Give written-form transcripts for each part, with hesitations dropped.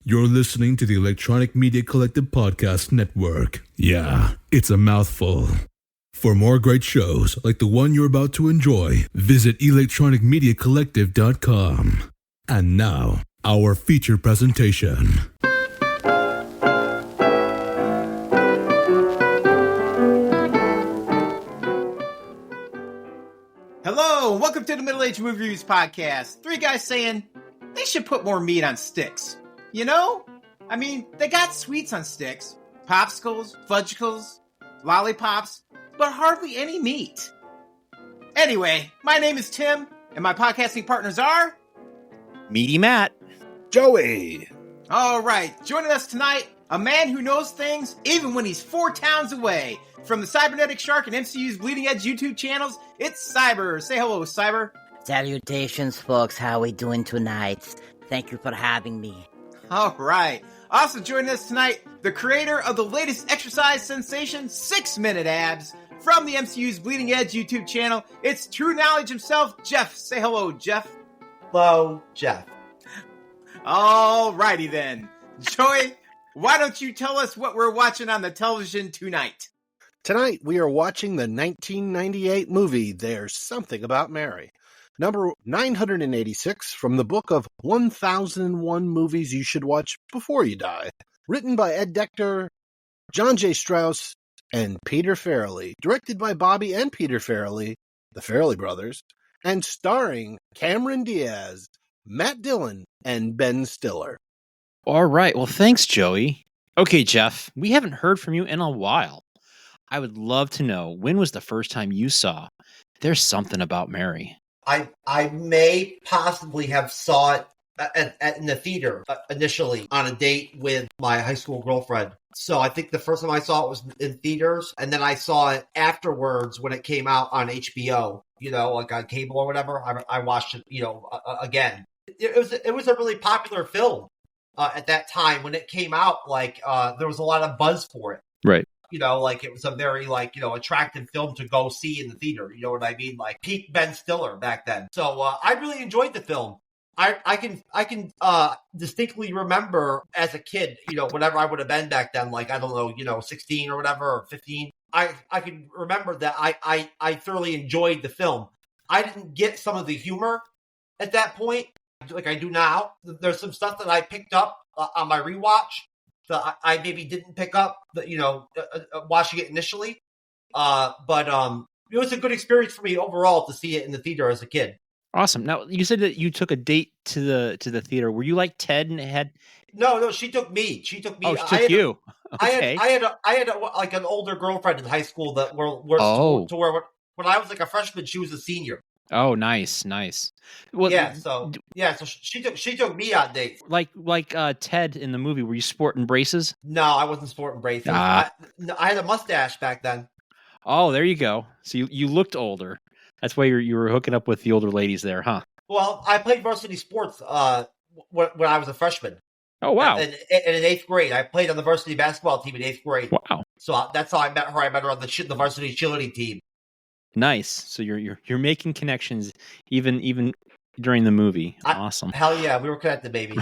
You're listening to the Electronic Media Collective Podcast Network. Yeah, it's a mouthful. For more great shows like the one you're about to enjoy, visit electronicmediacollective.com. And now, our feature presentation. Hello, and welcome to the Middle Age Movie Reviews Podcast. Three guys saying they should put more meat on sticks. You know? I mean, they got sweets on sticks. Popsicles, fudgicles, lollipops, but hardly any meat. Anyway, my name is Tim, and my podcasting partners are... Meaty Matt. Joey. All right, joining us tonight, a man who knows things even when he's 4 towns away. From the Cybernetic Shark and MCU's Bleeding Edge YouTube channels, it's Cyber. Say hello, Cyber. Salutations, folks. How we doing tonight? Thank you for having me. All right. Also joining us tonight, the creator of the latest exercise sensation, 6-Minute Abs. From the MCU's Bleeding Edge YouTube channel, it's True Knowledge himself, Jeff. Say hello, Jeff. Hello, Jeff. All righty then. Joey, why don't you tell us what we're watching on the television tonight? Tonight we are watching the 1998 movie There's Something About Mary, number 986 from the book of 1001 Movies You Should Watch Before You Die, written by Ed Decter, John J. Strauss, and Peter Farrelly, directed by Bobby and Peter Farrelly, the Farrelly brothers, and starring Cameron Diaz, Matt Dillon, and Ben Stiller. All right. Well, thanks, Joey. Okay, Jeff, we haven't heard from you in a while. I would love to know, when was the first time you saw There's Something About Mary? I may possibly have saw it in the theater initially on a date with my high school girlfriend. So I think the first time I saw it was in theaters, and then I saw it afterwards when it came out on HBO, like on cable or whatever. I watched it, again. It was a really popular film at that time when it came out. Like there was a lot of buzz for it. Right. It was a very, attractive film to go see in the theater. You know what I mean? Like peak Ben Stiller back then. So I really enjoyed the film. I can distinctly remember as a kid, whatever I would have been back then, like, I don't know, 16 or whatever, or 15. I can remember that I thoroughly enjoyed the film. I didn't get some of the humor at that point like I do now. There's some stuff that I picked up on my rewatch that I maybe didn't pick up, watching it initially. But it was a good experience for me overall to see it in the theater as a kid. Awesome. Now, you said that you took a date to the theater. Were you like Ted and had? No, she took me. Oh, she took you. Okay. I had like an older girlfriend in high school that to where when I was like a freshman, she was a senior. Oh, nice. Well, so she took me on dates. Like Ted in the movie. Were you sporting braces? No, I wasn't sporting braces. I had a mustache back then. Oh, there you go. So you looked older. That's why you were hooking up with the older ladies there, huh? Well, I played varsity sports when I was a freshman. Oh, wow. In 8th grade. I played on the varsity basketball team in 8th grade. Wow. So that's how I met her. I met her on the varsity cheerleading team. Nice. So you're making connections even during the movie. Awesome. Hell yeah, we were connected, baby.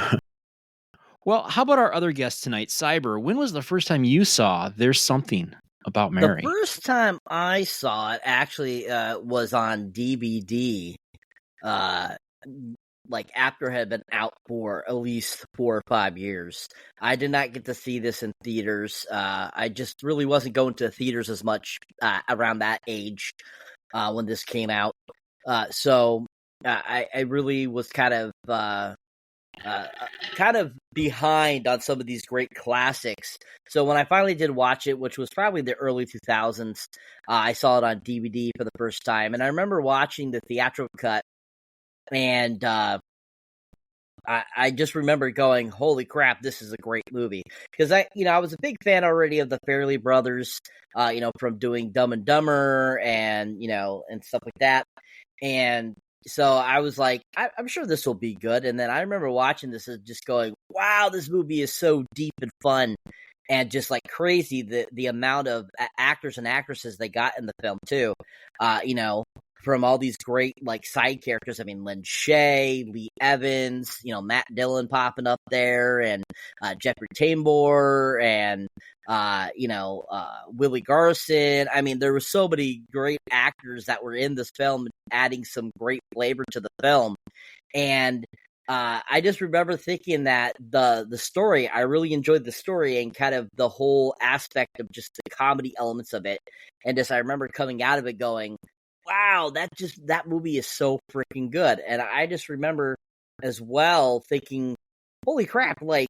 Well, how about our other guest tonight, Cyber? When was the first time you saw There's Something About Mary? The first time I saw it actually was on DVD, like after it had been out for at least 4 or 5 years. I did not get to see this in theaters. I just really wasn't going to theaters as much around that age when this came out. So I really was kind of behind on some of these great classics. So when I finally did watch it, which was probably the early 2000s, I saw it on DVD for the first time. And I remember watching the theatrical cut, and I just remember going, holy crap, this is a great movie. Because I was a big fan already of the Farrelly brothers, from doing Dumb and Dumber and stuff like that. And so I was like, I'm sure this will be good. And then I remember watching this and just going, wow, this movie is so deep and fun and just like crazy. The amount of actors and actresses they got in the film too, from all these great like side characters. I mean, Lynn Shay, Lee Evans, Matt Dillon popping up there, and Jeffrey Tambor, and Willie Garson. I mean, there were so many great actors that were in this film, adding some great flavor to the film. And I just remember thinking that the story, I really enjoyed the story and kind of the whole aspect of just the comedy elements of it. And just I remember coming out of it going, wow, that movie is so freaking good. And I just remember as well thinking, holy crap, like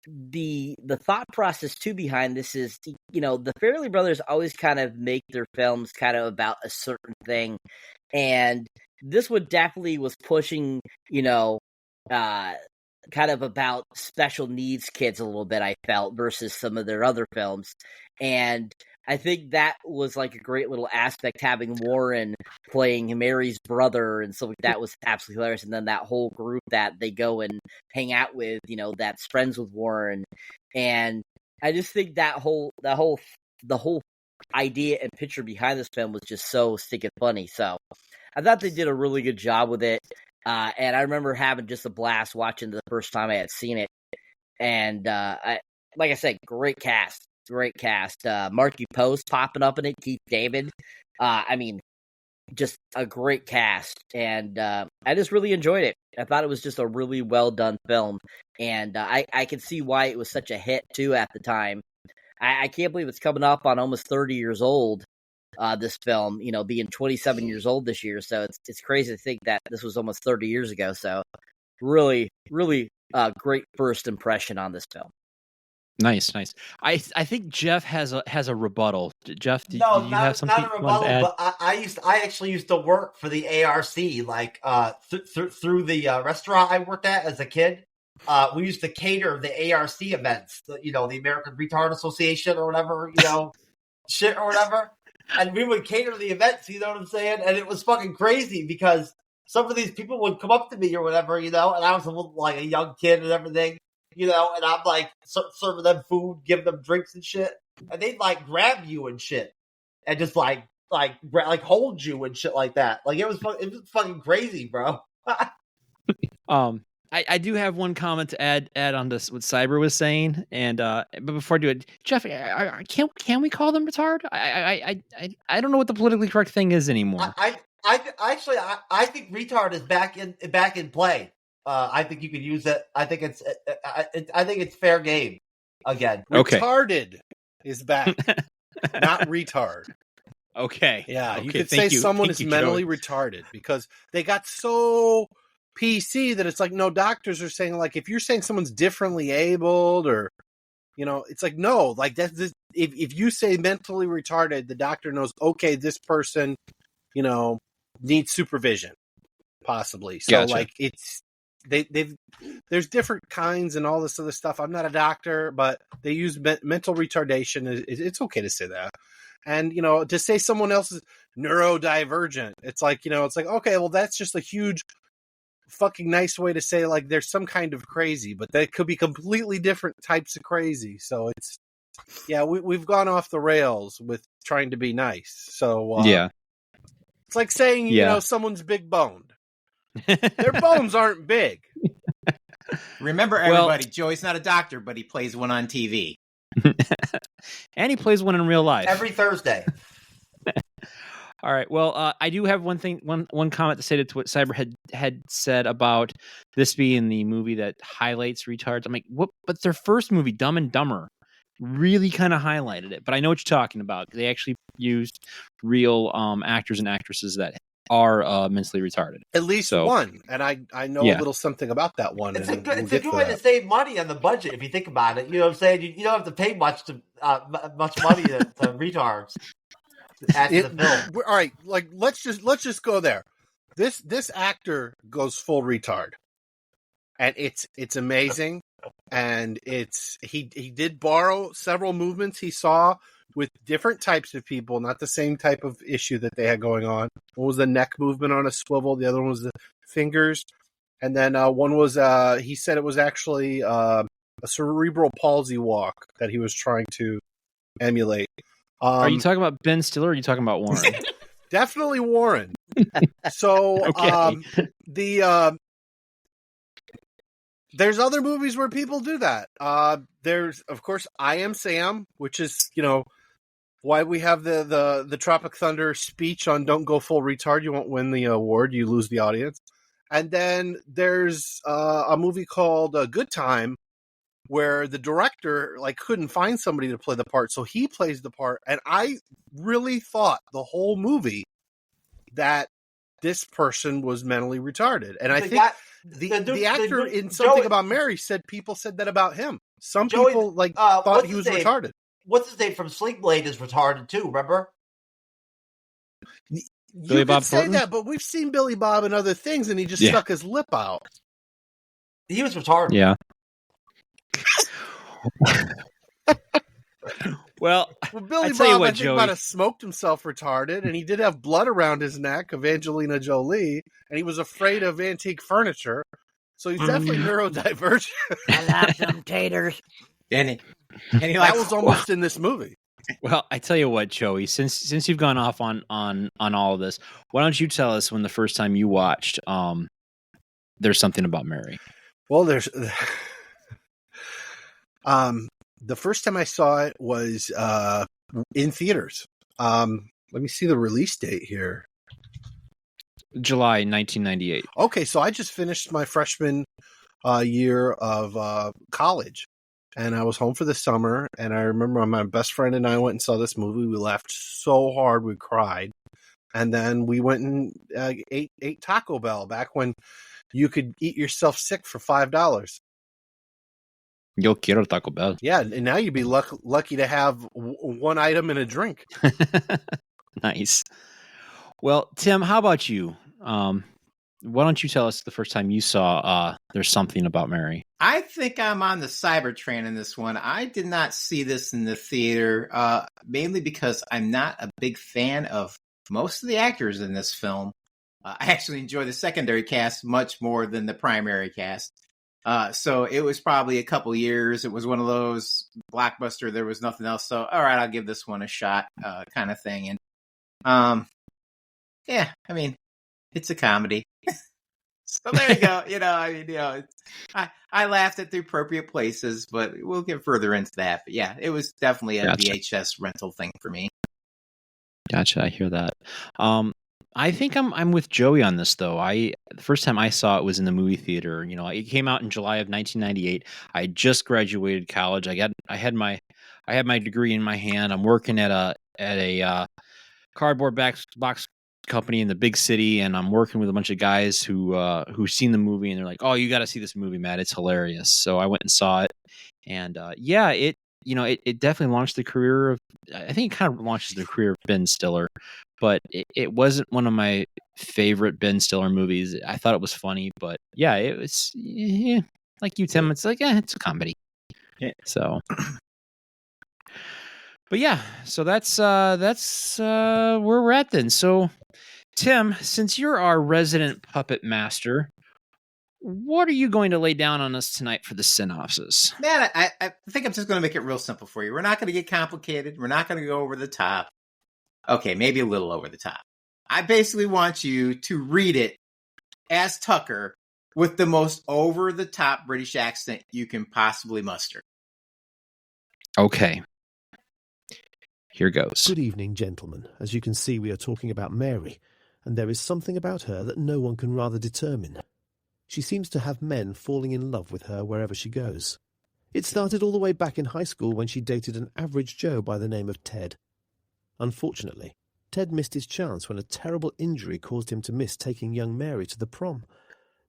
the thought process too behind this is, the Farrelly brothers always kind of make their films kind of about a certain thing. And this one definitely was pushing, kind of about special needs kids a little bit, I felt, versus some of their other films. And I think that was like a great little aspect, having Warren playing Mary's brother and stuff like that was absolutely hilarious. And then that whole group that they go and hang out with, that's friends with Warren. And I just think the whole idea and picture behind this film was just so stinking funny. So I thought they did a really good job with it. And I remember having just a blast watching the first time I had seen it. And like I said, great cast. Marky Post popping up in it, Keith David. I mean, just a great cast. And I just really enjoyed it. I thought it was just a really well done film. And I can see why it was such a hit, too, at the time. I can't believe it's coming up on almost 30 years old. This film, being 27 years old this year. So it's crazy to think that this was almost 30 years ago. So really, really great first impression on this film. Nice. I think Jeff has a rebuttal. Jeff, do you have something? Not a rebuttal, but I actually used to work for the ARC, like through the restaurant I worked at as a kid. We used to cater the ARC events, the American Retard Association or whatever, shit or whatever. And we would cater the events, you know what I'm saying? And it was fucking crazy because some of these people would come up to me or whatever, and I was like a young kid and everything, and I'm like serving them food, giving them drinks and shit. And they'd like grab you and shit and just like hold you and shit like that. Like it was fucking crazy, bro. I do have one comment to add on this what Cyber was saying, and but before I do it, Jeff, can we call them retard? I don't know what the politically correct thing is anymore. I think retard is back in play. I think you could use it. I think it's fair game again. Okay. Retarded is back, not retard. Okay. Yeah, you could say someone is mentally retarded because they got so PC that it's like, no, doctors are saying, like, if you're saying someone's differently abled or, it's like, no, like that's if you say mentally retarded, the doctor knows, okay, this person, needs supervision, possibly. So gotcha. Like it's there's different kinds and all this other stuff. I'm not a doctor, but they use mental retardation. It's okay to say that. And, to say someone else is neurodivergent, it's like, okay, well, that's just a huge fucking nice way to say like there's some kind of crazy, but that could be completely different types of crazy. So it's we've gone off the rails with trying to be nice. So it's like saying someone's big boned. Their bones aren't big. Remember, everybody, Joey's not a doctor, but he plays one on TV. And he plays one in real life every Thursday. All right. Well, I do have one comment to say to what Cyber had said about this being the movie that highlights retards. I'm like, what? But their first movie, Dumb and Dumber, really kind of highlighted it. But I know what you're talking about. They actually used real actors and actresses that are mentally retarded. At least one. And I know a little something about that one. It's a good way to save money on the budget if you think about it. You know what I'm saying? You don't have to pay much money to retards. All right, like let's just go there. This actor goes full retard, and it's amazing. And he did borrow several movements he saw with different types of people, not the same type of issue that they had going on. One was the neck movement on a swivel, the other one was the fingers, and then one was he said it was actually a cerebral palsy walk that he was trying to emulate. Are you talking about Ben Stiller or are you talking about Warren? Definitely Warren. So Okay. There's other movies where people do that. There's, of course, I Am Sam, which is, why we have the Tropic Thunder speech on "Don't go full retard. You won't win the award. You lose the audience." And then there's a movie called Good Time, where the director couldn't find somebody to play the part, so he plays the part. And I really thought the whole movie that this person was mentally retarded. And I think the actor in Something About Mary said people said that about him. Some people thought he was retarded. What's his name from Sling Blade is retarded too, remember? Billy You Bob could say Thornton? that, but we've seen Billy Bob in other things, and he just stuck his lip out. He was retarded. Yeah. Well, Billy tell you Bob, what, I think, Joey. might have smoked himself retarded, and he did have blood around his neck of Angelina Jolie, and he was afraid of antique furniture. So he's definitely neurodivergent. I love some taters. And he That was almost in this movie. Well, I tell you what, Joey. Since you've gone off on all of this, why don't you tell us when the first time you watched There's Something About Mary? Well, there's the first time I saw it was in theaters. Let me see the release date here. July 1998. Okay, so I just finished my freshman year of college, and I was home for the summer. And I remember my best friend and I went and saw this movie. We laughed so hard we cried, and then we went and ate Taco Bell back when you could eat yourself sick for $5. Yo quiero Taco Bell. Yeah, and now you'd be lucky to have one item and a drink. Nice. Well, Tim, how about you? Why don't you tell us the first time you saw There's Something About Mary? I think I'm on the cyber train in this one. I did not see this in the theater, mainly because I'm not a big fan of most of the actors in this film. I actually enjoy the secondary cast much more than the primary cast. So it was probably a couple years. It was one of those blockbuster. There was nothing else. So, all right, I'll give this one a shot, kind of thing. And, yeah, I mean, it's a comedy. So there you go. I laughed at the appropriate places, but we'll get further into that. But yeah, it was definitely a VHS rental thing for me. Gotcha. I hear that. I think I'm with Joey on this though. The first time I saw it was in the movie theater. It came out in July of 1998. I just graduated college. I had my degree in my hand. I'm working at a cardboard box company in the big city, and I'm working with a bunch of guys who've seen the movie, and they're like, "Oh, you got to see this movie, Matt. It's hilarious." So I went and saw it, and it definitely launched the career of. I think it kind of launches the career of Ben Stiller, but it wasn't one of my favorite Ben Stiller movies. I thought it was funny, but yeah, it was like you, Tim. It's like it's a comedy. Yeah. So. But yeah, so that's where we're at then. So, Tim, since you're our resident puppet master, what are you going to lay down on us tonight for the synopsis? Man, I think I'm just going to make it real simple for you. We're not going to get complicated. We're not going to go over the top. Okay, maybe a little over the top. I basically want you to read it as Tucker with the most over-the-top British accent you can possibly muster. Okay. Here goes. Good evening, gentlemen. As you can see, we are talking about Mary, and there is something about her that no one can rather determine. She seems to have men falling in love with her wherever she goes. It started all the way back in high school when she dated an average Joe by the name of Ted. Unfortunately, Ted missed his chance when a terrible injury caused him to miss taking young Mary to the prom.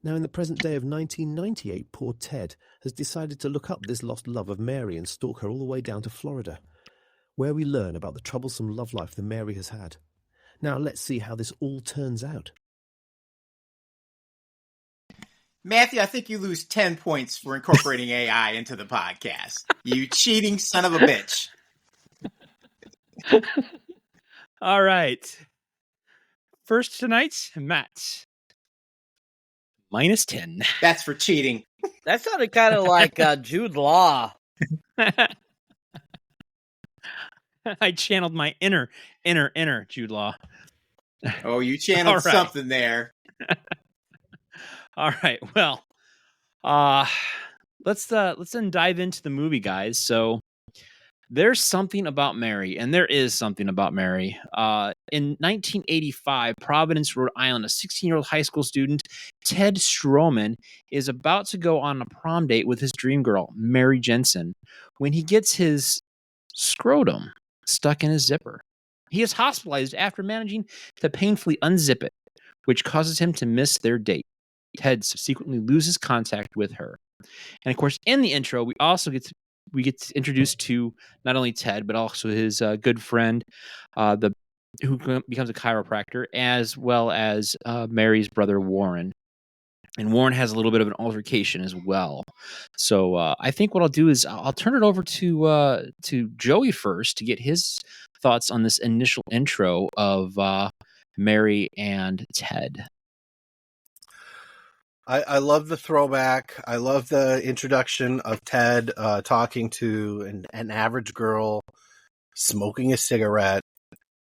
Now, in the present day of 1998, poor Ted has decided to look up this lost love of Mary and stalk her all the way down to Florida, where we learn about the troublesome love life that Mary has had. Now, let's see how this all turns out. Matthew, I think you lose 10 points for incorporating AI into the podcast. You cheating son of a bitch. All right. First tonight, Matt. -10. That's for cheating. That sounded kind of like Jude Law. I channeled my inner Jude Law. Oh, you channeled All right. something there. All right. Well, let's then dive into the movie, guys. So there's something about Mary, and there is something about Mary. In 1985, Providence, Rhode Island, a 16-year-old high school student, Ted Stroman, is about to go on a prom date with his dream girl, Mary Jensen, when he gets his scrotum stuck in his zipper. He is hospitalized after managing to painfully unzip it, which causes him to miss their date. Ted subsequently loses contact with her. And of course, in the intro, we get introduced to not only Ted, but also his good friend, who becomes a chiropractor, as well as Mary's brother, Warren. And Warren has a little bit of an altercation as well. So I think what I'll do is I'll turn it over to Joey first to get his thoughts on this initial intro of Mary and Ted. I love the throwback. I love the introduction of Ted talking to an average girl, smoking a cigarette,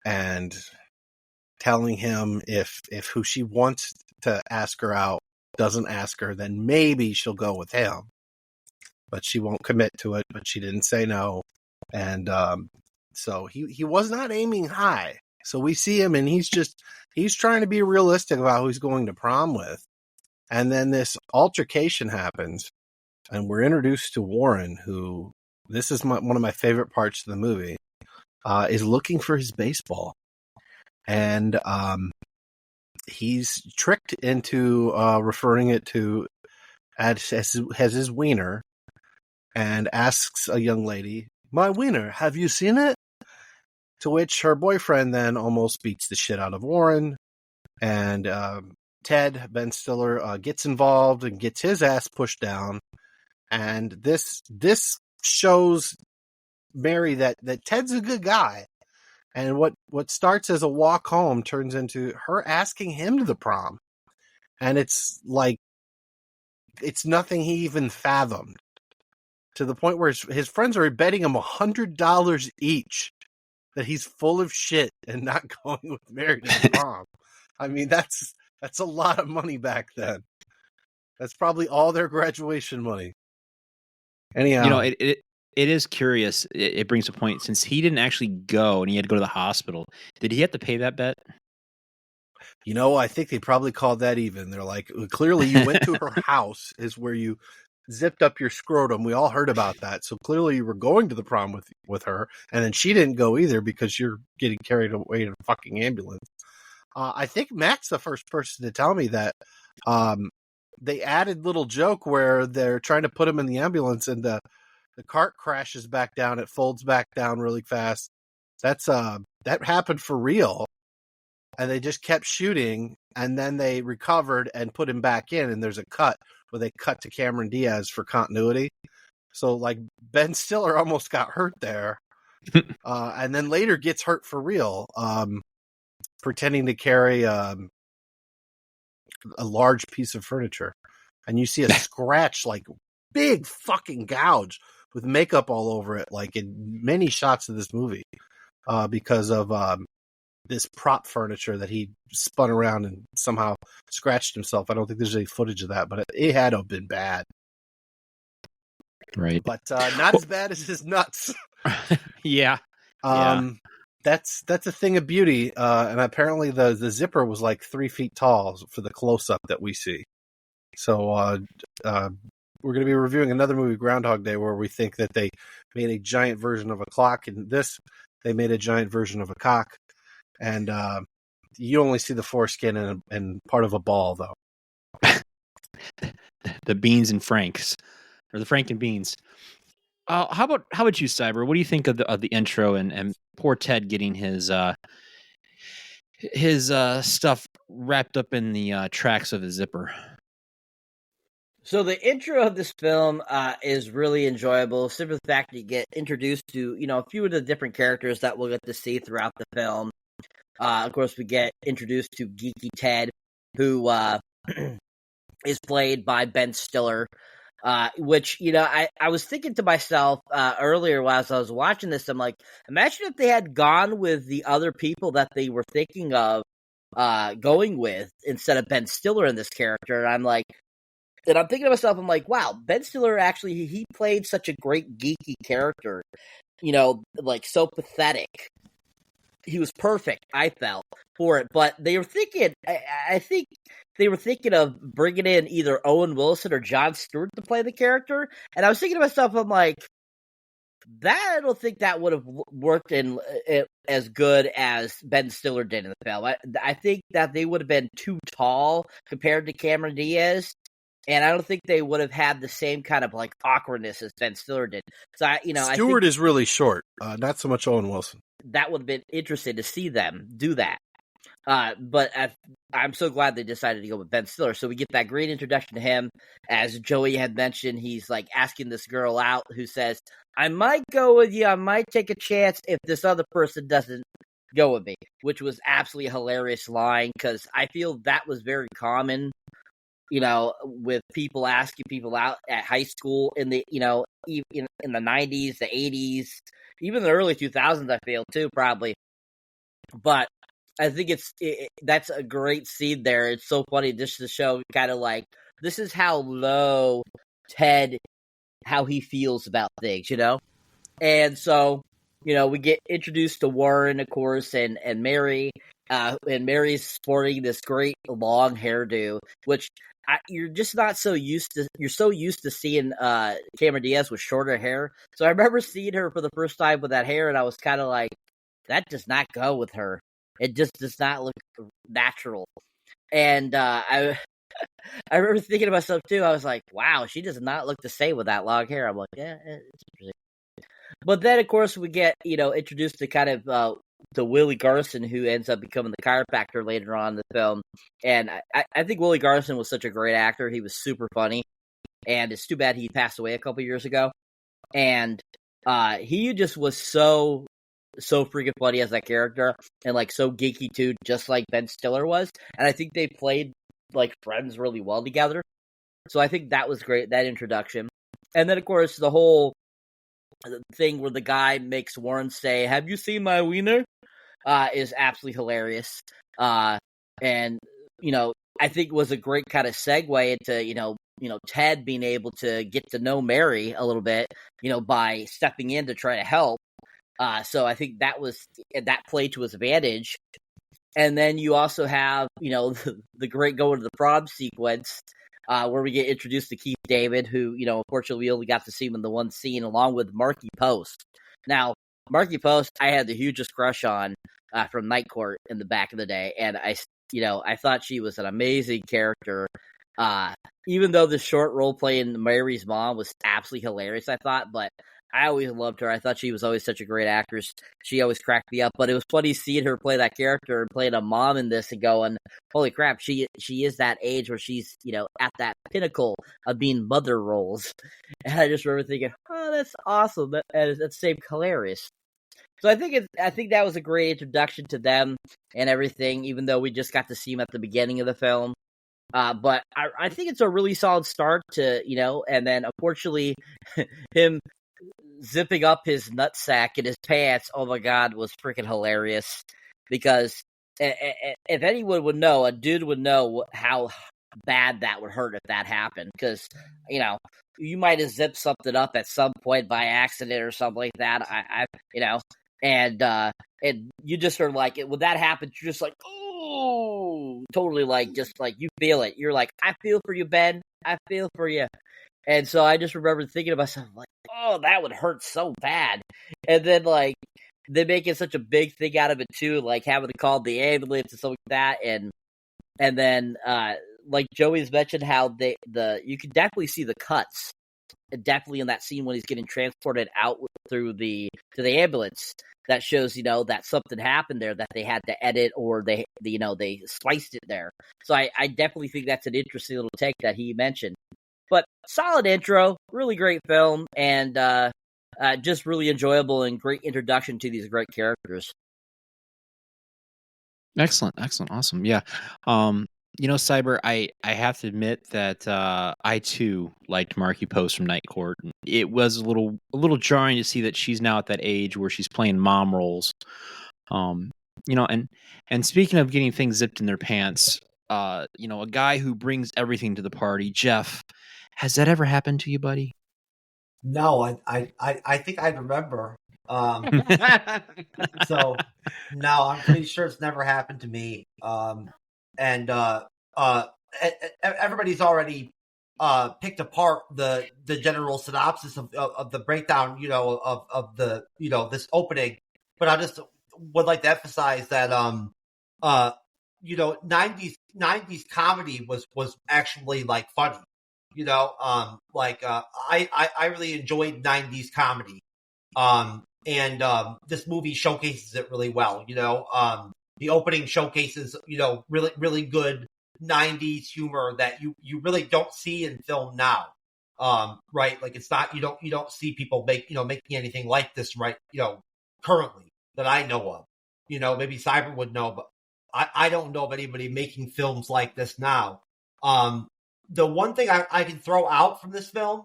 and telling him if who she wants to ask her out doesn't ask her, then maybe she'll go with him. But she won't commit to it, but she didn't say no. And so he was not aiming high. So we see him, and he's trying to be realistic about who he's going to prom with. And then this altercation happens, and we're introduced to Warren, who, this is one of my favorite parts of the movie, is looking for his baseball. And he's tricked into referring it to as his wiener, and asks a young lady, "My wiener, have you seen it?" To which her boyfriend then almost beats the shit out of Warren, and Ted, Ben Stiller, gets involved and gets his ass pushed down. And this shows Mary that Ted's a good guy. And what starts as a walk home turns into her asking him to the prom. And it's like, it's nothing he even fathomed. To the point where his friends are betting him $100 each that he's full of shit and not going with Mary to the prom. I mean, that's a lot of money back then. That's probably all their graduation money. Anyhow, it is curious. It brings a point, since he didn't actually go and he had to go to the hospital. Did he have to pay that bet? I think they probably called that even. They're like, clearly you went to her house is where you zipped up your scrotum. We all heard about that. So clearly you were going to the prom with her, and then she didn't go either because you're getting carried away in a fucking ambulance. I think Matt's the first person to tell me that they added little joke where they're trying to put him in the ambulance, and the cart crashes back down. It folds back down really fast. That happened for real. And they just kept shooting, and then they recovered and put him back in, and there's a cut where they cut to Cameron Diaz for continuity. So, like, Ben Stiller almost got hurt there, and then later gets hurt for real, pretending to carry a large piece of furniture. And you see a scratch, like, big fucking gouge with makeup all over it, like in many shots of this movie, because of this prop furniture that he spun around and somehow scratched himself. I don't think there's any footage of that, but it had to have been bad. Right. But not as bad as his nuts. Yeah. That's a thing of beauty. And apparently the zipper was like 3 feet tall for the close-up that we see. So we're going to be reviewing another movie, Groundhog Day, where we think that they made a giant version of a clock. And this, they made a giant version of a cock. And you only see the foreskin and part of a ball, though. The beans and Franks, or the Frank and beans. How about you, Cyber? What do you think of the intro and poor Ted getting his stuff wrapped up in the tracks of his zipper? So the intro of this film is really enjoyable. Simply the fact that you get introduced to a few of the different characters that we'll get to see throughout the film. Of course, we get introduced to Geeky Ted, who is played by Ben Stiller, which, I was thinking to myself earlier while I was watching this, I'm like, imagine if they had gone with the other people that they were thinking of going with instead of Ben Stiller in this character. And I'm thinking to myself, I'm like, wow, Ben Stiller actually, he played such a great geeky character, like so pathetic. He was perfect, I felt, for it. But they were thinking, I think they were thinking of bringing in either Owen Wilson or Jon Stewart to play the character. And I was thinking to myself, I'm like, I don't think that would have worked in as good as Ben Stiller did in the film. I think that they would have been too tall compared to Cameron Diaz. And I don't think they would have had the same kind of like awkwardness as Ben Stiller did. So Stewart is really short, not so much Owen Wilson. That would have been interesting to see them do that. But I'm so glad they decided to go with Ben Stiller. So we get that great introduction to him. As Joey had mentioned, he's like asking this girl out who says, I might go with you. I might take a chance if this other person doesn't go with me, which was absolutely a hilarious line because I feel that was very common, with people asking people out at high school in the, in the 90s, the 80s, even the early 2000s, I feel too, probably. But I think that's a great scene there. It's so funny just to show kind of like, this is how low Ted, how he feels about things, And so, we get introduced to Warren, of course, and Mary, and Mary's sporting this great long hairdo, which you're just not so used to. You're so used to seeing Cameron Diaz with shorter hair. So I remember seeing her for the first time with that hair, and I was kind of like, that does not go with her. It just does not look natural. And I remember thinking to myself too. I was like, wow, she does not look the same with that long hair. I'm like, yeah, it's interesting. But then, of course, we get introduced to kind of to Willie Garson, who ends up becoming the chiropractor later on in the film. And I think Willie Garson was such a great actor. He was super funny. And it's too bad he passed away a couple years ago. And he just was so freaking funny as that character. And like so geeky too, just like Ben Stiller was. And I think they played like friends really well together. So I think that was great, that introduction. And then, of course, the whole thing where the guy makes Warren say, have you seen my wiener? Is absolutely hilarious. And, I think was a great kind of segue into, Ted being able to get to know Mary a little bit, by stepping in to try to help. So I think that played to his advantage. And then you also have, the great going to the prom sequence, where we get introduced to Keith David, who, unfortunately we only got to see him in the one scene, along with Marky Post. Now, Marky Post, I had the hugest crush on from Night Court in the back of the day, and I thought she was an amazing character. Even though the short role playing Mary's mom was absolutely hilarious, I thought, but I always loved her. I thought she was always such a great actress. She always cracked me up, but it was funny seeing her play that character and playing a mom in this and going, holy crap, she is that age where she's, at that pinnacle of being mother roles. And I just remember thinking, oh, that's awesome. That's same hilarious. So I think that was a great introduction to them and everything, even though we just got to see him at the beginning of the film. But I think it's a really solid start to, and then unfortunately him zipping up his nutsack in his pants, oh my God, was freaking hilarious. Because if anyone would know, a dude would know how bad that would hurt if that happened. Because, you might have zipped something up at some point by accident or something like that. And you just are like, when that happens, you're just like, oh, totally like, just like you feel it. You're like, I feel for you, Ben. I feel for you. And so I just remember thinking to myself, like, oh, that would hurt so bad. And then, like, they make it such a big thing out of it, too, like having to call the ambulance and stuff like that. And then, like Joey's mentioned, how you can definitely see the cuts, definitely in that scene when he's getting transported out to the ambulance. That shows, that something happened there that they had to edit, or they spliced it there. So I definitely think that's an interesting little take that he mentioned. But solid intro, really great film, and just really enjoyable and great introduction to these great characters. Excellent, awesome, yeah. Cyber, I have to admit that I too liked Marky Post from Night Court. It was a little jarring to see that she's now at that age where she's playing mom roles. And speaking of getting things zipped in their pants, a guy who brings everything to the party, Jeff, has that ever happened to you, buddy? No, I think I remember. So no, I'm pretty sure it's never happened to me. And everybody's already picked apart the general synopsis of the breakdown, of the this opening. But I just would like to emphasize that 90s comedy was actually like funny. I really enjoyed 90s comedy. And this movie showcases it really well. The opening showcases, really, really good 90s humor that you really don't see in film now. Right. Like it's not, you don't see people making anything like this, right. Currently that I know of, maybe Cyber would know, but I don't know of anybody making films like this now. The one thing I can throw out from this film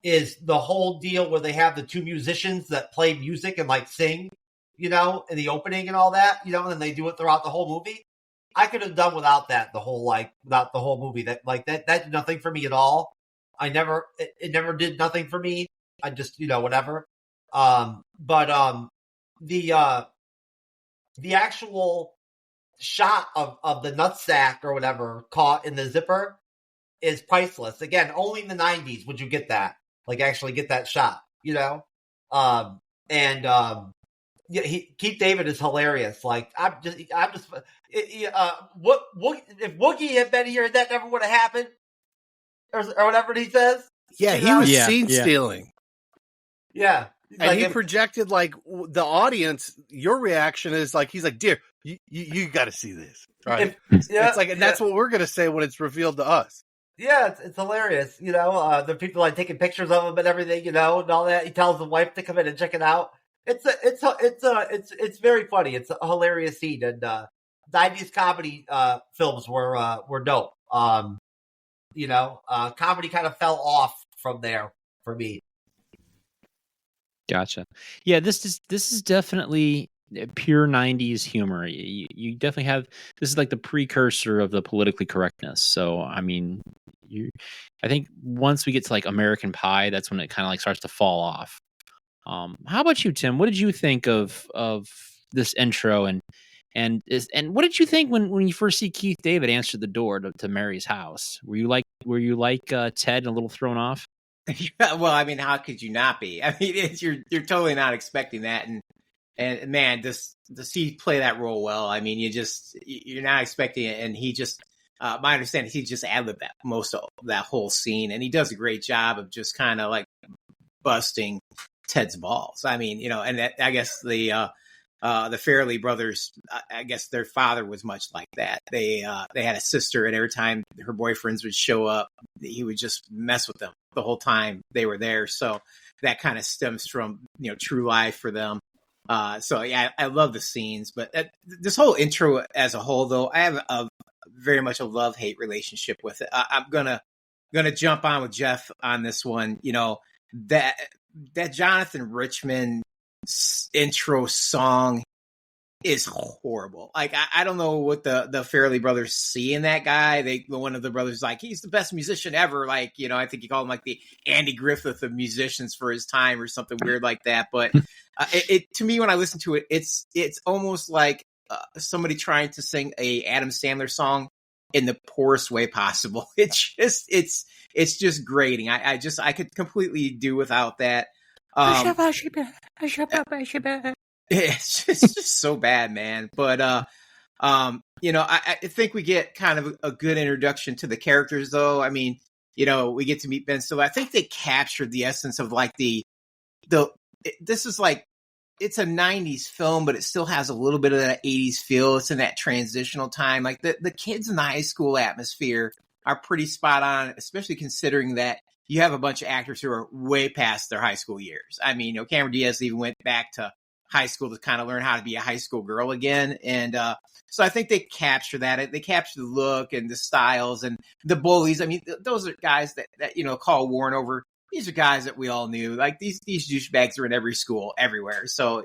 is the whole deal where they have the two musicians that play music and like sing, in the opening and all that, and then they do it throughout the whole movie. I could have done without that without the whole movie. That did nothing for me at all. It never did nothing for me. I just, whatever. But the actual shot of the nutsack or whatever caught in the zipper is priceless. Again, only in the 90s would you get that. Like actually get that shot, Keith David is hilarious. Like if Wookie had been here, that never would have happened, or whatever he says. Yeah, he was scene stealing. Yeah, and he projected like the audience. Your reaction is like he's like, "Dear, you got to see this." Right? It's like, and that's what we're gonna say when it's revealed to us. Yeah, it's hilarious. The people like taking pictures of him and everything, and all that. He tells the wife to come in and check it out. It's very funny. It's a hilarious scene, and 90s comedy films were dope. Comedy kind of fell off from there for me. Gotcha. Yeah, this is definitely pure 90s humor. You definitely have, this is like the precursor of the politically correctness. So I mean, I think once we get to like American Pie, that's when it kind of like starts to fall off. How about you, Tim? What did you think of this intro and what did you think when you first see Keith David answer the door to Mary's house? Were you like Ted and a little thrown off? Yeah, well, I mean, how could you not be? I mean, you're totally not expecting that, and man, does he play that role well? I mean, you're not expecting it, and he just, my understanding, he just ad-libbed that most of that whole scene, and he does a great job of just kind of like busting Ted's balls. I mean, and that, I guess the Farrelly brothers, I guess their father was much like that. They had a sister, and every time her boyfriends would show up, he would just mess with them the whole time they were there. So that kind of stems from, true life for them. So yeah, I love the scenes, but this whole intro as a whole, though, I have very much a love-hate relationship with it. I'm gonna jump on with Jeff on this one. That Jonathan Richman intro song is horrible. Like I don't know what the Farrelly brothers see in that guy. One of the brothers like, he's the best musician ever. Like, I think he called him like the Andy Griffith of musicians for his time or something weird like that. But it to me, when I listen to it, it's almost like somebody trying to sing a Adam Sandler song in the poorest way possible. It's just grating. I could completely do without that. It's just so bad, man. But I think we get kind of a good introduction to the characters, though. I mean, we get to meet Ben Stiller. I think they captured the essence of like this is like, it's a 90s film, but it still has a little bit of that 80s feel. It's in that transitional time. Like the kids in the high school atmosphere are pretty spot on, especially considering that you have a bunch of actors who are way past their high school years. I mean, Cameron Diaz even went back to high school to kind of learn how to be a high school girl again. And so I think they capture that. They capture the look and the styles and the bullies. I mean, those are guys that call Warren over, these are guys that we all knew. Like these douchebags are in every school, everywhere. So,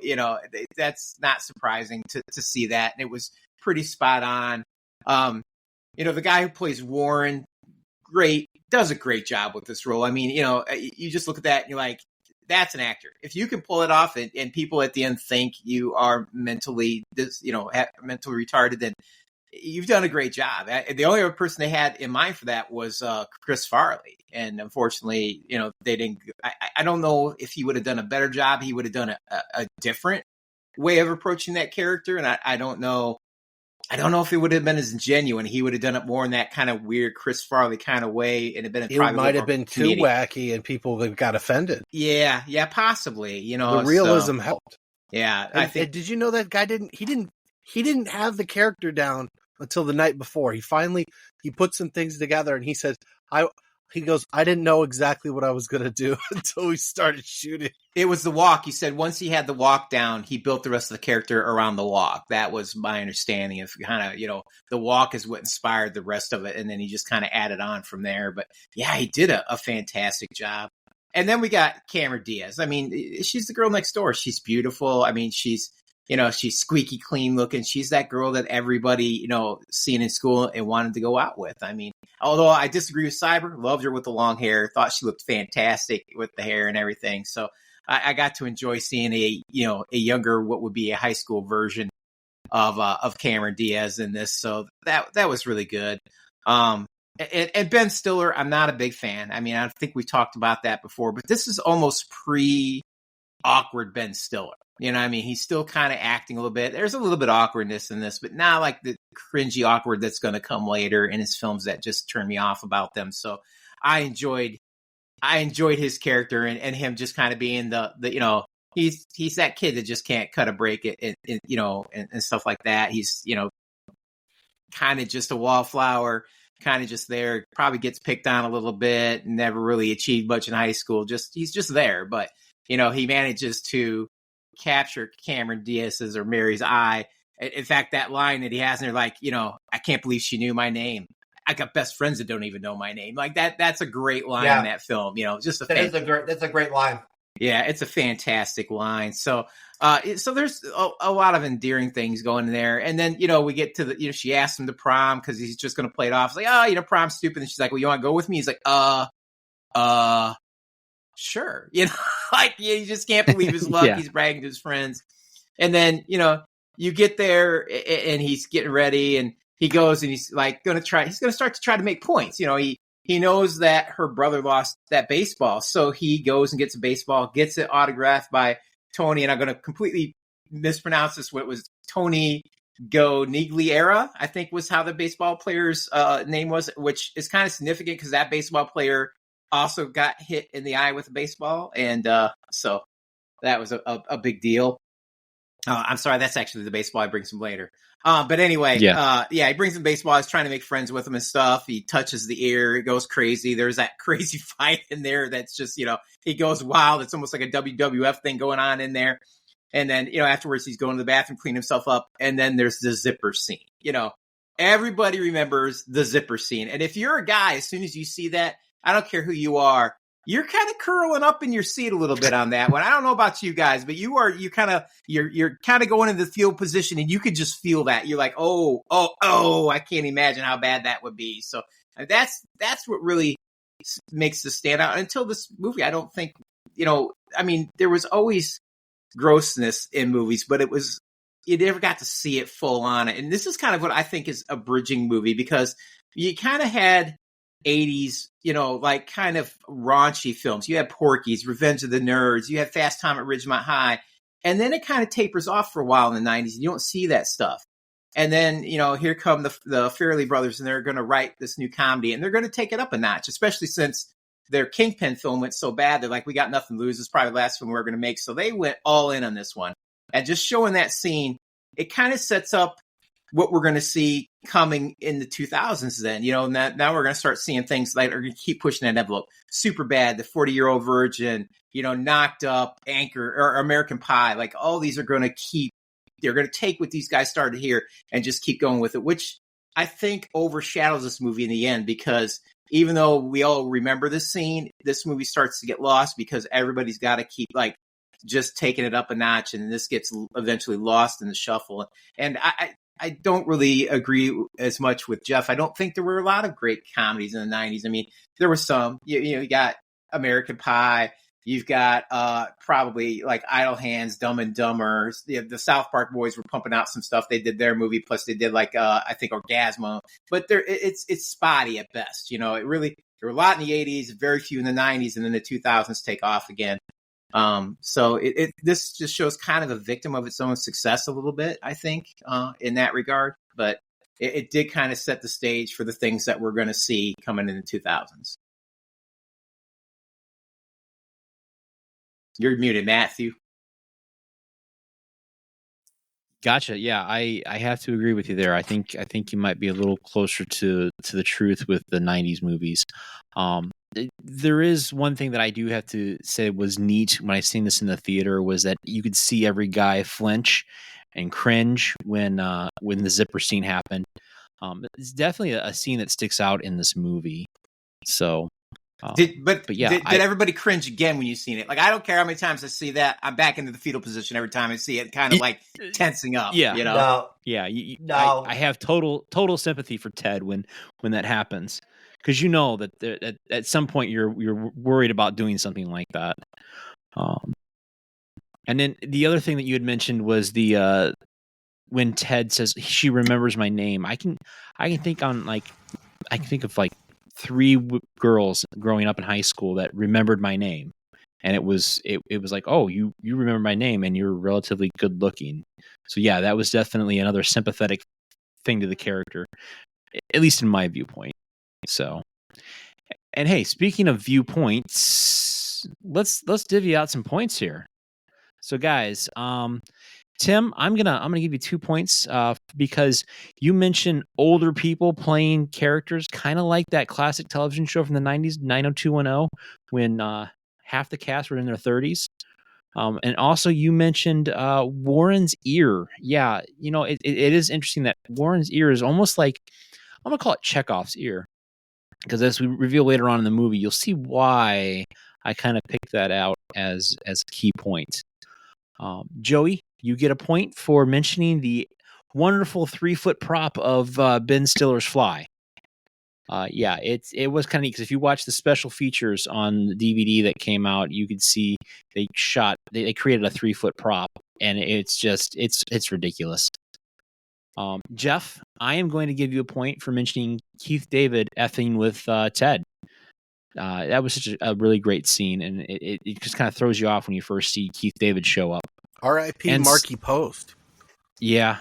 that's not surprising to see that. And it was pretty spot on. The guy who plays Warren, does a great job with this role. I mean, you just look at that and you're like, that's an actor. If you can pull it off and people at the end think you are mentally retarded, then you've done a great job. The only other person they had in mind for that was Chris Farley. And unfortunately, they didn't. I don't know if he would have done a better job. He would have done a different way of approaching that character. And I don't know. I don't know if it would have been as genuine. He would have done it more in that kind of weird Chris Farley kind of way. And it might have been too wacky and people got offended. Yeah, possibly. The realism helped. Yeah. I think. Did you know that guy he didn't have the character down until the night before. He put some things together and he said, he goes, I didn't know exactly what I was going to do until we started shooting. It was the walk. He said once he had the walk down, he built the rest of the character around the walk. That was my understanding of kind of, the walk is what inspired the rest of it. And then he just kind of added on from there. But yeah, he did a fantastic job. And then we got Cameron Diaz. I mean, she's the girl next door. She's beautiful. I mean, she's squeaky clean looking. She's that girl that everybody, seen in school and wanted to go out with. I mean, although I disagree with Cyber, loved her with the long hair, thought she looked fantastic with the hair and everything. So I got to enjoy seeing a younger, what would be a high school version of Cameron Diaz in this. So that was really good. And Ben Stiller, I'm not a big fan. I mean, I think we talked about that before, but this is almost pre-awkward Ben Stiller. I mean, he's still kind of acting a little bit. There's a little bit of awkwardness in this, but not like the cringy awkward that's going to come later in his films that just turn me off about them. So I enjoyed his character and him just kind of being the he's that kid that just can't cut a break and stuff like that. He's, kind of just a wallflower, kind of just there, probably gets picked on a little bit, never really achieved much in high school. He's just there. But, he manages to capture Cameron Diaz's or Mary's eye. In fact, that line that he has in there, like, I can't believe she knew my name. I got best friends that don't even know my name. Like that's a great line in that film. That's a great line. Yeah, it's a fantastic line. So there's a lot of endearing things going in there. And then, we get to she asks him to prom because he's just going to play it off. It's like, prom's stupid. And she's like, well, you want to go with me? He's like, sure. You just can't believe his luck. Yeah. He's bragging to his friends. And then, you get there and he's getting ready and he goes and he's like going to start to try to make points. He knows that her brother lost that baseball. So he goes and gets a baseball, gets it autographed by Tony. And I'm going to completely mispronounce this. What was Tony Gonigliera, I think was how the baseball player's name was, which is kind of significant because that baseball player also got hit in the eye with a baseball. And so that was a big deal. I'm sorry, that's actually the baseball I bring him later. But anyway, he brings him baseball. He's trying to make friends with him and stuff. He touches the ear. It goes crazy. There's that crazy fight in there that's just, he goes wild. It's almost like a WWF thing going on in there. And then, afterwards he's going to the bathroom, clean himself up. And then there's the zipper scene. Everybody remembers the zipper scene. And if you're a guy, as soon as you see that, I don't care who you are, you're kind of curling up in your seat a little bit on that one. I don't know about you guys, but you're kind of going into the field position and you could just feel that. You're like, oh, I can't imagine how bad that would be. So that's what really makes this stand out. Until this movie, I don't think, there was always grossness in movies, but you never got to see it full on. And this is kind of what I think is a bridging movie because you kind of had 80s, kind of raunchy films. You had Porky's, Revenge of the Nerds. You had Fast Time at Ridgemont High. And then it kind of tapers off for a while in the 90s. You don't see that stuff. And then, here come the Farrelly brothers, and they're going to write this new comedy. And they're going to take it up a notch, especially since their Kingpin film went so bad. They're like, we got nothing to lose. It's probably the last film we're going to make. So they went all in on this one. And just showing that scene, it kind of sets up what we're going to see coming in the 2000s then. Now we're going to start seeing things like are going to keep pushing that envelope. Superbad, The 40-Year-Old Virgin, Knocked Up, Anchor, or American Pie. Like all these are going to they're going to take what these guys started here and just keep going with it, which I think overshadows this movie in the end because even though we all remember this scene, this movie starts to get lost because everybody's got to keep like just taking it up a notch, and this gets eventually lost in the shuffle. And I don't really agree as much with Jeff. I don't think there were a lot of great comedies in the 90s. I mean, there were some. You got American Pie. You've got probably like Idle Hands, Dumb and Dumber. The South Park Boys were pumping out some stuff. They did their movie, plus they did like I think Orgasmo. But it's spotty at best. It really, there were a lot in the 80s, very few in the 90s, and then the 2000s take off again. So this just shows kind of a victim of its own success a little bit, I think, in that regard. But it did kind of set the stage for the things that we're going to see coming in the 2000s. You're muted, Matthew. Gotcha. Yeah, I have to agree with you there. I think you might be a little closer to the truth with the 90s movies. There is one thing that I do have to say was neat when I seen this in the theater, was that you could see every guy flinch and cringe when the zipper scene happened. It's definitely a scene that sticks out in this movie. So did everybody cringe again when you seen it? Like, I don't care how many times I see that. I'm back into the fetal position every time I see it, kind of like tensing up. Yeah, No. Yeah, No. I have total sympathy for Ted when that happens, because that at some point you're worried about doing something like that. And then the other thing that you had mentioned was the when Ted says she remembers my name. I can think of like 3 girls growing up in high school that remembered my name, and it was like, oh, you remember my name, and you're relatively good looking. So yeah, that was definitely another sympathetic thing to the character, at least in my viewpoint. So, and hey, speaking of viewpoints, let's divvy out some points here. So guys, Tim, I'm gonna give you 2 points because you mentioned older people playing characters, kind of like that classic television show from the 90s, 90210, when half the cast were in their 30s. And also you mentioned Warren's ear. Yeah, it is interesting that Warren's ear is almost like, I'm gonna call it Chekhov's ear, because as we reveal later on in the movie, you'll see why I kind of picked that out as a key point. Joey, you get a point for mentioning the wonderful 3-foot prop of Ben Stiller's Fly. Yeah, it was kind of neat, because if you watch the special features on the DVD that came out, you could see they created a 3-foot prop, and it's ridiculous. Jeff, I am going to give you a point for mentioning Keith David effing with Ted. That was such a really great scene, and it just kind of throws you off when you first see Keith David show up. R.I.P. Marky Post. Yeah.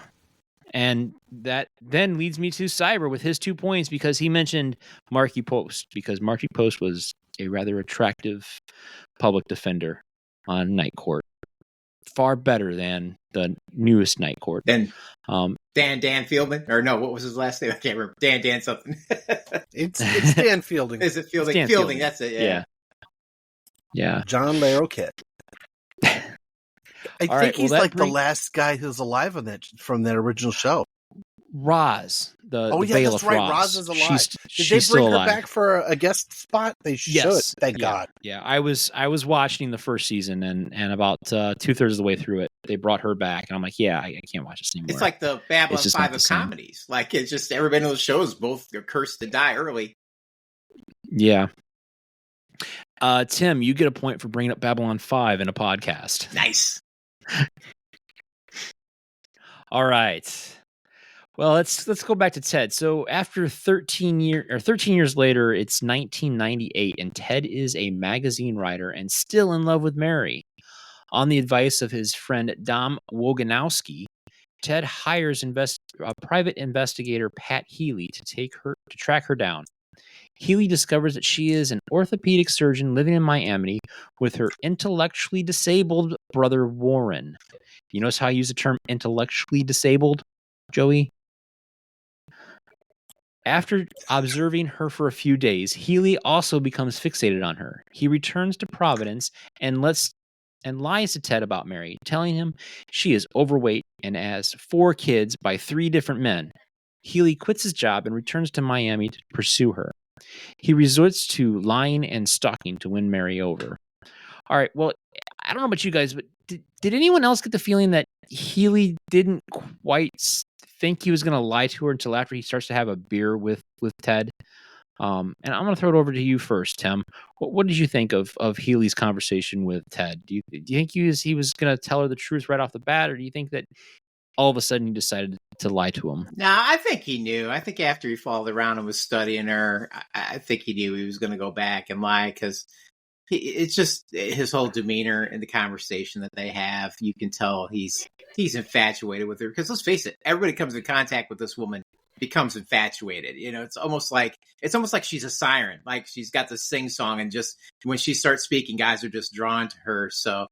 And that then leads me to Cyber with his 2 points, because he mentioned Marky Post, because Marky Post was a rather attractive public defender on Night Court. Far better than the newest Night Court. Then Dan Fielding, or no, what was his last name? I can't remember. Dan something. It's Dan Fielding. Is it Fielding? Dan Fielding, that's it. Yeah. John Larroquette. I think he's like the last guy who's alive on from that original show. Roz, the bailiff. That's right. Roz is alive. She's Did they bring her alive. back for a guest spot? They should. Thank God. Yeah, I was watching the first season, and about 2/3 of the way through it, they brought her back, and I'm like, yeah, I can't watch this anymore. It's like the Babylon 5 of same. comedies. Like, it's just everybody in those shows both are cursed to die early. Yeah. Tim, you get a point for bringing up Babylon 5 in a podcast. Nice. All right. Well, let's go back to Ted. So after 13 years later, it's 1998, and Ted is a magazine writer and still in love with Mary. On the advice of his friend Dom Woganowski, Ted hires private investigator Pat Healy to track her down. Healy discovers that she is an orthopedic surgeon living in Miami with her intellectually disabled brother Warren. You notice how I use the term intellectually disabled, Joey? After observing her for a few days, Healy also becomes fixated on her. He returns to Providence and lies to Ted about Mary, telling him she is overweight and has 4 kids by 3 different men. Healy quits his job and returns to Miami to pursue her. He resorts to lying and stalking to win Mary over. All right, well, I don't know about you guys, but did anyone else get the feeling that Healy didn't quite think he was going to lie to her until after he starts to have a beer with Ted? And I'm going to throw it over to you first, Tim. What did you think of Healy's conversation with Ted? Do you think he was going to tell her the truth right off the bat, or do you think that all of a sudden he decided to lie to him? No, I think he knew. I think after he followed around and was studying her, I think he knew he was going to go back and lie, because it's just his whole demeanor in the conversation that they have. You can tell he's infatuated with her, because let's face it, everybody comes in contact with this woman becomes infatuated. You know, it's almost like she's a siren. Like, she's got this sing song, and just when she starts speaking, guys are just drawn to her. So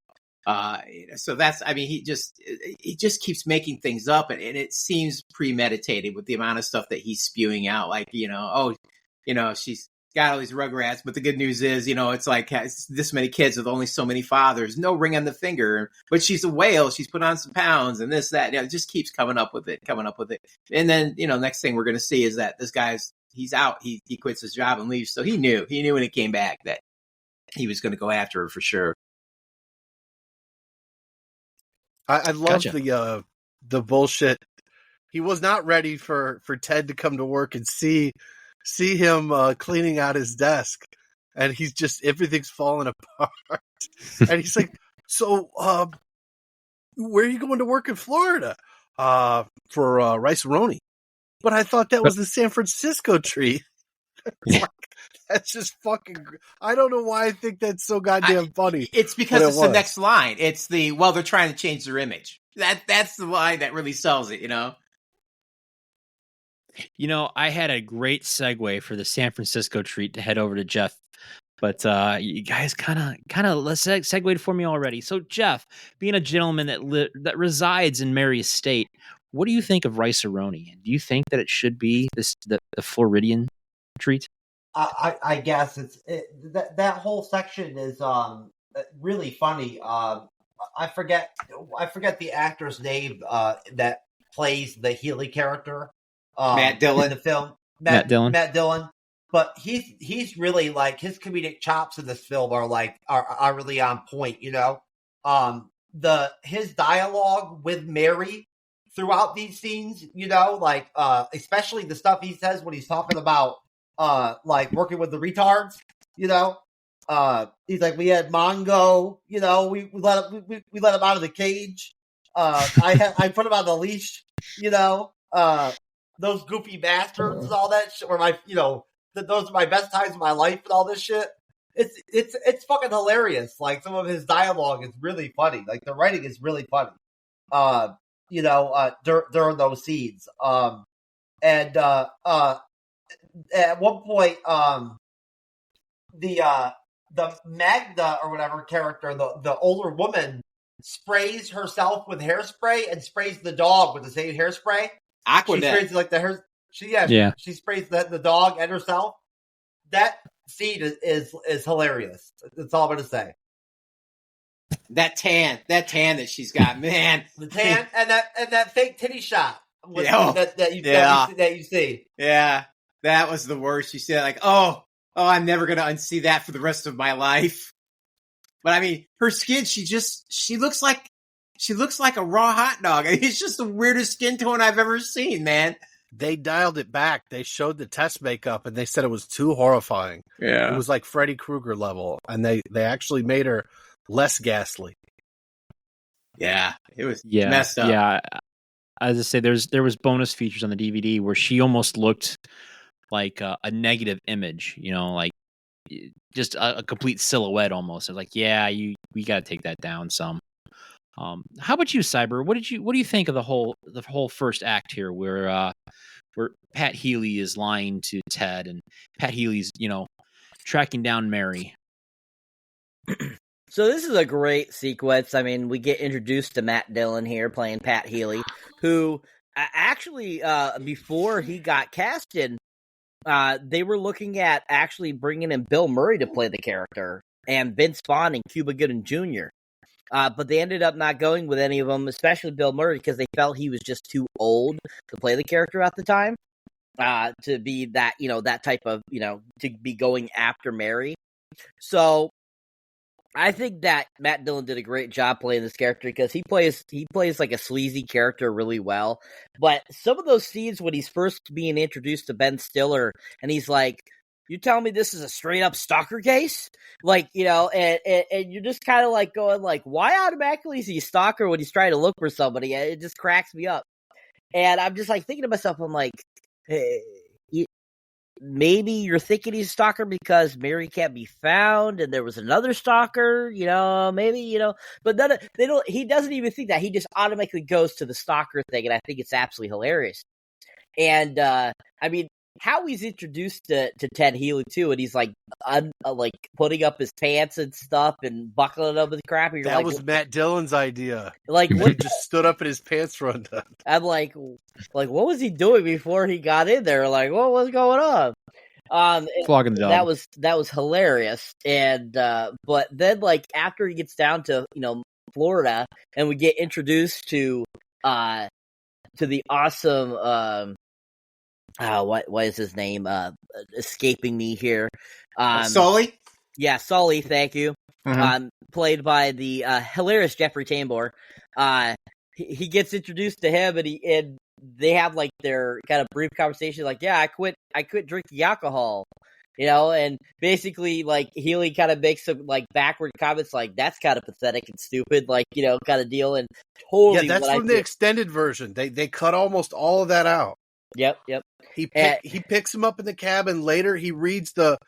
that's, I mean, he just keeps making things up, and it seems premeditated with the amount of stuff that he's spewing out. Like, she's got all these rugrats, but the good news is, it's like this many kids with only so many fathers, no ring on the finger, but she's a whale. She's put on some pounds and this, that, it just keeps coming up with it. And then, next thing we're going to see is that this he's out. He quits his job and leaves. So he knew when he came back that he was going to go after her for sure. I love the bullshit. He was not ready for Ted to come to work and see him cleaning out his desk, and he's just, everything's falling apart. And he's like, so where are you going to work in Florida? For Rice-A-Roni. But I thought that was the San Francisco tree. That's just fucking, I don't know why I think that's so goddamn funny. It's because it's the next line. It's they're trying to change their image. That's the line that really sells it, I had a great segue for the San Francisco treat to head over to Jeff, but you guys kind of segued for me already. So Jeff, being a gentleman that resides in Mary's estate, what do you think of Rice-A-Roni? Do you think that it should be the Floridian treat? I guess that whole section is really funny. I forget the actor's name that plays the Healy character. Matt Dillon in the film. Matt Dillon. But he's really, like, his comedic chops in this film are really on point. His dialogue with Mary throughout these scenes, especially the stuff he says when he's talking about working with the retards. He's like, we had Mongo. We let him out of the cage. I put him on the leash. Those goofy bastards and all that shit. Those are my best times of my life and all this shit. It's fucking hilarious. Like, some of his dialogue is really funny. Like, the writing is really funny. During those scenes. And at one point, the Magda or whatever character, the older woman, sprays herself with hairspray and sprays the dog with the same hairspray. Aquanet. She sprays like the hair. She sprays the dog and herself. That scene is hilarious. That's all I'm gonna say. That tan that she's got, man. The tan and that fake titty shot that you see. Yeah, that was the worst. She said, like, oh, I'm never gonna unsee that for the rest of my life. But I mean, her skin, she looks like a raw hot dog. I mean, it's just the weirdest skin tone I've ever seen, man. They dialed it back. They showed the test makeup, and they said it was too horrifying. Yeah, it was like Freddy Krueger level, and they actually made her less ghastly. Yeah, it was messed up. Yeah, as I say, there was bonus features on the DVD where she almost looked like a negative image. Like just a complete silhouette almost. I was like, we got to take that down some. How about you, Cyber? What do you think of the whole first act here, where Pat Healy is lying to Ted and Pat Healy's tracking down Mary? So this is a great sequence. I mean, we get introduced to Matt Dillon here playing Pat Healy, who actually before he got casted, they were looking at actually bringing in Bill Murray to play the character and Vince Vaughn and Cuba Gooding Jr. But they ended up not going with any of them, especially Bill Murray, because they felt he was just too old to play the character at the time. to be that, that type of, to be going after Mary. So I think that Matt Dillon did a great job playing this character because he plays like a sleazy character really well. But some of those scenes when he's first being introduced to Ben Stiller and he's like, "You tell me this is a straight up stalker case?" Like, and you're just kind of like going like, why automatically is he a stalker when he's trying to look for somebody? It just cracks me up. And I'm just like thinking to myself, I'm like, hey, maybe you're thinking he's a stalker because Mary can't be found and there was another stalker, maybe, but he doesn't even think that. He just automatically goes to the stalker thing. And I think it's absolutely hilarious. And, I mean, how he's introduced to Ted Healy too, and he's like, like putting up his pants and stuff and buckling up his crap. And that was Matt Dillon's idea. Like, what? He just stood up in his pants run down. I'm like, what was he doing before he got in there? Like, what was going on? Flogging the dog. That was hilarious. And but then like after he gets down to Florida, and we get introduced to the awesome what is his name? Escaping me here. Sully? Yeah, Sully, thank you. Mm-hmm. Played by the hilarious Jeffrey Tambor. He gets introduced to him and they have like their kind of brief conversation like, yeah, I quit drinking alcohol. And basically like Healy kind of makes some like backward comments like that's kind of pathetic and stupid, like, kind of deal. And totally, yeah, that's from the extended version. They cut almost all of that out. Yep. He picks him up in the cabin. Later, he reads the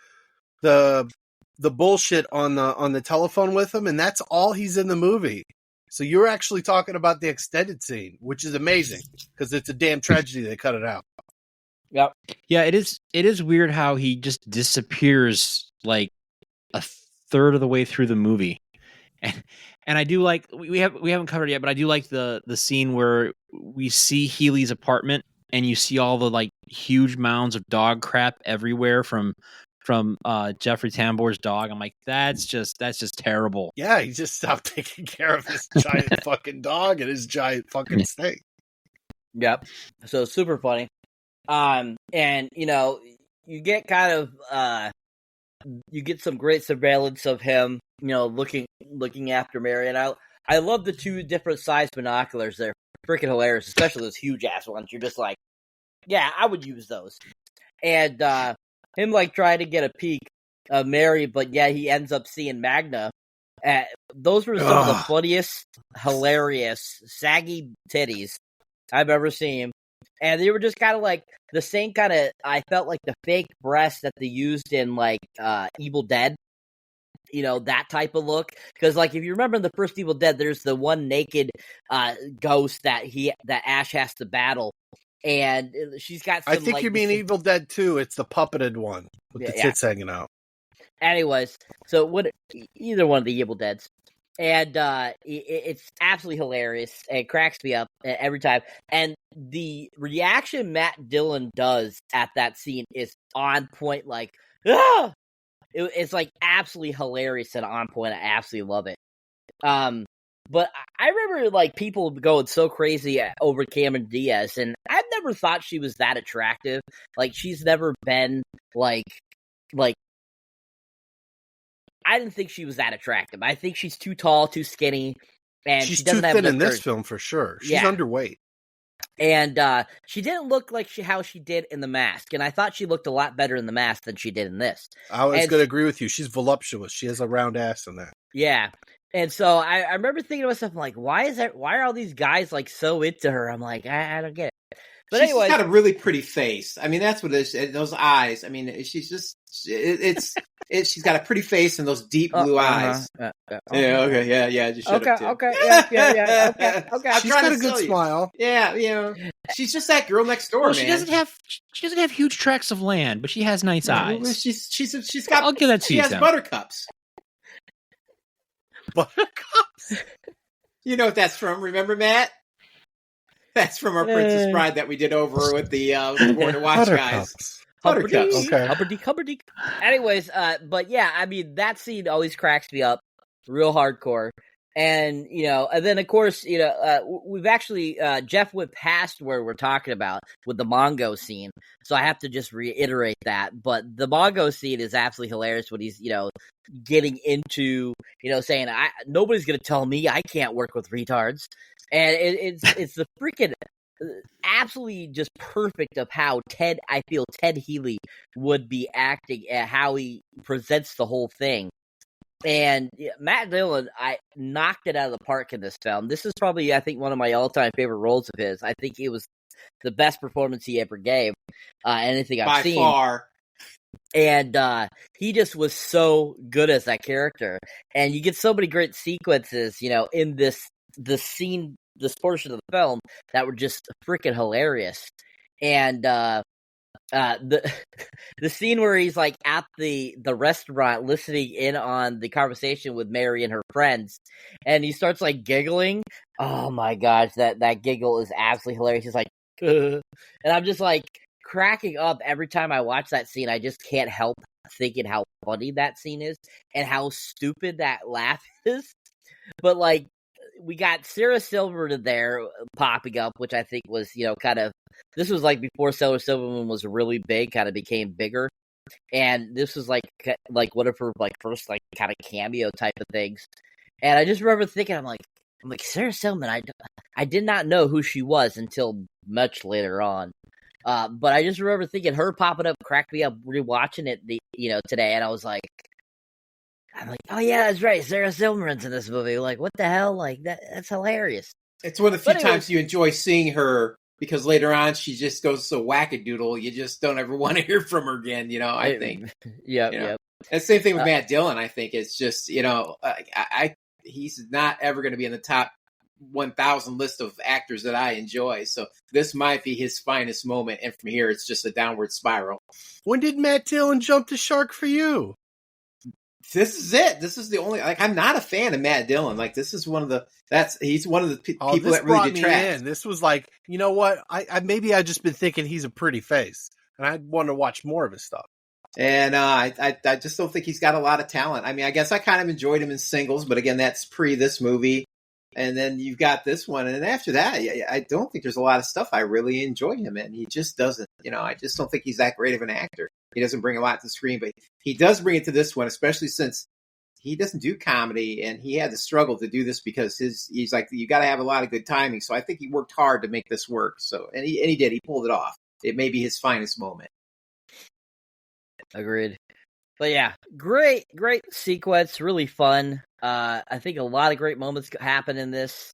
bullshit on the telephone with him, and that's all he's in the movie. So you're actually talking about the extended scene, which is amazing because it's a damn tragedy they cut it out. Yep. Yeah, it is weird how he just disappears like a third of the way through the movie. And I do like we haven't covered it yet, but I do like the scene where we see Healy's apartment and you see all the like huge mounds of dog crap everywhere from Jeffrey Tambor's dog. I'm like, that's just terrible. Yeah, he just stopped taking care of his giant fucking dog and his giant fucking snake. Yep. So super funny. And you get kind of you get some great surveillance of him, looking after Mary. And I love the two different size binoculars. They're freaking hilarious, especially those huge ass ones. You're just like, yeah, I would use those. And him like trying to get a peek of Mary, but yeah, he ends up seeing Magna. Those were some of the funniest, hilarious, saggy titties I've ever seen. And they were just kind of like the same kind of, I felt like the fake breasts that they used in like Evil Dead. That type of look. Because like if you remember in the first Evil Dead, there's the one naked ghost that Ash has to battle. And she's got some, I think you mean Evil Dead 2. It's the puppeted one with the tits hanging out. Anyways, so either one of the Evil Deads. And it's absolutely hilarious. It cracks me up every time. And the reaction Matt Dillon does at that scene is on point. Like, ah! It's like absolutely hilarious and on point. I absolutely love it. But I remember like people going so crazy over Cameron Diaz, and I've never thought she was that attractive. Like she's never been like I didn't think she was that attractive. I think she's too tall, too skinny, and she's she doesn't too have thin in this courage. film for sure. She's underweight. And she didn't look like how she did in The Mask, and I thought she looked a lot better in The Mask than she did in this. I was going to agree with you. She's voluptuous. She has a round ass in that. Yeah. And so I remember thinking to myself, I'm like, why are all these guys like so into her? I'm like, I don't get it. But she's anyway, got a really pretty face. I mean, that's what it is. Those eyes. I mean, she's just she's got a pretty face and those deep blue eyes. Yeah. Okay. Yeah. Just shut up, Okay. Yeah. Okay. She's got a good smile. Yeah. She's just that girl next door, Well, man. She doesn't have huge tracts of land, but she has nice eyes. She's got. I'll give that to she you. has Sam. buttercups. Buttercups. You know what that's from? Remember, Matt? That's from our Princess Bride that we did over with the Born to Watch guys. Buttercups. Okay. Humperdeek. Anyways, but yeah, I mean, that scene always cracks me up real hardcore. And, and then of course, we've actually, Jeff went past where we're talking about with the Mongo scene. So I have to just reiterate that. But the Mongo scene is absolutely hilarious when he's, getting into, saying, nobody's going to tell me I can't work with retards. And it's the freaking absolutely just perfect of how I feel Ted Healy would be acting at how he presents the whole thing. And Matt Dillon, I knocked it out of the park in this film. This is probably, I think, one of my all-time favorite roles of his. I think it was the best performance he ever gave. Anything I've seen. By far. And he just was so good as that character. And you get so many great sequences, in this scene, this portion of the film that were just freaking hilarious. And the scene where he's like at the restaurant listening in on the conversation with Mary and her friends, and he starts like giggling. Oh my gosh, that giggle is absolutely hilarious. He's like, and I'm just like cracking up every time I watch that scene. I just can't help thinking how funny that scene is and how stupid that laugh is. But like, we got Sarah Silverman there popping up, which I think was, kind of, this was like before Sarah Silverman was really big, kind of became bigger. And this was like one of her like first like kind of cameo type of things. And I just remember thinking, I'm like Sarah Silverman, I did not know who she was until much later on. But I just remember thinking her popping up cracked me up rewatching it, today. And I was like, oh yeah, that's right. Sarah Silverman's in this movie. Like, what the hell? Like that's hilarious. It's one of the few times you enjoy seeing her because later on she just goes so wackadoodle. You just don't ever want to hear from her again. I think. Yeah. And the same thing with Matt Dillon. I think it's just he's not ever going to be in the top 1,000 list of actors that I enjoy. So this might be his finest moment, and from here it's just a downward spiral. When did Matt Dillon jump the shark for you? This is it. This is the only. Like, I'm not a fan of Matt Dillon. Like, this is one of the. He's one of the people that really detracts. This was like, you know what? I maybe I just been thinking he's a pretty face, and I want to watch more of his stuff. And I just don't think he's got a lot of talent. I mean, I guess I kind of enjoyed him in Singles, but again, that's pre this movie. And then you've got this one, and after that, I don't think there's a lot of stuff I really enjoy him in. He just doesn't. I just don't think he's that great of an actor. He doesn't bring a lot to the screen, but he does bring it to this one, especially since he doesn't do comedy, and he had to struggle to do this because he's like, you got to have a lot of good timing. So I think he worked hard to make this work. So and he did. He pulled it off. It may be his finest moment. Agreed. But yeah, great sequence, really fun. I think a lot of great moments happen in this.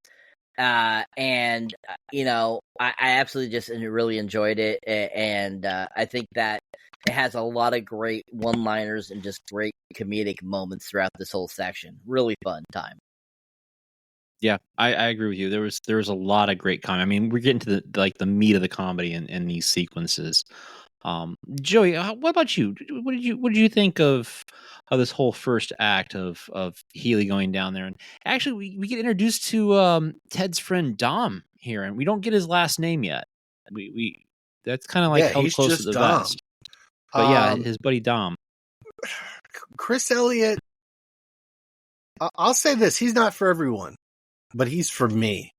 And I absolutely just really enjoyed it. And I think that it has a lot of great one-liners and just great comedic moments throughout this whole section. Really fun time. Yeah, I agree with you. There was a lot of great comedy. I mean, we're getting to the meat of the comedy in these sequences. Joey, what about you? What did you think of this whole first act of Healy going down there? And actually, we get introduced to Ted's friend Dom here, and we don't get his last name yet. We that's kind of like held close to the vest. But yeah, his buddy Dom. Chris Elliot. I'll say this: he's not for everyone, but he's for me.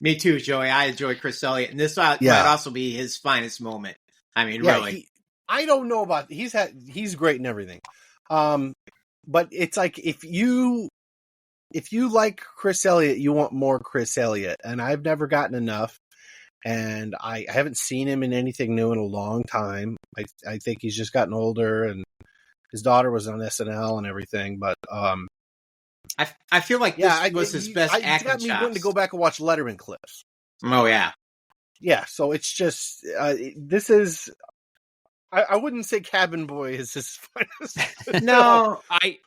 Me too, Joey. I enjoy Chris Elliot, and this might also be his finest moment. I mean, really. I don't know about he's great and everything. But it's like if you like Chris Elliot, you want more Chris Elliot, and I've never gotten enough. And I haven't seen him in anything new in a long time. I think he's just gotten older, and his daughter was on SNL and everything. But I feel like this was his best acting chops. Got me wanting to go back and watch Letterman clips. Oh yeah. Yeah, so it's just this is. I wouldn't say Cabin Boy is his finest. No, I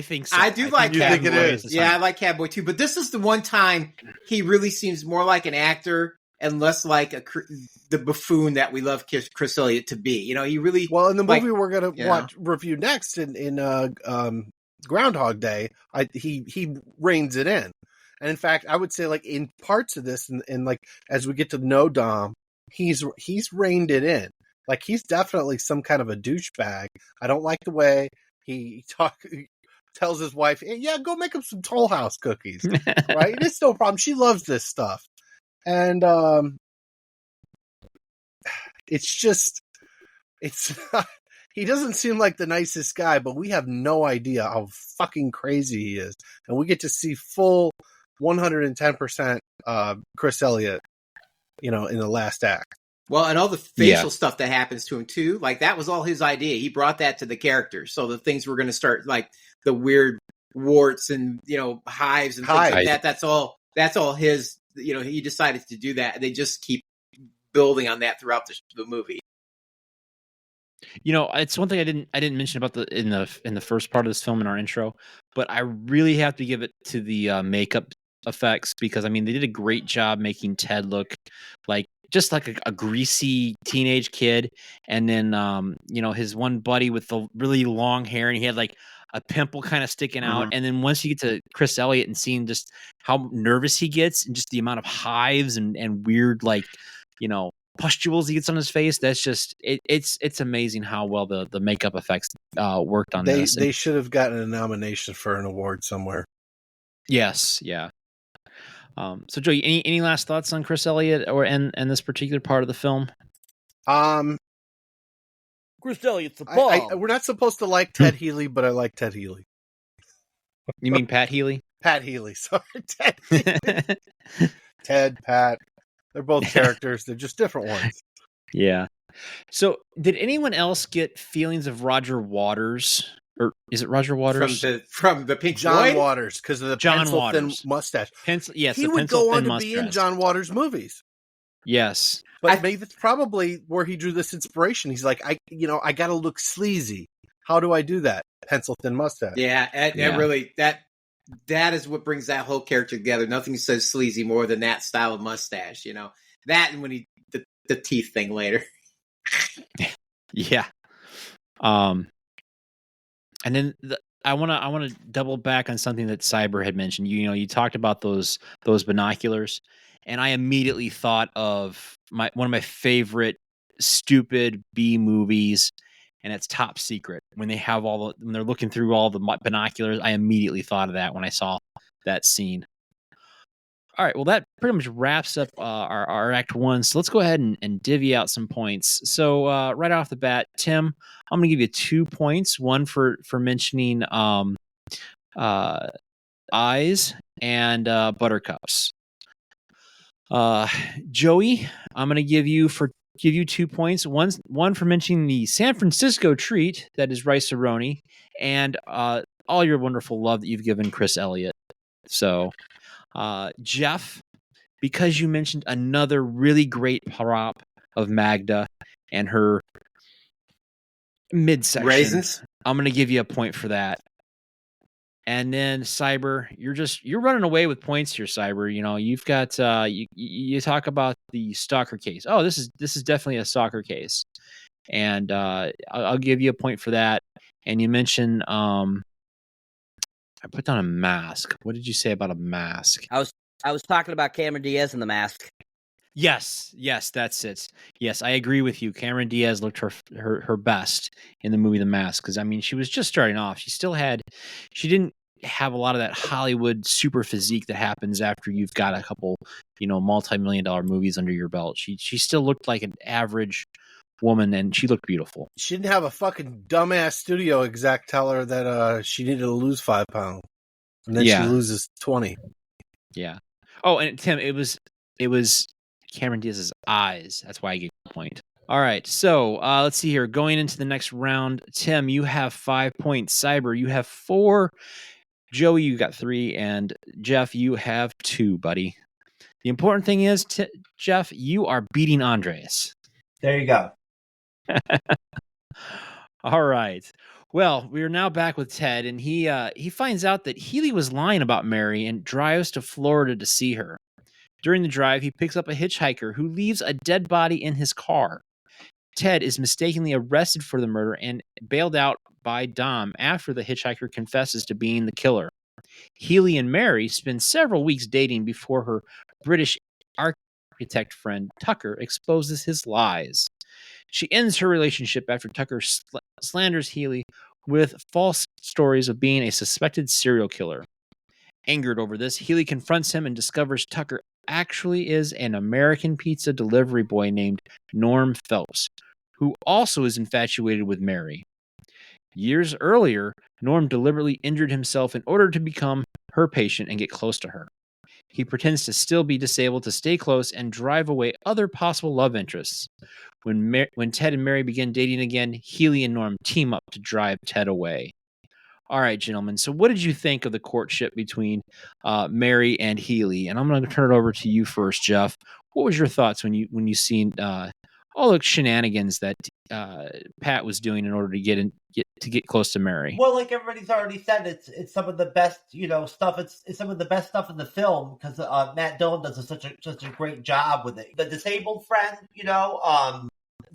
think so. I do like Cabin Boy. Yeah, I like Cabin Boy too. But this is the one time he really seems more like an actor and less like the buffoon that we love Chris Elliot to be. He really in the movie we're gonna review next in Groundhog Day. He reins it in. And in fact, I would say like in parts of this and like as we get to know Dom, he's reined it in. Like he's definitely some kind of a douchebag. I don't like the way he tells his wife, hey, yeah, go make him some Toll House cookies, right? It's no problem. She loves this stuff. And it's just, he doesn't seem like the nicest guy, but we have no idea how fucking crazy he is. And we get to see full 110% Chris Elliot, in the last act. Well, and all the facial stuff that happens to him too, like that was all his idea. He brought that to the character. So the things were going to start, like the weird warts and hives and things like that. That's all his. He decided to do that. They just keep building on that throughout the movie. It's one thing I didn't mention about in the first part of this film in our intro, but I really have to give it to the makeup effects, because I mean they did a great job making Ted look like just like a greasy teenage kid, and then his one buddy with the really long hair, and he had like a pimple kind of sticking out, and then once you get to Chris Elliot and seeing just how nervous he gets and just the amount of hives and weird pustules he gets on his face, that's just it's amazing how well the makeup effects worked on this. They should have gotten a nomination for an award somewhere. Yes, yeah. So Joey, any last thoughts on Chris Elliot and this particular part of the film? Chris Elliott's the bomb. We're not supposed to like Ted Healy, but I like Ted Healy. You mean Pat Healy? Pat Healy, sorry. Ted Healy. Ted, Pat. They're both characters. They're just different ones. Yeah. So did anyone else get feelings of Roger Waters? Or is it Roger Waters? From the Pink John Floyd? Waters, because of the pencil-thin mustache. Yes, he would go on to be in John Waters' movies. Yes. But maybe that's probably where he drew this inspiration. He's like, I got to look sleazy. How do I do that? Pencil-thin mustache. Yeah, and really, that is what brings that whole character together. Nothing says sleazy more than that style of mustache, That and when the teeth thing later. Yeah. And then I want to double back on something that Cyber had mentioned. You talked about those binoculars, and I immediately thought of one of my favorite stupid B movies, and it's Top Secret. When they're looking through all the binoculars, I immediately thought of that when I saw that scene. All right, well, that pretty much wraps up our Act 1. So let's go ahead and divvy out some points. So right off the bat, Tim, I'm going to give you 2 points. One for mentioning eyes and buttercups. Joey, I'm going to give you 2 points. One for mentioning the San Francisco treat, that is rice-a-roni, and all your wonderful love that you've given Chris Elliot. So... Jeff, because you mentioned another really great prop of Magda and her midsection, raisins, I'm going to give you a point for that. And then Cyber, you're running away with points here, Cyber. You've got you talk about the stalker case. Oh, this is definitely a stalker case, and I'll give you a point for that. And you mentioned I put down a mask. What did you say about a mask? I was talking about Cameron Diaz and the mask. Yes, that's it. Yes, I agree with you. Cameron Diaz looked her best in the movie The Mask, because I mean she was just starting off. She didn't have a lot of that Hollywood super physique that happens after you've got a couple, multi-million-dollar movies under your belt. She still looked like an average woman, and she looked beautiful. She didn't have a fucking dumbass studio exec tell her that she needed to lose 5 pounds, and then she loses 20. Yeah. Oh, and Tim, it was Cameron Diaz's eyes. That's why I gave you a point. All right, so let's see here. Going into the next round, Tim, you have 5 points. Cyber, you have 4. Joey, you got 3, and Jeff, you have 2, buddy. The important thing is, Jeff, you are beating Andreas. There you go. All right. Well, we are now back with Ted, and he finds out that Healy was lying about Mary and drives to Florida to see her. During the drive, he picks up a hitchhiker who leaves a dead body in his car. Ted is mistakenly arrested for the murder and bailed out by Dom after the hitchhiker confesses to being the killer. Healy and Mary spend several weeks dating before her British architect friend Tucker exposes his lies. She ends her relationship after Tucker slanders Healy with false stories of being a suspected serial killer. Angered over this, Healy confronts him and discovers Tucker actually is an American pizza delivery boy named Norm Phelps, who also is infatuated with Mary. Years earlier, Norm deliberately injured himself in order to become her patient and get close to her. He pretends to still be disabled to stay close and drive away other possible love interests. When Ted and Mary begin dating again, Healy and Norm team up to drive Ted away. All right, gentlemen. So what did you think of the courtship between Mary and Healy? And I'm going to turn it over to you first, Jeff. What was your thoughts when you seen all the shenanigans that Pat was doing in order to get close to Mary? Well, like everybody's already said, it's some of the best stuff. It's some of the best stuff in the film because Matt Dillon does such a great job with it. The disabled friend,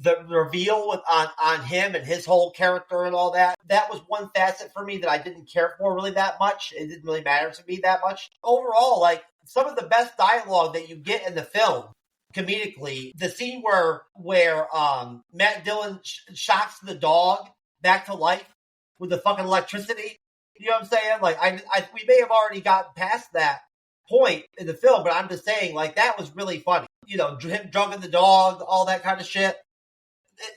the reveal on him and his whole character and all that. That was one facet for me that I didn't care for really that much. It didn't really matter to me that much. Overall, like some of the best dialogue that you get in the film. Comedically, the scene where Matt Dillon shocks the dog back to life with the fucking electricity. You know what I'm saying? Like we may have already gotten past that point in the film, but I'm just saying like that was really funny. Him drugging the dog, all that kind of shit.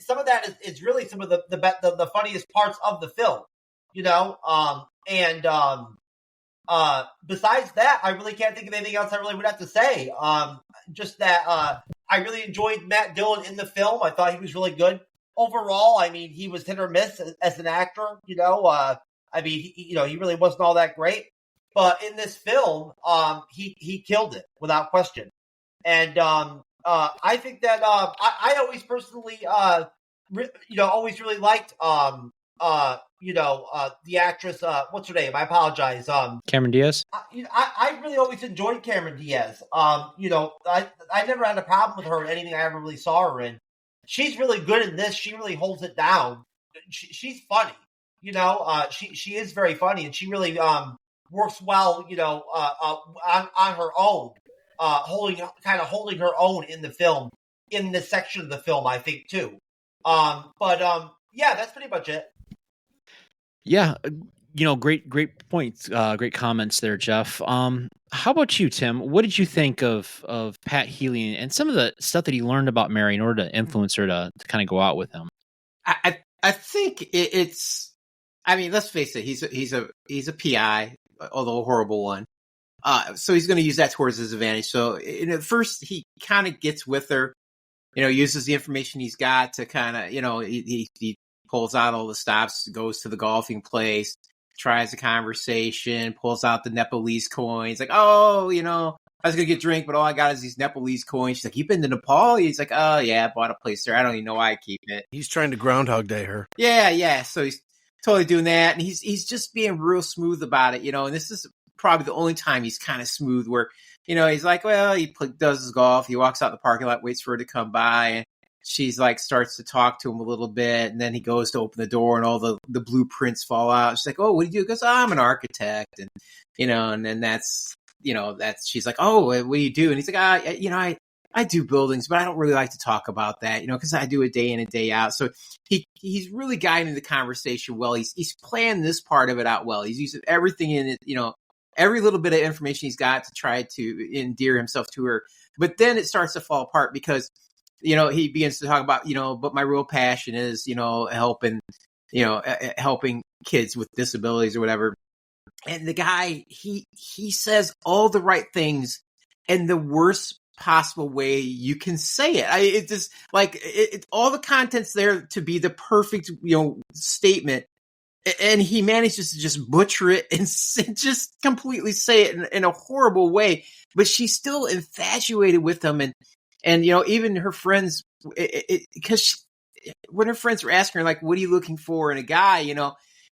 Some of that is really some of the funniest parts of the film. Besides that, I really can't think of anything else I really would have to say. Just that I really enjoyed Matt Dillon in the film. I thought he was really good. Overall, I mean, he was hit or miss as an actor. He really wasn't all that great. But in this film, he killed it without question. And I think that I always personally, always really liked the actress, what's her name? I apologize. Cameron Diaz. I really always enjoyed Cameron Diaz. I never had a problem with her in anything I ever really saw her in. She's really good in this. She really holds it down. She's funny. She is very funny, and she really works well. On her own, holding her own in the film, in this section of the film, I think too. Yeah, that's pretty much it. Yeah, great points, great comments there, Jeff. How about you, Tim? What did you think of Pat Healy and some of the stuff that he learned about Mary in order to influence her to kind of go out with him? I think it's. I mean, let's face it. He's a PI, although a horrible one. So he's going to use that towards his advantage. So at first, he kind of gets with her. Uses the information he's got to kind of, he pulls out all the stops, goes to the golfing place, tries a conversation, pulls out the Nepalese coins. Like, I was going to get a drink, but all I got is these Nepalese coins. She's like, you been to Nepal? He's like, oh, yeah, I bought a place there. I don't even know why I keep it. He's trying to Groundhog Day her. Yeah. So he's totally doing that. And he's just being real smooth about it, and this is probably the only time he's kind of smooth where, he's like, well, he does his golf. He walks out the parking lot, waits for her to come by. And she's like, starts to talk to him a little bit. And then he goes to open the door and all the blueprints fall out. She's like, oh, what do you do? He goes, I'm an architect. And, and then that's, she's like, oh, what do you do? And he's like, I do buildings, but I don't really like to talk about that, because I do it day in and day out. So he's really guiding the conversation well. He's planned this part of it out well. He's using everything in it, every little bit of information he's got to try to endear himself to her. But then it starts to fall apart because, he begins to talk about, but my real passion is, helping kids with disabilities or whatever. And the guy, he says all the right things in the worst possible way you can say it. It just like all the content's there to be the perfect, statement. And he manages to just butcher it and just completely say it in a horrible way. But she's still infatuated with him. And even her friends, because when her friends were asking her, like, what are you looking for in a guy,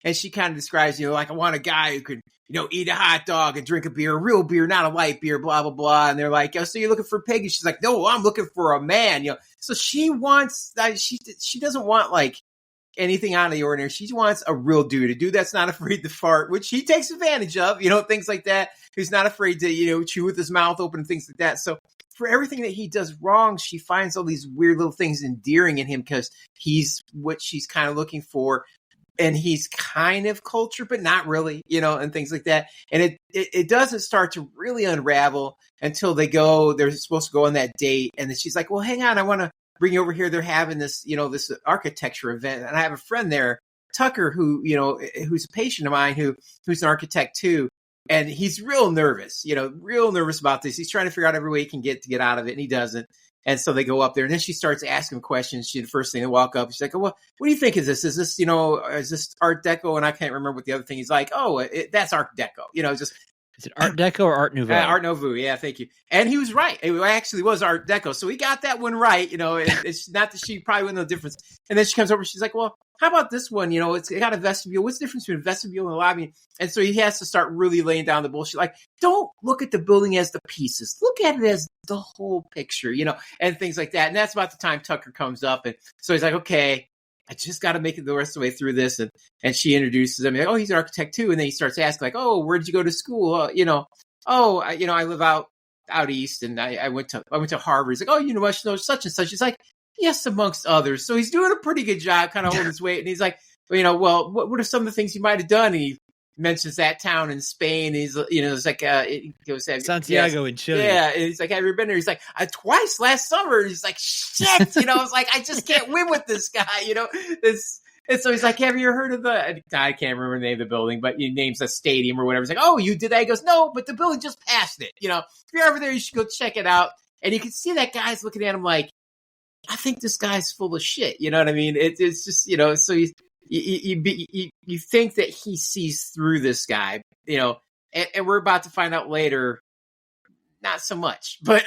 and she kind of describes, like, I want a guy who could, eat a hot dog and drink a beer, a real beer, not a light beer, blah, blah, blah. And they're like, so you're looking for Peggy? She's like, no, I'm looking for a man, So she wants, she doesn't want like anything out of the ordinary. She wants a real dude, a dude that's not afraid to fart, which he takes advantage of, things like that. Who's not afraid to, chew with his mouth open and things like that. So for everything that he does wrong, she finds all these weird little things endearing in him because he's what she's kind of looking for. and he's kind of cultured, but not really, and things like that. And it doesn't start to really unravel until they're supposed to go on that date. And then she's like, well, hang on, I want to bring you over here. They're having this, this architecture event. And I have a friend there, Tucker, who, who's a patient of mine, who's an architect too. And he's real nervous about this. He's trying to figure out every way he can get out of it, and he doesn't. And so they go up there, and then she starts asking him questions. The first thing they walk up, she's like, "Well, what do you think is this? Is this, is this Art Deco?" And I can't remember what the other thing. He's like, "Oh, that's Art Deco." Just is it Art Deco or Art Nouveau? Art Nouveau, yeah, thank you. And he was right. It actually was Art Deco, so he got that one right. It's not that she probably wouldn't know the difference. And then she comes over, she's like, "Well, how about this one? It's got a vestibule. What's the difference between a vestibule and a lobby?" And so he has to start really laying down the bullshit. Like, don't look at the building as the pieces. Look at it as the whole picture, and things like that. And that's about the time Tucker comes up. And so he's like, okay, I just got to make it the rest of the way through this. And she introduces him. Like, oh, he's an architect too. And then he starts asking like, oh, where did you go to school? I live out east, and I went to Harvard. He's like, oh, University of such and such. He's like, yes, amongst others. So he's doing a pretty good job, kind of holding his weight. And he's like, well, what are some of the things you might have done? And he mentions that town in Spain. He's, it's like, it goes Santiago in Chile. Yeah. And he's like, have you been there? He's like, twice last summer. And he's like, shit. I was like, I just can't win with this guy. And so he's like, have you ever heard of I can't remember the name of the building, but he names a stadium or whatever. He's like, oh, you did that? He goes, no, but the building just passed it. If you're ever there, you should go check it out. And you can see that guy's looking at him like, I think this guy's full of shit. You know what I mean? It's just, so you think that he sees through this guy, and we're about to find out later, not so much, but,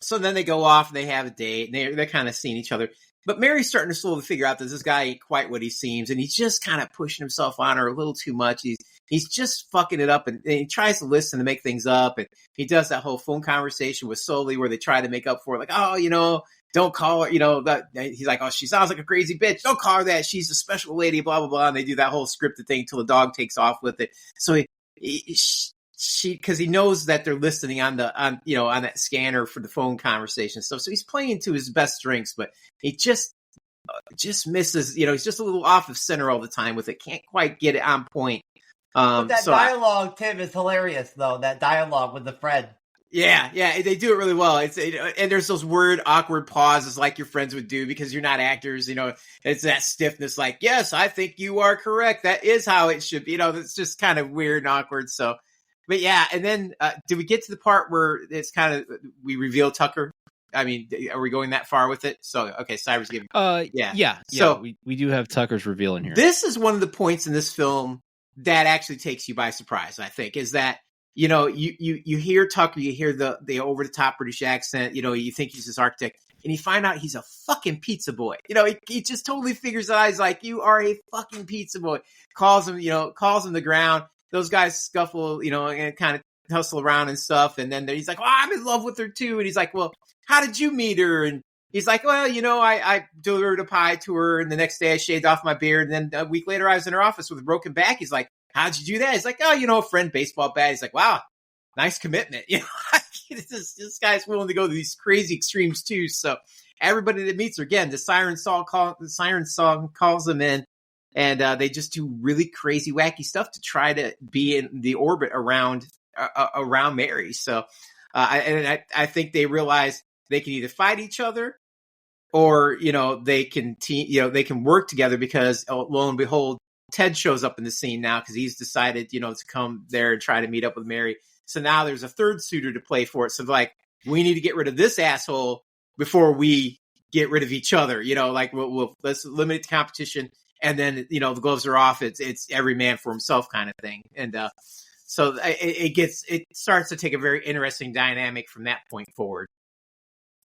so then they go off and they have a date, and they're kind of seeing each other. But Mary's starting to slowly figure out that this guy ain't quite what he seems, and he's just kind of pushing himself on her a little too much. He's just fucking it up, and he tries to listen to make things up, and he does that whole phone conversation with Sully where they try to make up for it, like, oh, don't call her, he's like, oh, she sounds like a crazy bitch. Don't call her that. She's a special lady, blah, blah, blah. And they do that whole scripted thing till the dog takes off with it. So because he knows that they're listening on that scanner for the phone conversation stuff. So he's playing to his best strengths, but he just misses, he's just a little off of center all the time with it. Can't quite get it on point. But that dialogue, Tim, is hilarious though. That dialogue with the friend. Yeah, they do it really well. And there's those awkward pauses like your friends would do because you're not actors. It's that stiffness, like, yes, I think you are correct. That is how it should be. It's just kind of weird and awkward. So, but yeah. And then, did we get to the part where it's kind of we reveal Tucker? I mean, are we going that far with it? So, okay, Cyber's giving. Yeah. So we do have Tucker's reveal in here. This is one of the points in this film that actually takes you by surprise. I think is that. You hear Tucker, you hear the over the top British accent, you think he's this architect, and you find out he's a fucking pizza boy. He just totally figures out, he's like, you are a fucking pizza boy. Calls him the ground. Those guys scuffle, and kind of hustle around and stuff. And then he's like, well, I'm in love with her too. And he's like, well, how did you meet her? And he's like, well, I delivered a pie to her, and the next day I shaved off my beard. And then a week later I was in her office with a broken back. He's like, how'd you do that? He's like, oh, a friend, baseball bat. He's like, wow, nice commitment. This guy's willing to go to these crazy extremes too. So everybody that meets her, again, the siren song calls them in, and they just do really crazy, wacky stuff to try to be in the orbit around Mary. So I think they realize they can either fight each other or they can they can work together because lo and behold, Ted shows up in the scene now because he's decided, to come there and try to meet up with Mary. So now there's a third suitor to play for it. So like, we need to get rid of this asshole before we get rid of each other. Let's eliminate the competition. And then, the gloves are off. It's every man for himself kind of thing. And so it starts to take a very interesting dynamic from that point forward.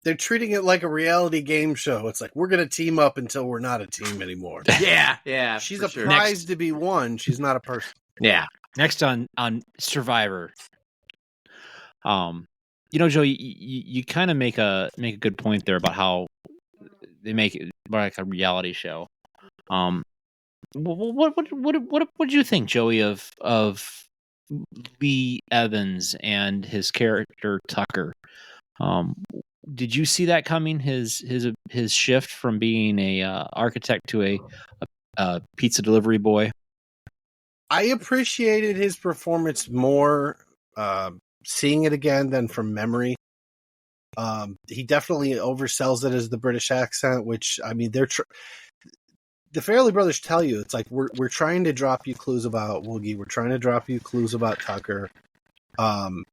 They're treating it like a reality game show. It's like, we're going to team up until we're not a team anymore. Yeah. She's a prize to be won. She's not a person. Yeah. Next on Survivor. Joe, you kind of make a good point there about how they make it like a reality show. What did you think, Joey, of Lee Evans and his character Tucker? Did you see that coming? His shift from being a architect to a pizza delivery boy. I appreciated his performance more seeing it again than from memory. He definitely oversells it as the British accent, which, I mean, the Farrelly brothers tell you, it's like, we're trying to drop you clues about Woogie, we're trying to drop you clues about Tucker. And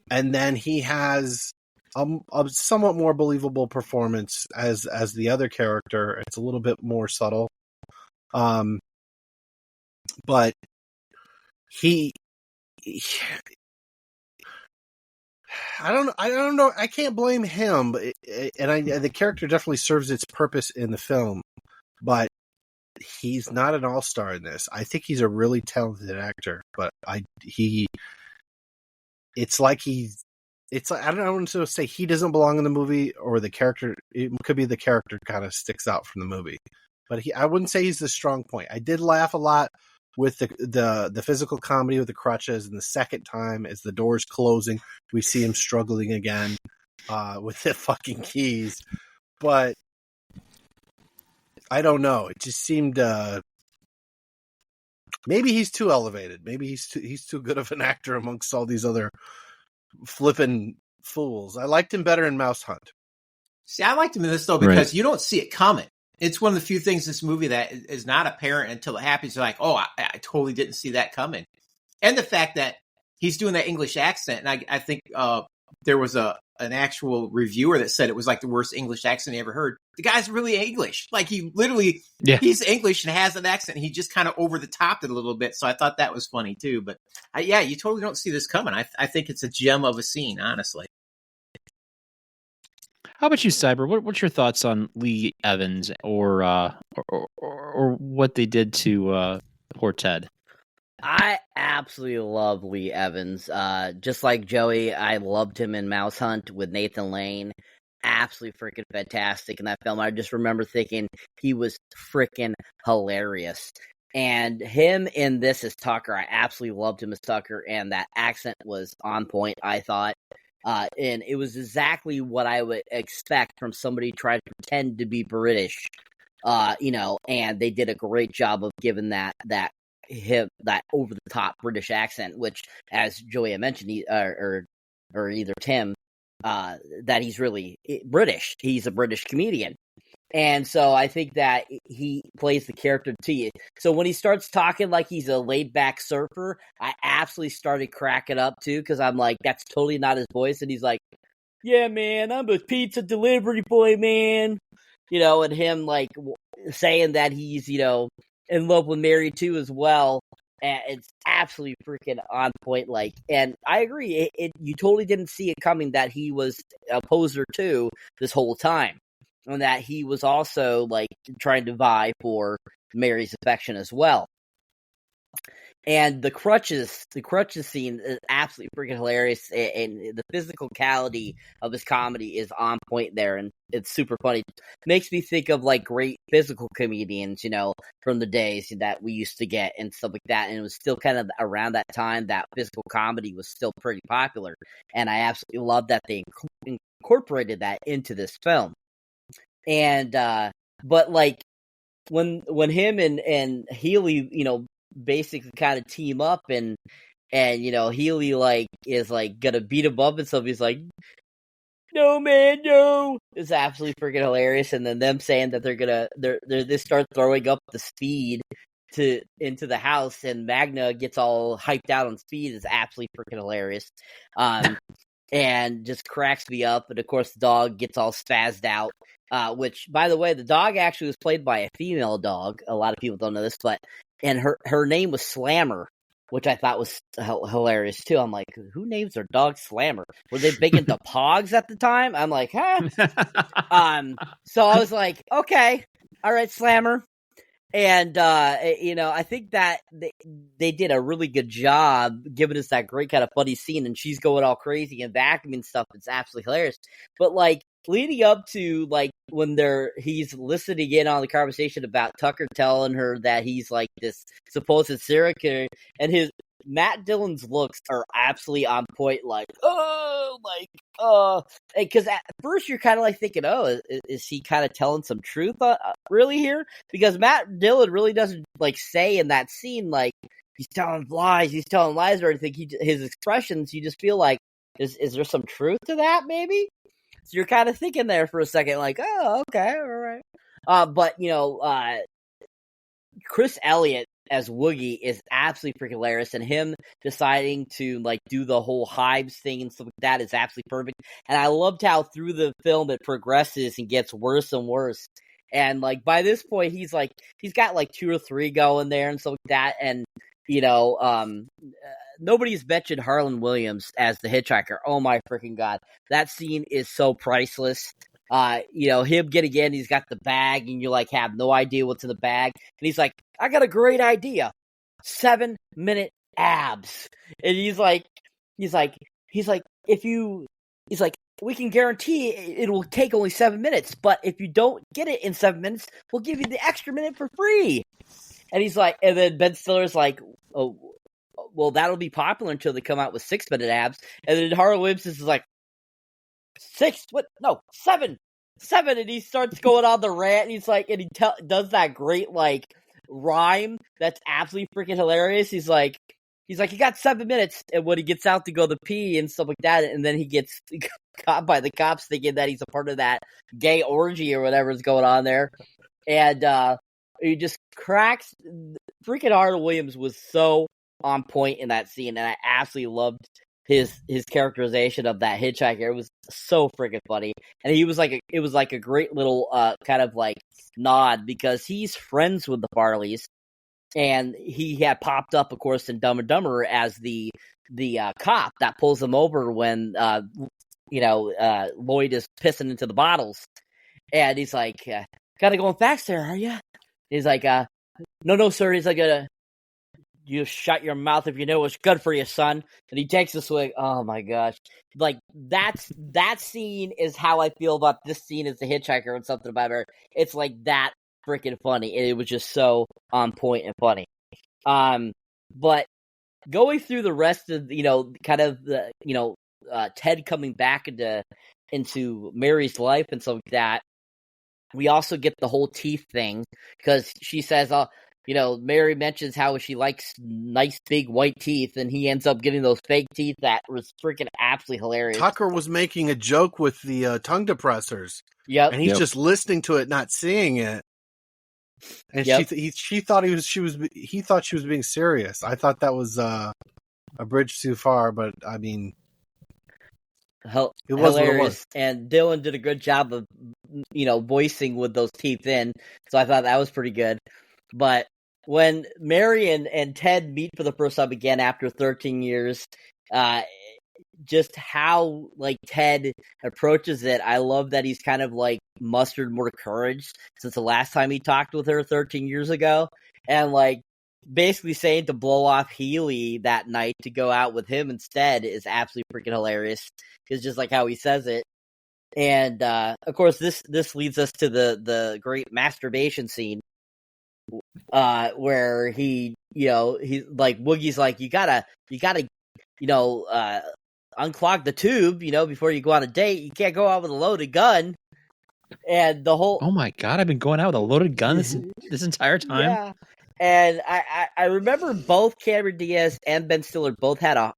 then he has a somewhat more believable performance as the other character. It's a little bit more subtle. But he I don't know. I can't blame him, the character definitely serves its purpose in the film, but he's not an all-star in this. I think he's a really talented actor, but it's like I don't want to say he doesn't belong in the movie, or the character. It could be the character kind of sticks out from the movie, but I wouldn't say he's the strong point. I did laugh a lot with the physical comedy with the crutches, and the second time as the door's closing, we see him struggling again with the fucking keys. But I don't know. It just seemed maybe he's too elevated. Maybe he's too good of an actor amongst all these other flippin' fools. I liked him better in Mouse Hunt. See, I liked him in this, though, because you don't see it coming. It's one of the few things in this movie that is not apparent until it happens. You're like, oh, I totally didn't see that coming. And the fact that he's doing that English accent, and I think there was an actual reviewer that said it was like the worst English accent he ever heard. The guy's really English. Like, he literally, he's English and has an accent. He just kind of over the topped it a little bit. So I thought that was funny, too. But you totally don't see this coming. I think it's a gem of a scene, honestly. How about you, Cyber? What's your thoughts on Lee Evans or what they did to poor Ted? I absolutely love Lee Evans. Just like Joey, I loved him in Mouse Hunt with Nathan Lane. Absolutely freaking fantastic in that film. I just remember thinking he was freaking hilarious. And him in this as Tucker, I absolutely loved him as Tucker, and that accent was on point, I thought. And it was exactly what I would expect from somebody trying to pretend to be British, and they did a great job of giving that over the top British accent, which, as Joey had mentioned, or either Tim, that he's really British. He's a British comedian. And so I think that he plays the character to you. So when he starts talking like he's a laid-back surfer, I absolutely started cracking up, too, because I'm like, that's totally not his voice. And he's like, yeah, man, I'm a pizza delivery boy, man. And him, like, saying that he's, in love with Mary, too, as well. And it's absolutely freaking on point. Like, and I agree. You totally didn't see it coming that he was a poser, too, this whole time. And that he was also, like, trying to vie for Mary's affection as well. And the crutches scene is absolutely freaking hilarious, and the physicality of his comedy is on point there, and it's super funny. It makes me think of, like, great physical comedians, from the days that we used to get and stuff like that, and it was still kind of around that time that physical comedy was still pretty popular, and I absolutely love that they incorporated that into this film. And but like when him and Healy, basically kind of team up, and Healy like is like gonna beat him up and stuff, he's like, no man, no. It's absolutely freaking hilarious. And then them saying that they start throwing up the speed into the house, and Magna gets all hyped out on speed is absolutely freaking hilarious. And just cracks me up. And of course the dog gets all spazzed out. Which, by the way, the dog actually was played by a female dog. A lot of people don't know this, and her name was Slammer, which I thought was hilarious too. I'm like, who names their dog Slammer? Were they big into pogs at the time? I'm like, huh? So I was like, okay, all right, Slammer. And, I think that they did a really good job giving us that great kind of funny scene, and she's going all crazy and vacuuming stuff. It's absolutely hilarious. But, like, leading up to, like, when he's listening in on the conversation about Tucker telling her that he's, like, this supposed serial killer, and Matt Dillon's looks are absolutely on point. Because at first you're kind of like thinking, oh, is he kind of telling some truth really here? Because Matt Dillon really doesn't like say in that scene like he's telling lies or anything. His expressions, you just feel like, is there some truth to that? Maybe. So you're kind of thinking there for a second, like, oh, okay, all right. But Chris Elliot as Woogie is absolutely freaking hilarious, and him deciding to like do the whole hives thing and stuff like that is absolutely perfect. And I loved how through the film it progresses and gets worse and worse. And like by this point, he's got like 2 or 3 going there and stuff like that. And nobody's mentioned Harlan Williams as the hitchhiker. Oh my freaking god, that scene is so priceless. Him getting in, he's got the bag, and you like have no idea what's in the bag, and he's like, "I got a great idea, 7-minute abs." And he's like, we can guarantee it will take only 7 minutes, but if you don't get it in 7 minutes, we'll give you the extra minute for free. And he's like, and then Ben Stiller's like, oh, well, that'll be popular until they come out with 6-minute abs. And then Harlan Williams is like, 6? What? No, 7. 7. And he starts going on the rant, and he's like, and he does that great like rhyme that's absolutely freaking hilarious. He's like, you got 7 minutes, and when he gets out to go to pee and stuff like that, and then he gets caught by the cops thinking that he's a part of that gay orgy or whatever is going on there, and he just cracks. Freaking Harlan Williams was so on point in that scene, and I absolutely loved his characterization of that hitchhiker. It was so freaking funny, and it was like a great little kind of like nod because he's friends with the Farleys, and he had popped up, of course, in Dumb and Dumber as the cop that pulls him over when Lloyd is pissing into the bottles, and he's like, "Gotta go fast there, are you?" He's like, "No, sir." He's like, "You shut your mouth if you know what's good for you, son." And he takes this swig. Oh my gosh. Like that scene is how I feel about this scene as the hitchhiker and something about her. It's like that freaking funny. And it was just so on point and funny. But going through the rest of, Ted coming back into Mary's life and stuff like that, we also get the whole teeth thing because she says, Mary mentions how she likes nice big white teeth, and he ends up getting those fake teeth. That was freaking absolutely hilarious. Tucker was making a joke with the tongue depressors. Yep. And he's just listening to it, not seeing it. And she thought he thought she was being serious. I thought that was a bridge too far, but I mean, it was hilarious. What it was. And Dylan did a good job of, voicing with those teeth in. So I thought that was pretty good. But when Mary and Ted meet for the first time again after 13 years, just how like Ted approaches it, I love that he's kind of like mustered more courage since the last time he talked with her 13 years ago, and like basically saying to blow off Healy that night to go out with him instead is absolutely freaking hilarious. It's just like how he says it. And of course this leads us to the great masturbation scene. Where he's like, Woogie's like, you gotta unclog the tube, before you go on a date. You can't go out with a loaded gun. And the whole, oh my god, I've been going out with a loaded gun this entire time. Yeah. And I remember both Cameron Diaz and Ben Stiller both had a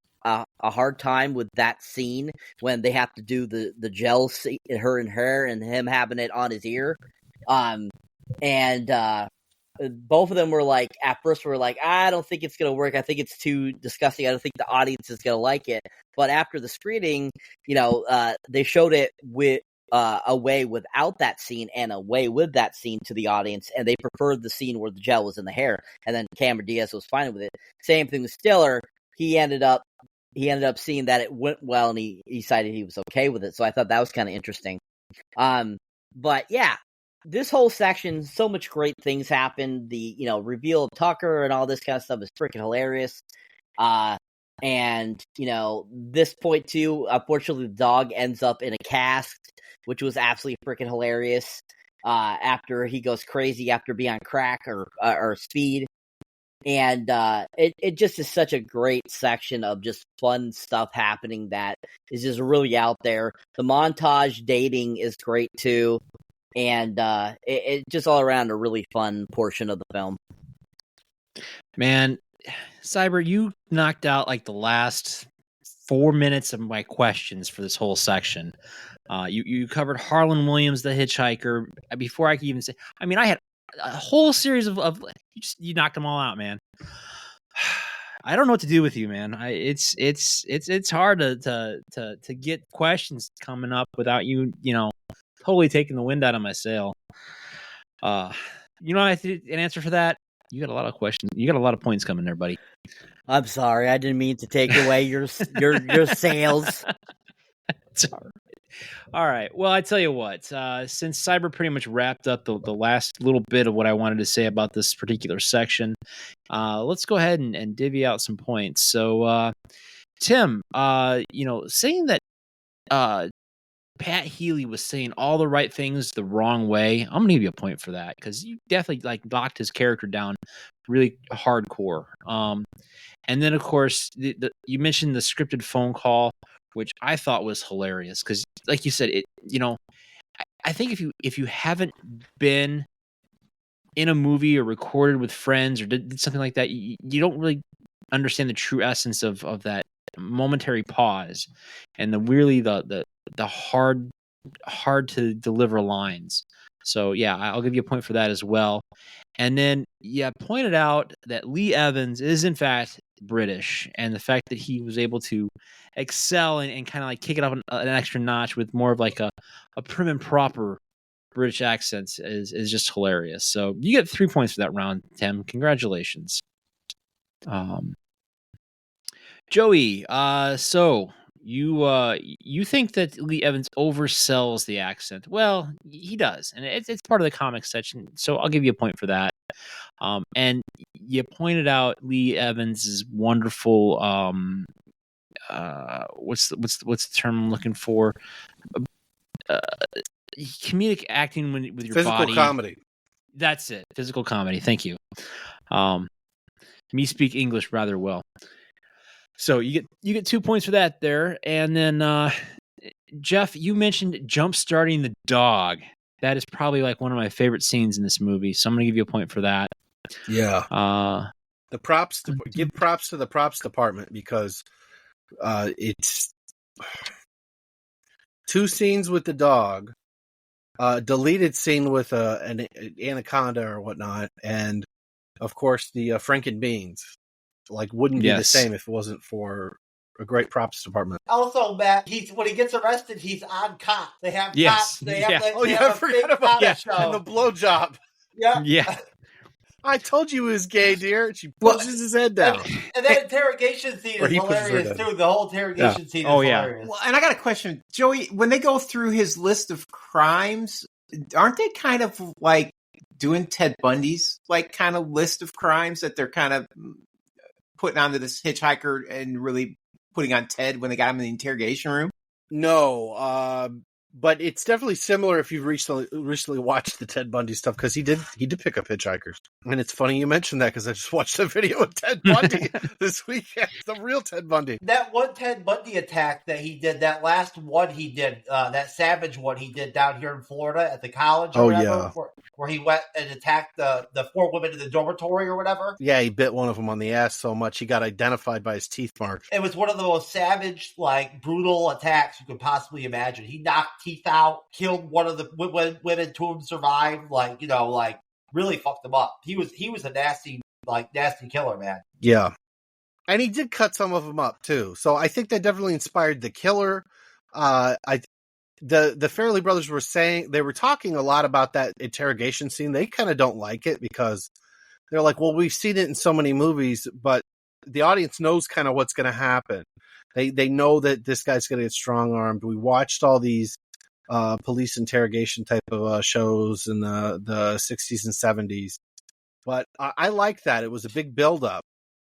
hard time with that scene when they have to do the gel scene, her and him having it on his ear. Both of them were like, at first were like, I don't think it's going to work. I think it's too disgusting. I don't think the audience is going to like it. But after the screening, they showed it with a way without that scene and a way with that scene to the audience. And they preferred the scene where the gel was in the hair. And then Cameron Diaz was fine with it. Same thing with Stiller. He ended up seeing that it went well, and he decided he was okay with it. So I thought that was kind of interesting. But yeah. This whole section, so much great things happen. The, reveal of Tucker and all this kind of stuff is freaking hilarious. And, this point too, unfortunately, the dog ends up in a cask, which was absolutely freaking hilarious. After he goes crazy after being on crack or speed. And it just is such a great section of just fun stuff happening that is just really out there. The montage dating is great too. And it just all around a really fun portion of the film. Man, Cyber, you knocked out like the last 4 minutes of my questions for this whole section. You covered Harlan Williams, the hitchhiker. Before I could even say, I mean, I had a whole series of you knocked them all out, man. I don't know what to do with you, man. It's hard to get questions coming up without you totally taking the wind out of my sail. I think an answer for that. You got a lot of questions. You got a lot of points coming there, buddy. I'm sorry, I didn't mean to take away your sales. It's all right. All right. Well, I tell you what, since Cyber pretty much wrapped up the last little bit of what I wanted to say about this particular section, let's go ahead and divvy out some points. So, Tim, saying that Pat Healy was saying all the right things the wrong way, I'm going to give you a point for that because you definitely locked his character down really hardcore. And then, of course, you mentioned the scripted phone call, which I thought was hilarious because, like you said, I think if you haven't been in a movie or recorded with friends or did something like that, you don't really understand the true essence of that momentary pause and the hard to deliver lines. So yeah, I'll give you a point for that as well. And then pointed out that Lee Evans is in fact British, and the fact that he was able to excel and kind of kick it up an extra notch with more of a prim and proper British accent is just hilarious. So you get 3 points for that round, Tim. Congratulations. Joey, so you think that Lee Evans oversells the accent? Well, he does, and it's part of the comic section, so I'll give you a point for that. And you pointed out Lee Evans's wonderful what's the term I'm looking for? Comedic acting with your physical body. comedy. That's it. Physical comedy. Thank you. Me speak English rather well. So you get 2 points for that there. And then Jeff, you mentioned jump starting the dog. That is probably one of my favorite scenes in this movie. So I'm going to give you a point for that. Yeah. The props, give props to the props department because it's 2 scenes with the dog, deleted scene with an anaconda or whatnot, and of course the Franken beans. Wouldn't be the same if it wasn't for a great props department. Also, Matt, when he gets arrested, he's on cop. They have cops. They have I forgot about that show. And the blowjob. Yeah. I told you he was gay, dear. She pushes his head down. And that interrogation scene is hilarious, too. The whole interrogation scene is hilarious. Well, and I got a question. Joey, when they go through his list of crimes, aren't they kind of doing Ted Bundy's kind of list of crimes that they're kind of putting onto this hitchhiker and really putting on Ted when they got him in the interrogation room? No, but it's definitely similar if you've recently watched the Ted Bundy stuff because he did pick up hitchhikers. And it's funny you mentioned that because I just watched a video of Ted Bundy this weekend, the real Ted Bundy. That one Ted Bundy attack that he did, that last one he did, that savage one he did down here in Florida at the college or whatever, where he went and attacked the 4 women in the dormitory or whatever. Yeah, he bit one of them on the ass so much he got identified by his teeth mark. It was one of the most savage, brutal attacks you could possibly imagine. He knocked teeth out, killed one of the women, 2 of them survived, really fucked them up. He was a nasty killer, man. Yeah. And he did cut some of them up too. So I think that definitely inspired the killer. The Farrelly brothers they were talking a lot about that interrogation scene. They kind of don't like it because they're like, well, we've seen it in so many movies, but the audience knows kind of what's going to happen. They know that this guy's going to get strong-armed. We watched all these police interrogation type of shows in the 60s and 70s. But I like that. It was a big build-up.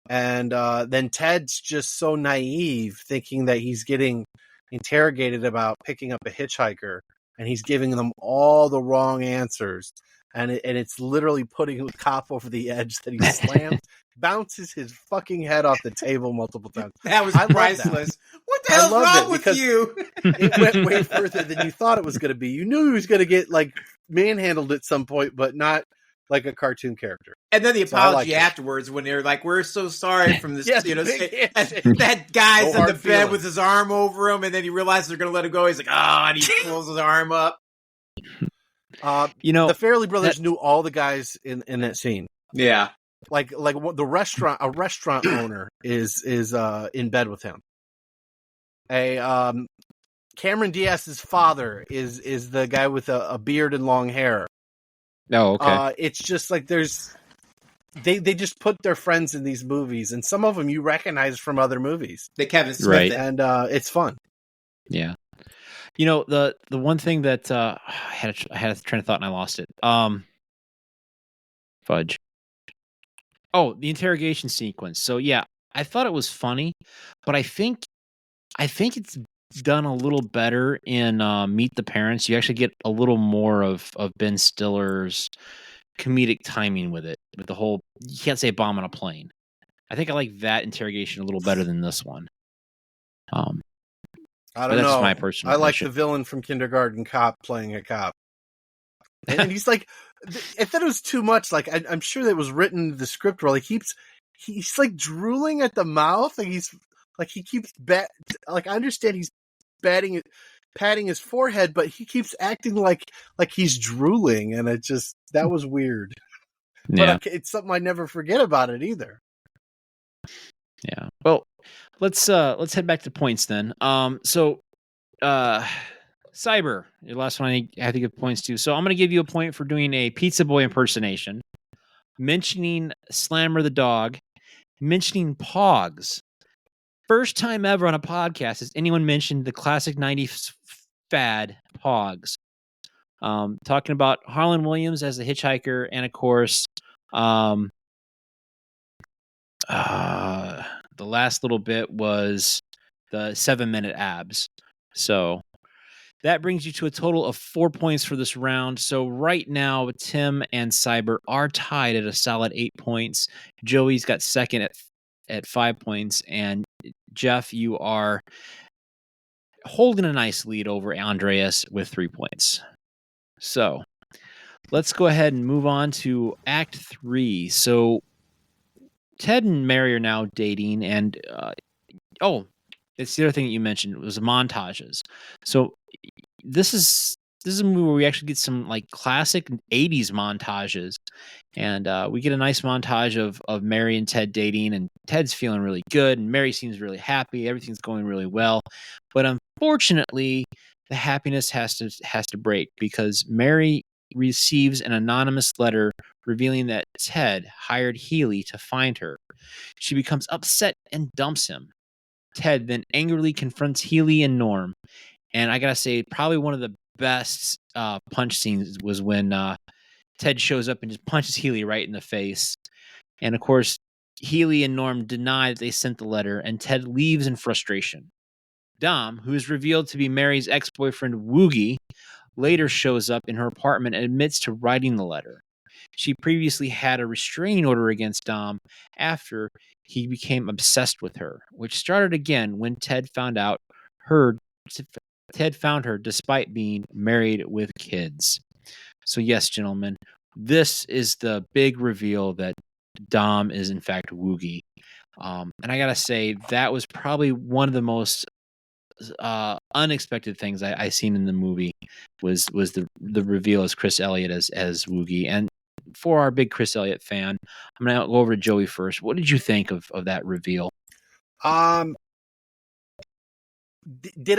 And then Ted's just so naive, thinking that he's getting interrogated about picking up a hitchhiker. and he's giving them all the wrong answers. And it's literally putting a cop over the edge that he slams, bounces his fucking head off the table multiple times. That was I love priceless. that. What the hell's loved wrong it with because you? It went way further than you thought it was going to be. You knew he was going to get like manhandled at some point, but not like a cartoon character. And then the So I apology liked it. afterwards when they're like, "We're so sorry from this." Yes, you know, big and handshake. that guy's No in the hard bed feelings. with his arm over him, and then he realizes they're going to let him go. He's like, "Oh," and he pulls his arm up. The Farrelly brothers knew all the guys in that scene. Yeah. Like what a restaurant owner is in bed with him. Cameron Diaz's father is the guy with a beard and long hair. Oh, okay. It's just like they just put their friends in these movies, and some of them you recognize from other movies. The Kevin Smith Right. thing. And it's fun. Yeah. You know, the one thing that I had a train of thought and I lost it. Fudge. Oh, the interrogation sequence. So yeah, I thought it was funny, but I think it's done a little better in Meet the Parents. You actually get a little more of Ben Stiller's comedic timing with it. With the whole, you can't say bomb on a plane. I think I like that interrogation a little better than this one. I But don't that's know. my personal I like opinion. the villain from Kindergarten Cop playing a cop. And he's like, I thought it was too much. Like, I'm sure that it was written in the script where like he's like drooling at the mouth. And I understand he's patting his forehead, but he keeps acting like he's drooling. And that was weird. Yeah. But it's something I never forget about it either. Yeah. Well, let's head back to points then. Cyber, your last one I have to give points to. So I'm going to give you a point for doing a Pizza Boy impersonation, mentioning Slammer the dog, mentioning Pogs. First time ever on a podcast has anyone mentioned the classic 90s fad Pogs. Talking about Harlan Williams as the hitchhiker, and of course, the last little bit was the 7-minute abs. So that brings you to a total of 4 points for this round. So right now, Tim and Cyber are tied at a solid 8 points. Joey's got second at 5 points, and Jeff, you are holding a nice lead over Andreas with 3 points. So let's go ahead and move on to Act 3. So Ted and Mary are now dating, and it's the other thing that you mentioned. It was montages. So this is a movie where we actually get some like classic 80s montages, and we get a nice montage of Mary and Ted dating, and Ted's feeling really good, and Mary seems really happy. Everything's going really well, but unfortunately, the happiness has to break because Mary receives an anonymous letter revealing that Ted hired Healy to find her. She becomes upset and dumps him. Ted then angrily confronts Healy and Norm. And I gotta say, probably one of the best punch scenes was when Ted shows up and just punches Healy right in the face. And of course, Healy and Norm deny that they sent the letter, and Ted leaves in frustration. Dom, who is revealed to be Mary's ex-boyfriend Woogie, later shows up in her apartment and admits to writing the letter. She previously had a restraining order against Dom after he became obsessed with her, which started again when Ted found her despite being married with kids. So yes, gentlemen, this is the big reveal that Dom is in fact Woogie. And I gotta say, that was probably one of the most unexpected things I seen in the movie was the reveal as Chris Elliot as Woogie. And for our big Chris Elliot fan, I'm gonna go over to Joey first. What did you think of that reveal? Did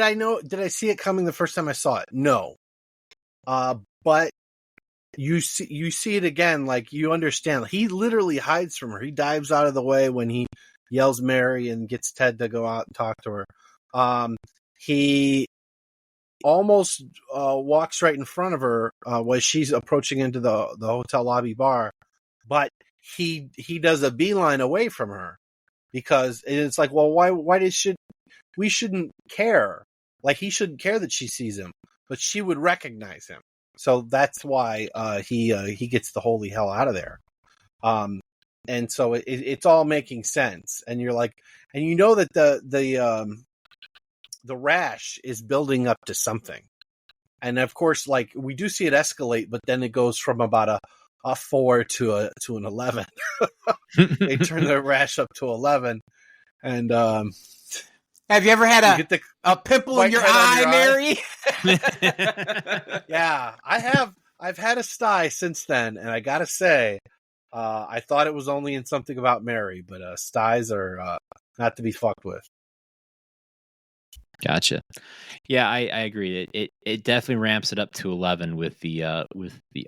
I see it coming the first time I saw it? No. But you see it again, like you understand. He literally hides from her. He dives out of the way when he yells Mary and gets Ted to go out and talk to her. He almost walks right in front of her when she's approaching into the hotel lobby bar, but he does a beeline away from her because it's like, well, why we shouldn't care. Like, he shouldn't care that she sees him. but she would recognize him. So that's why he gets the holy hell out of there. And so it's all making sense. And you're like, and you know that the rash is building up to something. And of course, like we do see it escalate, but then it goes from about a 4 to an 11. They turn the rash up to 11. And have you ever had a pimple in your eye, Mary? Yeah, I have. I've had a sty since then, and I gotta say, I thought it was only in Something About Mary, but styes are not to be fucked with. Gotcha. Yeah, I agree. It definitely ramps it up to 11 with the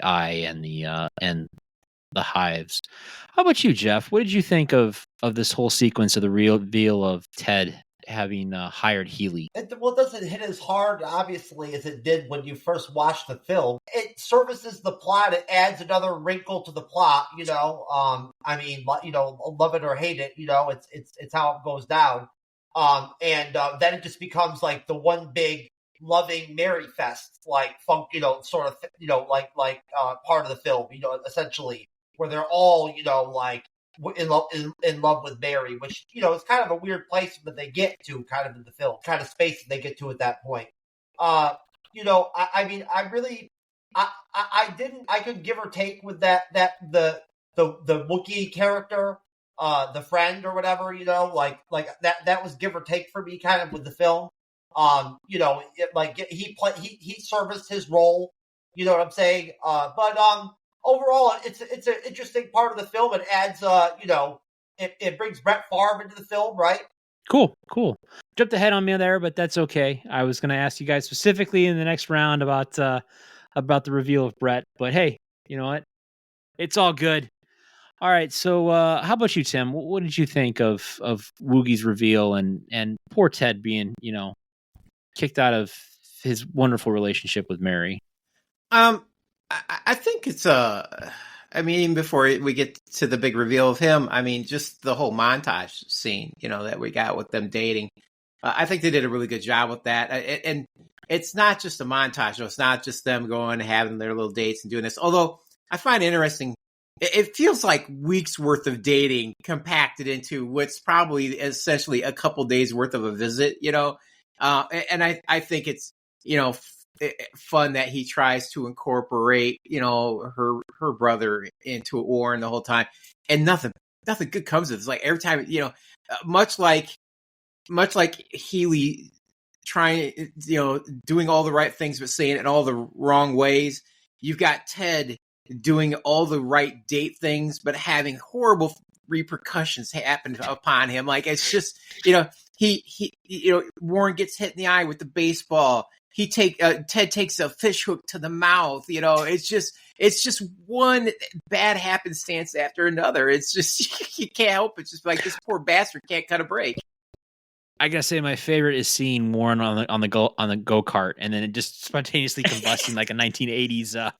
eye and the hives. How about you, Jeff? What did you think of this whole sequence of the reveal of Ted having hired Healy? It doesn't hit as hard, obviously, as it did when you first watched the film. It services the plot. It adds another wrinkle to the plot. I mean, love it or hate it. It's how it goes down. And then it just becomes like the one big loving Mary fest, like funk, sort of, part of the film, essentially, where they're all, like in love with Mary, which, is kind of a weird place that they get to kind of in the film, kind of space that they get to at that point. I could give or take with that the Wookiee character, the friend or whatever, like that was give or take for me kind of with the film. He serviced his role, you know what I'm saying? But overall, it's an interesting part of the film. It adds, it brings Brett Favre into the film, right? Cool. Jumped ahead on me there, but that's okay. I was going to ask you guys specifically in the next round about the reveal of Brett, but hey, you know what? It's all good. All right, so how about you, Tim? What did you think of Woogie's reveal and poor Ted being, kicked out of his wonderful relationship with Mary? I think it's even before we get to the big reveal of him, just the whole montage scene, that we got with them dating. I think they did a really good job with that. And it's not just a montage. It's not just them going and having their little dates and doing this. Although I find it interesting, it feels like weeks worth of dating compacted into what's probably essentially a couple days worth of a visit, and I think it's, fun that he tries to incorporate, her brother into it, Warren, the whole time, and nothing good comes of it. It's like every time, much like Healy trying, doing all the right things, but saying it in all the wrong ways. You've got Ted doing all the right date things, but having horrible repercussions happen upon him. Like, it's just, Warren gets hit in the eye with the baseball. Ted takes a fish hook to the mouth. It's just one bad happenstance after another. It's just, you can't help it. It's just like this poor bastard can't cut a break. I gotta say, my favorite is seeing Warren on the go-kart, and then it just spontaneously combusting like a 1980s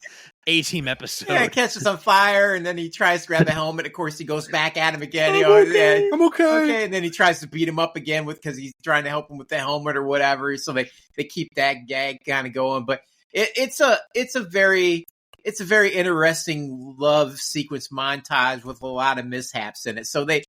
A-Team episode. Yeah, it catches on fire, and then he tries to grab the helmet. Of course, he goes back at him again. I'm okay. Okay, and then he tries to beat him up again because he's trying to help him with the helmet or whatever. So they keep that gag kind of going. But it's a very interesting love sequence montage with a lot of mishaps in it. So they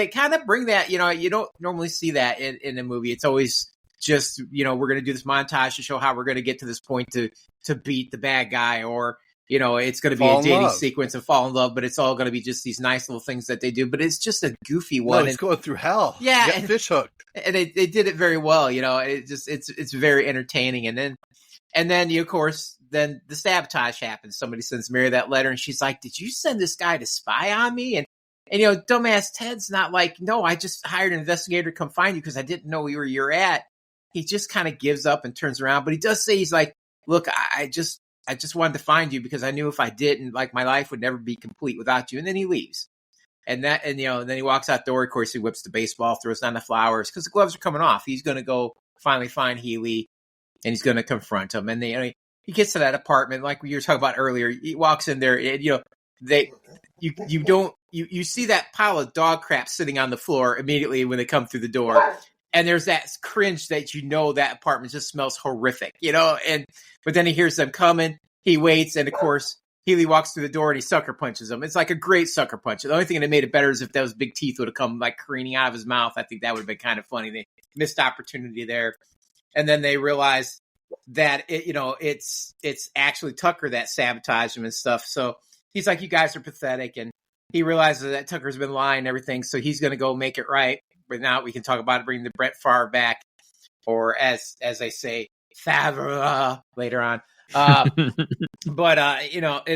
kind of bring that, you don't normally see that in a movie. It's always just, we're going to do this montage to show how we're going to get to this point to beat the bad guy, or, it's going to be a dating sequence and fall in love, but it's all going to be just these nice little things that they do. But it's just a goofy one. No, it's going through hell. Yeah. You got fish hooked. And they did it very well. It's very entertaining. And then of course, then the sabotage happens. Somebody sends Mary that letter and she's like, did you send this guy to spy on me? And dumbass Ted's not like, no, I just hired an investigator to come find you because I didn't know where you're at. He just kind of gives up and turns around. But he does say, he's like, look, I just wanted to find you because I knew if I didn't, like, my life would never be complete without you. And then he leaves. And then he walks out the door. Of course, he whips the baseball, throws down the flowers because the gloves are coming off. He's going to go finally find Healy and he's going to confront him. And he gets to that apartment like we were talking about earlier. He walks in there and, you see that pile of dog crap sitting on the floor immediately when they come through the door. And there's that cringe that that apartment just smells horrific, but then he hears them coming, he waits, and of course, Healy walks through the door and he sucker punches him. It's like a great sucker punch. The only thing that made it better is if those big teeth would have come like careening out of his mouth. I think that would have been kind of funny. They missed opportunity there. And then they realize that it's actually Tucker that sabotaged him and stuff. So he's like, you guys are pathetic. And he realizes that Tucker's been lying and everything. So he's going to go make it right. But now we can talk about bringing the Brett Favre back, or as I say, Favre later on. And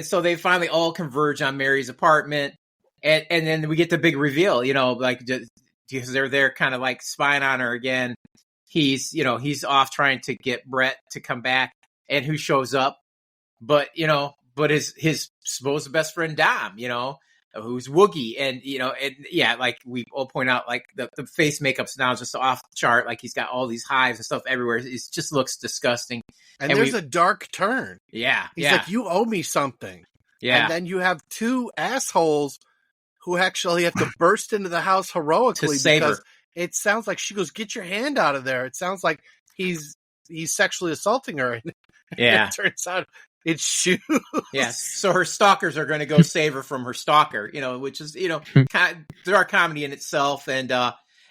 so they finally all converge on Mary's apartment, and then we get the big reveal, because they're there kind of like spying on her again. He's off trying to get Brett to come back, and who shows up? But his supposed best friend Dom, who's Woogie, and like we all point out, like the face makeup's now just off the chart. Like he's got all these hives and stuff everywhere. It just looks disgusting. And there's a dark turn. Yeah. He's like, you owe me something. Yeah. And then you have two assholes who actually have to burst into the house heroically to save because her. It sounds like she goes, get your hand out of there. It sounds like he's sexually assaulting her. Yeah. It turns out it's shoes. Yes. So her stalkers are going to go save her from her stalker, which is, dark comedy in itself. And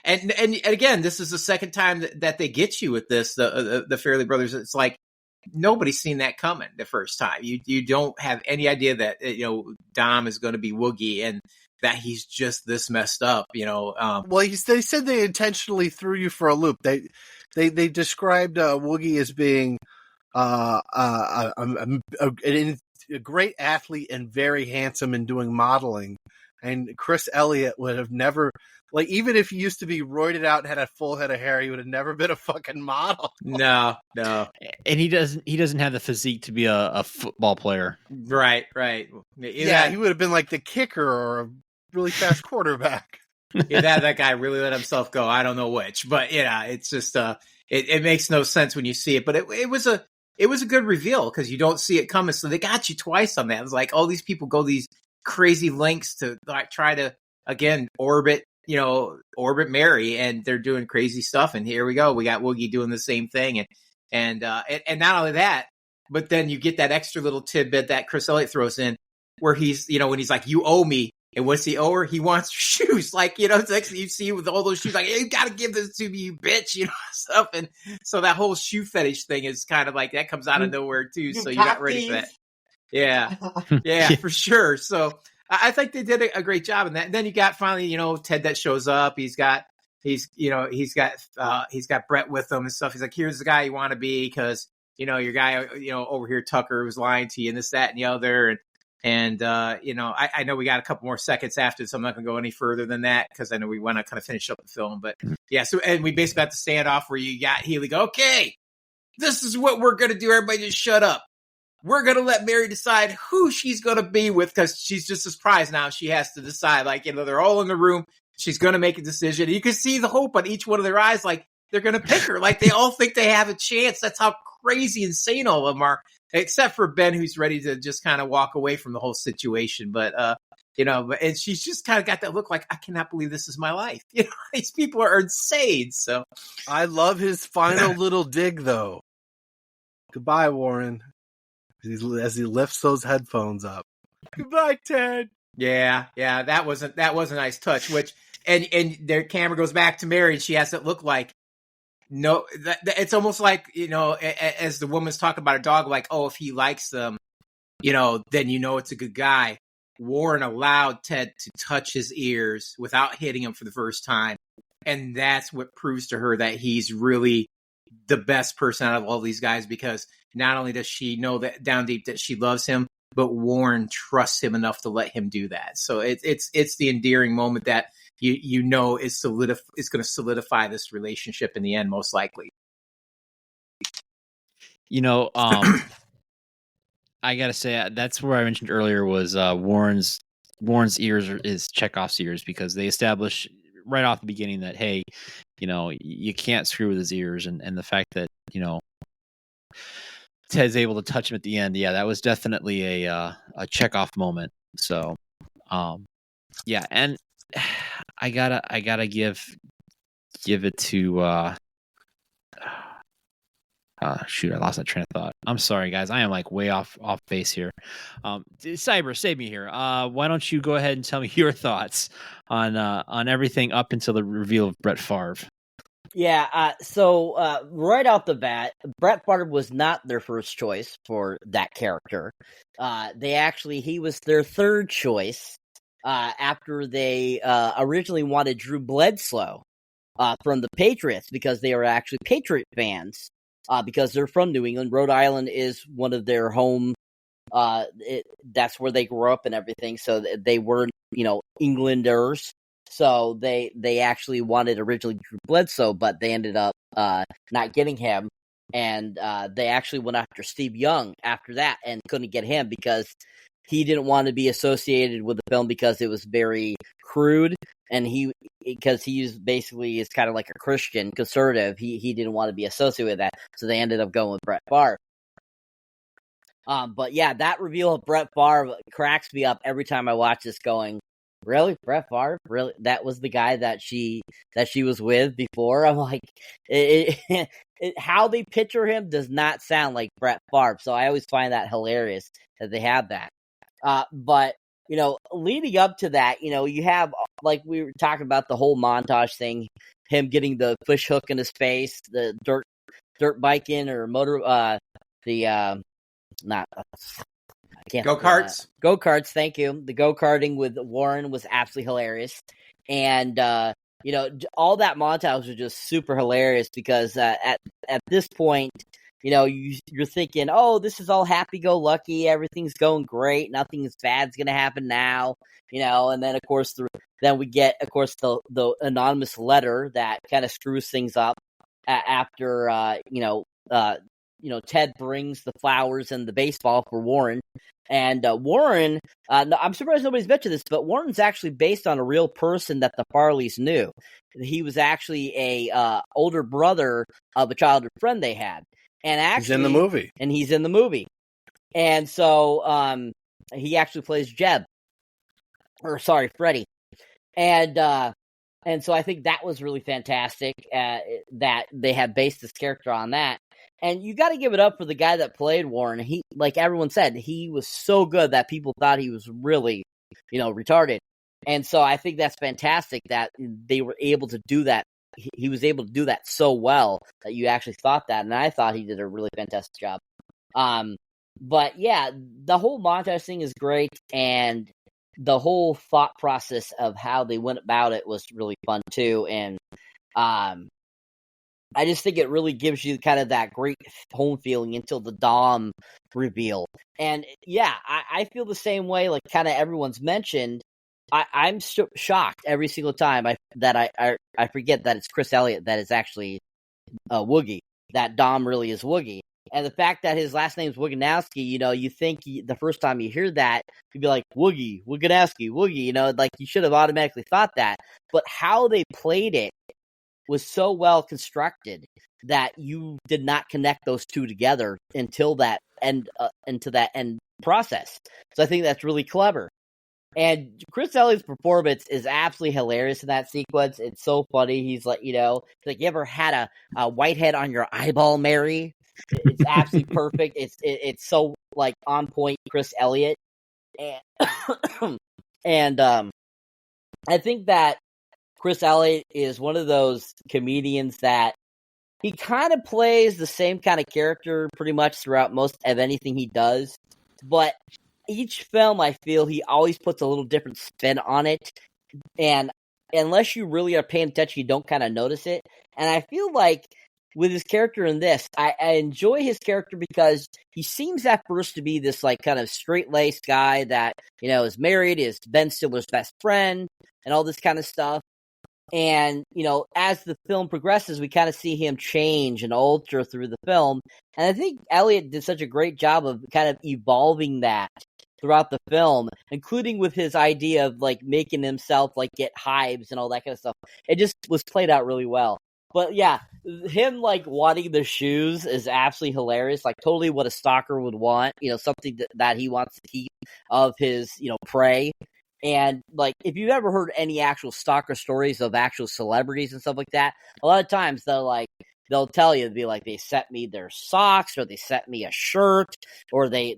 again, this is the second time that they get you with this, the Fairley brothers. It's like, nobody's seen that coming the first time. You don't have any idea that, Dom is going to be Woogie and that he's just this messed up, Well, they said they intentionally threw you for a loop. They described Woogie as being a great athlete and very handsome and doing modeling. And Chris Elliot would have never, like, even if he used to be roided out and had a full head of hair, he would have never been a fucking model. No. And he doesn't have the physique to be a football player. Right. Yeah, he would have been like the kicker or a really fast quarterback. That guy really let himself go. I don't know which, but it's just it makes no sense when you see it. But it was a good reveal because you don't see it coming. So they got you twice on that. It's like all these people go these crazy lengths to like try to again orbit Mary, and they're doing crazy stuff. And here we go. We got Woogie doing the same thing, and not only that, but then you get that extra little tidbit that Chris Elliott throws in where he's when he's like, you owe me. And what's he owe her? He wants shoes. Like, it's like you see with all those shoes, like, hey, you got to give this to me, you bitch, stuff. And so that whole shoe fetish thing is kind of like, that comes out of nowhere too. So you got ready for that. Yeah, for sure. So I think they did a great job in that. And then you got finally, Ted that shows up. He's got Brett with him and stuff. He's like, here's the guy you want to be because, your guy, over here, Tucker, was lying to you and this, that, and the other. And I know we got a couple more seconds after, so I'm not going to go any further than that because I know we want to kind of finish up the film. But yeah, so and we basically got the standoff where you got Healy go, okay, this is what we're going to do. Everybody just shut up. We're going to let Mary decide who she's going to be with because she's just a surprise now. She has to decide, like, they're all in the room. She's going to make a decision. You can see the hope on each one of their eyes, like they're going to pick her. Like they all think they have a chance. That's how crazy insane all of them are. Except for Ben, who's ready to just kind of walk away from the whole situation. But, and she's just kind of got that look like, I cannot believe this is my life. These people are insane. So I love his final little dig, though. Goodbye, Warren. As he lifts those headphones up. Goodbye, Ted. Yeah. That was a nice touch, which, and their camera goes back to Mary and she has it look like, no, it's almost like, as the woman's talking about her dog, like, oh, if he likes them, then it's a good guy. Warren allowed Ted to touch his ears without hitting him for the first time. And that's what proves to her that he's really the best person out of all these guys, because not only does she know that down deep that she loves him, but Warren trusts him enough to let him do that. So it's the endearing moment that is going to solidify this relationship in the end, most likely. I gotta say that's where I mentioned earlier was Warren's ears is Chekhov's ears, because they establish right off the beginning that, hey, you can't screw with his ears, and the fact that Ted's able to touch him at the end, yeah, that was definitely a Chekhov moment. So, yeah, and I gotta give give it to shoot, I lost that train of thought. I'm sorry, guys. I am like way off base here. Cyber, save me here. Why don't you go ahead and tell me your thoughts on everything up until the reveal of Brett Favre? Yeah, so right off the bat, Brett Favre was not their first choice for that character. He was their third choice after they originally wanted Drew Bledsoe from the Patriots because they were actually Patriot fans. Because they're from New England. Rhode Island is one of their home, that's where they grew up and everything. So they were, Englanders. So they actually wanted originally Drew Bledsoe, but they ended up not getting him. And they actually went after Steve Young after that and couldn't get him because he didn't want to be associated with the film because it was very crude. And because he is kind of like a Christian conservative, he didn't want to be associated with that. So they ended up going with Brett Favre. But yeah, that reveal of Brett Favre cracks me up every time I watch this going, really? Brett Favre? Really? That was the guy that she was with before? I'm like, how they picture him does not sound like Brett Favre. So I always find that hilarious that they have that. But leading up to that, you have, like we were talking about the whole montage thing, him getting the fish hook in his face, the dirt biking or motor, Go-karts. Go-karts, thank you. The go-karting with Warren was absolutely hilarious. And, all that montage was just super hilarious because at this point, you're thinking, oh, this is all happy-go-lucky, everything's going great, nothing bad's going to happen now, and then, of course, then we get, of course, the anonymous letter that kind of screws things up after, Ted brings the flowers and the baseball for Warren. And Warren, I'm surprised nobody's mentioned this, but Warren's actually based on a real person that the Farleys knew. He was actually a older brother of a childhood friend they had. And actually, he's in the movie. And he's in the movie. And so he actually plays Freddie. And so I think that was really fantastic that they had based this character on that. And you got to give it up for the guy that played Warren. He, like everyone said, he was so good that people thought he was really, retarded. And so I think that's fantastic that they were able to do that. He was able to do that so well that you actually thought that, and I thought he did a really fantastic job. But yeah, the whole montage thing is great, and the whole thought process of how they went about it was really fun too. And I just think it really gives you kind of that great home feeling until the Dom reveal. And yeah, I feel the same way. Like kind of everyone's mentioned. I'm shocked every single time I forget that it's Chris Elliot that is actually Woogie, that Dom really is Woogie. And the fact that his last name is Woganowski, you think the first time you hear that, you'd be like, Woogie, Woganowski, Woogie, like you should have automatically thought that. But how they played it was so well constructed that you did not connect those two together until that end process. So I think that's really clever. And Chris Elliott's performance is absolutely hilarious in that sequence. It's so funny. He's like, you ever had a whitehead on your eyeball, Mary? It's absolutely perfect. It's so like on point, Chris Elliott. And I think that Chris Elliott is one of those comedians that he kind of plays the same kind of character pretty much throughout most of anything he does, but each film, I feel he always puts a little different spin on it, and unless you really are paying attention, you don't kind of notice it. And I feel like with his character in this, I enjoy his character because he seems at first to be this like kind of straight-laced guy that, is married, is Ben Stiller's best friend, and all this kind of stuff. And, as the film progresses, we kind of see him change and alter through the film. And I think Elliot did such a great job of kind of evolving that throughout the film, including with his idea of like making himself like get hives and all that kind of stuff. It just was played out really well. But yeah, him like wanting the shoes is absolutely hilarious. Like totally what a stalker would want, something that he wants to keep of his, prey. And like, if you've ever heard any actual stalker stories of actual celebrities and stuff like that, a lot of times they'll tell you, to be like, they sent me their socks, or they sent me a shirt, or they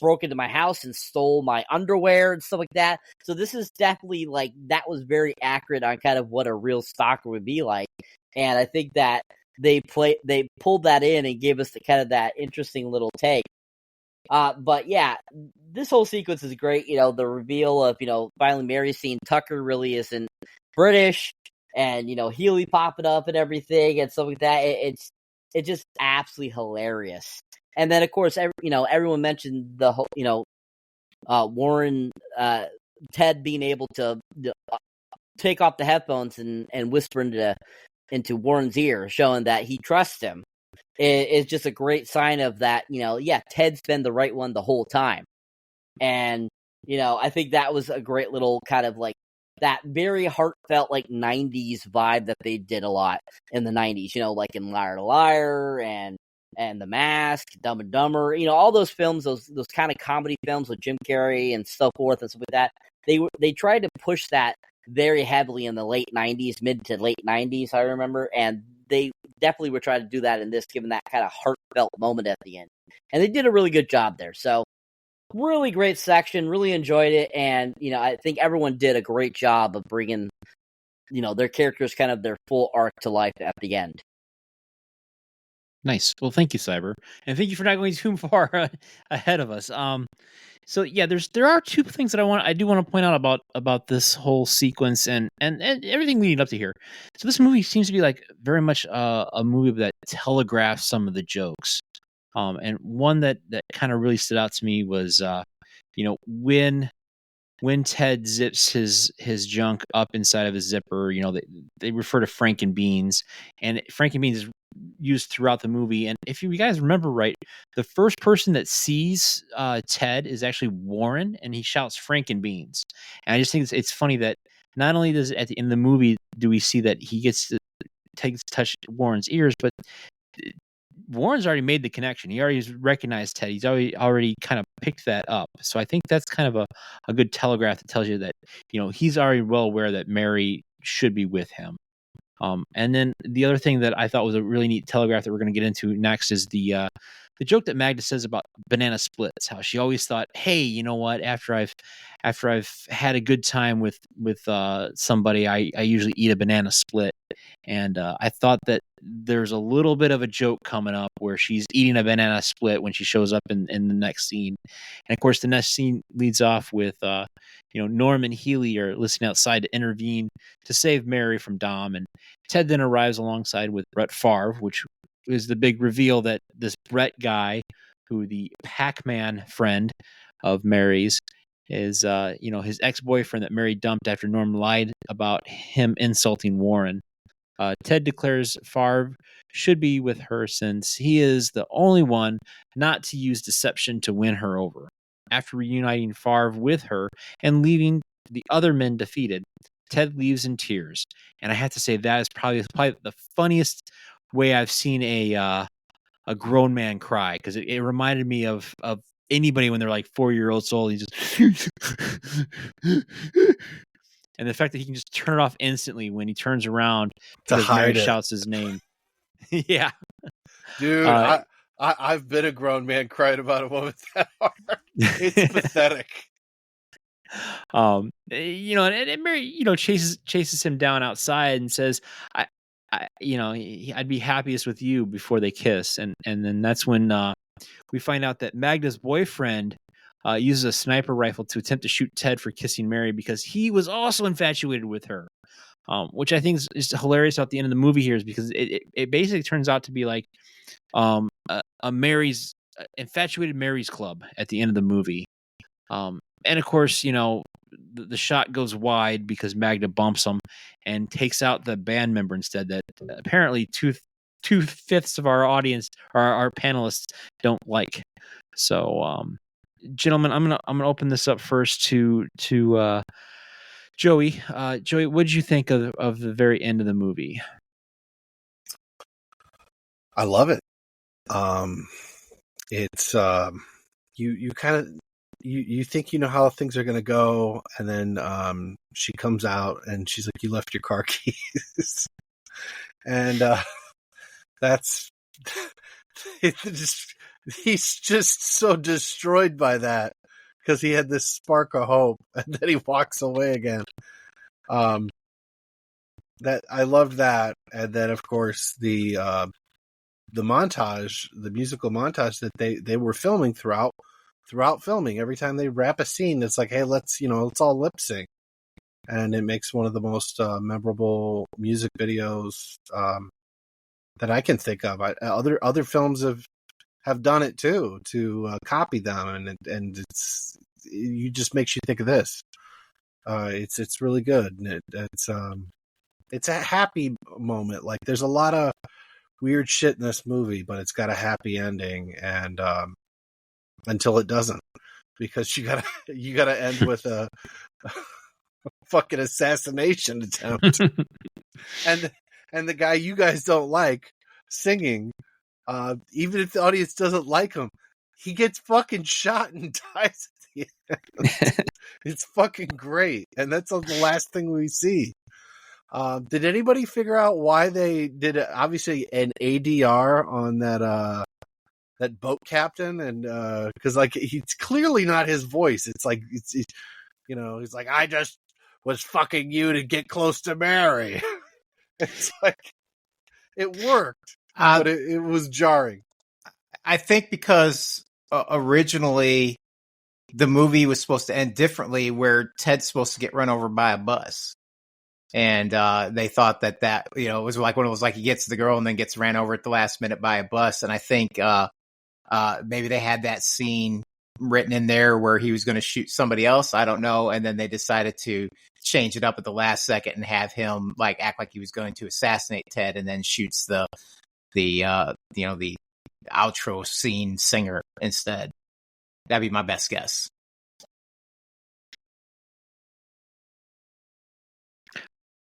broke into my house and stole my underwear and stuff like that. So this is definitely like, that was very accurate on kind of what a real stalker would be like. And I think that they pulled that in and gave us the kind of that interesting little take. But yeah, this whole sequence is great. The reveal of, finally Mary seeing Tucker really isn't British, and, Healy popping up and everything and stuff like that. It's just absolutely hilarious. And then, of course, everyone mentioned the whole, Warren, Ted being able to take off the headphones and whisper into Warren's ear, showing that he trusts him. It's just a great sign of that, Ted's been the right one the whole time. And, I think that was a great little kind of like that very heartfelt, like 90s vibe that they did a lot in the 90s, like in Liar to Liar and The Mask, Dumb and Dumber, all those films, those kind of comedy films with Jim Carrey and so forth and stuff like that. They tried to push that very heavily in the late 90s, mid to late 90s, I remember. And they definitely were trying to do that in this, given that kind of heartfelt moment at the end. And they did a really good job there. So, really great section, really enjoyed it. And, I think everyone did a great job of bringing, their characters kind of their full arc to life at the end. Nice. Well, thank you, Cyber. And thank you for not going too far ahead of us. So yeah, there are two things that I do want to point out about this whole sequence and everything leading up to here. So this movie seems to be like very much a movie that telegraphs some of the jokes. And one that kind of really stood out to me was when Ted zips his junk up inside of his zipper, they refer to Frankenbeans, and Frankenbeans is used throughout the movie. And if you guys remember right, the first person that sees Ted is actually Warren, and he shouts Frankenbeans. And I just think it's funny that not only does at the end of the movie do we see that he gets to touch Warren's ears, but Warren's already made the connection. He already recognized Ted. He's already kind of picked that up. So I think that's kind of a good telegraph that tells you that, he's already well aware that Mary should be with him. And then the other thing that I thought was a really neat telegraph that we're going to get into next is the joke that Magda says about banana splits. How she always thought, hey, you know what? After I've had a good time with somebody, I usually eat a banana split. And I thought that there's a little bit of a joke coming up where she's eating a banana split when she shows up in the next scene. And of course, the next scene leads off with Norm and Healy are listening outside to intervene to save Mary from Dom, and Ted then arrives alongside with Brett Favre, which is the big reveal that this Brett guy, who the Pac-Man friend of Mary's, is his ex-boyfriend that Mary dumped after Norm lied about him insulting Warren. Ted declares Favre should be with her since he is the only one not to use deception to win her over. After reuniting Favre with her and leaving the other men defeated, Ted leaves in tears. And I have to say that is probably the funniest way I've seen a grown man cry, because it reminded me of anybody when they're like 4 years old. He just and the fact that he can just turn it off instantly when he turns around because Mary shouts his name. Yeah, dude, I've been a grown man crying about a moment that hard. It's pathetic. And Mary, chases him down outside and says, I'd be happiest with you before they kiss. And then that's when we find out that Magda's boyfriend uses a sniper rifle to attempt to shoot Ted for kissing Mary because he was also infatuated with her. Which I think is hilarious at the end of the movie here, is because it basically turns out to be like a Mary's infatuated Mary's club at the end of the movie. And of course, the shot goes wide because Magda bumps him and takes out the band member instead, that apparently two-fifths of our audience or our panelists don't like. So, gentlemen, I'm gonna open this up first to Joey. Joey, what did you think of the very end of the movie? I love it. It's you kind of you think you know how things are going to go, and then she comes out and she's like, "You left your car keys," and that's he's just so destroyed by that because he had this spark of hope, and then he walks away again. That I loved that, and then of course the montage, the musical montage that they were filming throughout filming. Every time they wrap a scene, it's like, hey, let's all lip sync, and it makes one of the most memorable music videos that I can think of. Other films have done it too, to copy them, and it just makes you think of this. It's really good, and it's a happy moment. Like, there's a lot of weird shit in this movie, but it's got a happy ending, and until it doesn't, because you gotta end with a fucking assassination attempt, and the guy you guys don't like singing, even if the audience doesn't like him, he gets fucking shot and dies at the end. It's fucking great, and that's the last thing we see. Did anybody figure out why they did obviously an ADR on that boat captain? And because like, he's clearly not his voice. It's like he's like, I just was fucking you to get close to Mary. It's like, it worked, but it was jarring. I think because originally the movie was supposed to end differently, where Ted's supposed to get run over by a bus. And they thought that it was like when it was like he gets the girl and then gets ran over at the last minute by a bus. And I think maybe they had that scene written in there where he was going to shoot somebody else. I don't know. And then they decided to change it up at the last second and have him like act like he was going to assassinate Ted, and then shoots the outro scene singer instead. That'd be my best guess.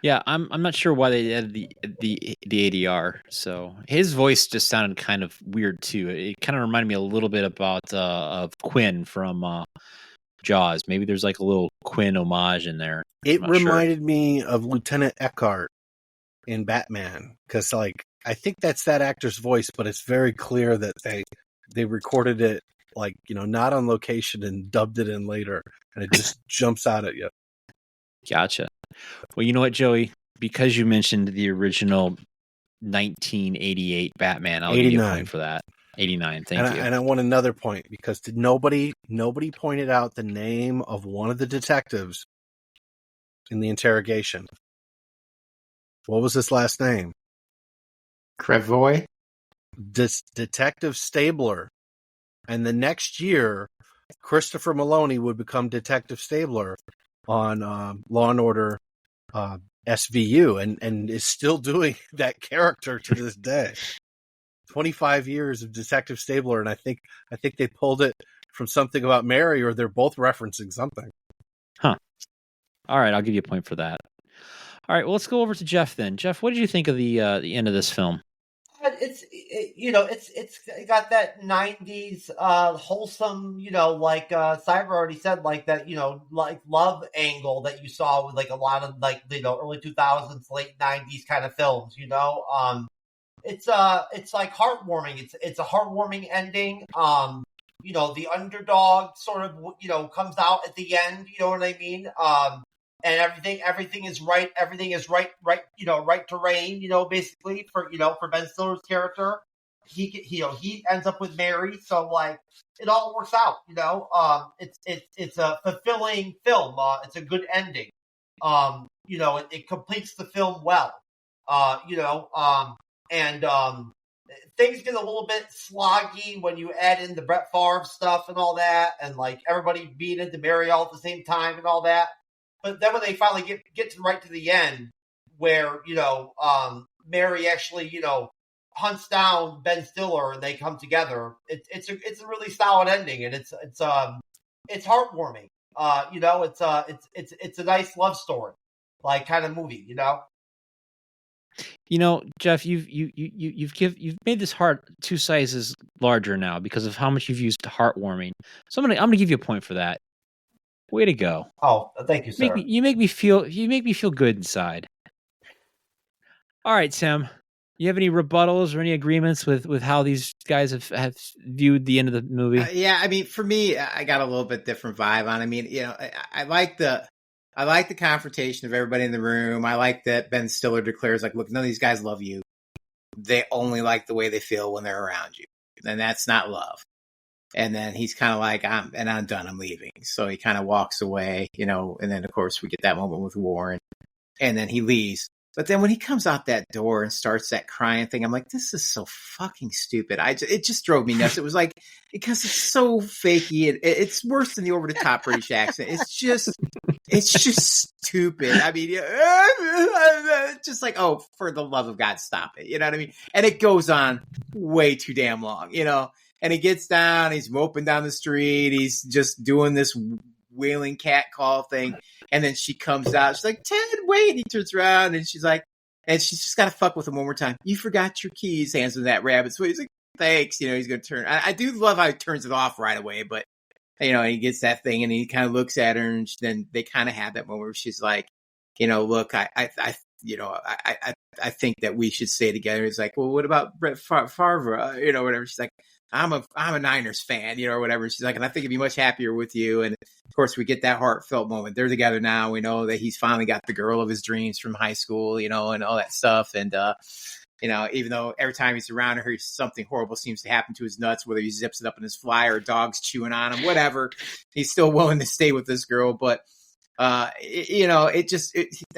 Yeah, I'm not sure why they added the ADR. So his voice just sounded kind of weird too. It kind of reminded me a little bit about of Quinn from Jaws. Maybe there's like a little Quinn homage in there. It reminded me of Lieutenant Eckhart in Batman, because like, I think that's that actor's voice, but it's very clear that they recorded it like, not on location and dubbed it in later, and it just jumps out at you. Gotcha. Well, you know what, Joey? Because you mentioned the original 1988 Batman, I'll give you a point for that. 89. Thank you. And I want another point, because nobody pointed out the name of one of the detectives in the interrogation. What was his last name? Crevoy? Detective Stabler. And the next year, Christopher Maloney would become Detective Stabler on Law and Order SVU, and is still doing that character to this day. 25 years of Detective Stabler, and I think they pulled it from Something About Mary, or they're both referencing something. Huh. All right, I'll give you a point for that. All right, well, let's go over to Jeff then. Jeff, what did you think of the end of this film? It's got that 90s wholesome, like Cyber already said, like that, like love angle that you saw with like a lot of like, early 2000s, late 90s kind of films. It's like heartwarming. It's a heartwarming ending. The underdog sort of comes out at the end, you know what I mean? And everything is right. Everything is right terrain, basically for Ben Stiller's character. He ends up with Mary. So like, it all works out, it's a fulfilling film. It's a good ending. It completes the film well. Things get a little bit sloggy when you add in the Brett Favre stuff and all that, and like everybody being into Mary all at the same time and all that. But then when they finally get to the end, where Mary actually hunts down Ben Stiller and they come together, it's a really solid ending, and it's heartwarming. It's a nice love story, like kind of movie. Jeff, you've made this heart two sizes larger now because of how much you've used heartwarming. So I'm gonna give you a point for that. Way to go. Oh, thank you, sir. You make me feel good inside. All right, Sam. You have any rebuttals or any agreements with how these guys have viewed the end of the movie? Yeah, I mean, for me, I got a little bit different vibe on. I mean, I like the confrontation of everybody in the room. I like that Ben Stiller declares, like, look, none of these guys love you. They only like the way they feel when they're around you, and that's not love. And then he's kind of like, I'm done. I'm leaving. So he kind of walks away, and then of course we get that moment with Warren, and then he leaves. But then when he comes out that door and starts that crying thing, I'm like, this is so fucking stupid. It just drove me nuts. It was like, because it's so fakey. It's worse than the over the top British accent. It's just stupid. I mean, just like, oh, for the love of God, stop it. You know what I mean? And it goes on way too damn long, and he gets down, he's moping down the street. He's just doing this wailing cat call thing. And then she comes out. She's like, Ted, wait. He turns around and she's like, and she's just got to fuck with him one more time. You forgot your keys. Hands him that rabbit. So he's like, thanks. He's going to turn. I do love how he turns it off right away. But, he gets that thing and he kind of looks at her and then they kind of have that moment where she's like, look, I think that we should stay together. He's like, well, what about Brett Favre? Whatever. She's like, I'm a Niners fan, or whatever. She's like, and I think I'd be much happier with you. And of course, we get that heartfelt moment. They're together now. We know that he's finally got the girl of his dreams from high school, and all that stuff. And, even though every time he's around her, something horrible seems to happen to his nuts, whether he zips it up in his fly or dog's chewing on him, whatever, he's still willing to stay with this girl. But, that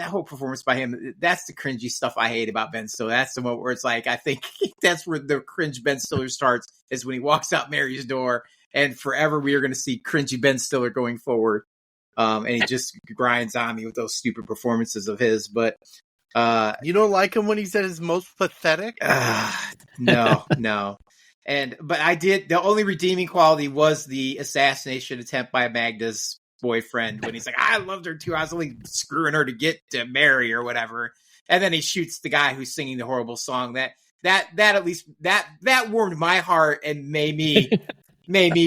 whole performance by him, that's the cringy stuff I hate about Ben Stiller. That's the moment where it's like, I think that's where the cringe Ben Stiller starts, is when he walks out Mary's door, and forever we are going to see cringy Ben Stiller going forward. And he just grinds on me with those stupid performances of his. But you don't like him when he's at his most pathetic? No. But I did. The only redeeming quality was the assassination attempt by Magda's boyfriend, when he's like, I loved her too. I was only screwing her to get to Mary or whatever. And then he shoots the guy who's singing the horrible song. That at least that warmed my heart and made me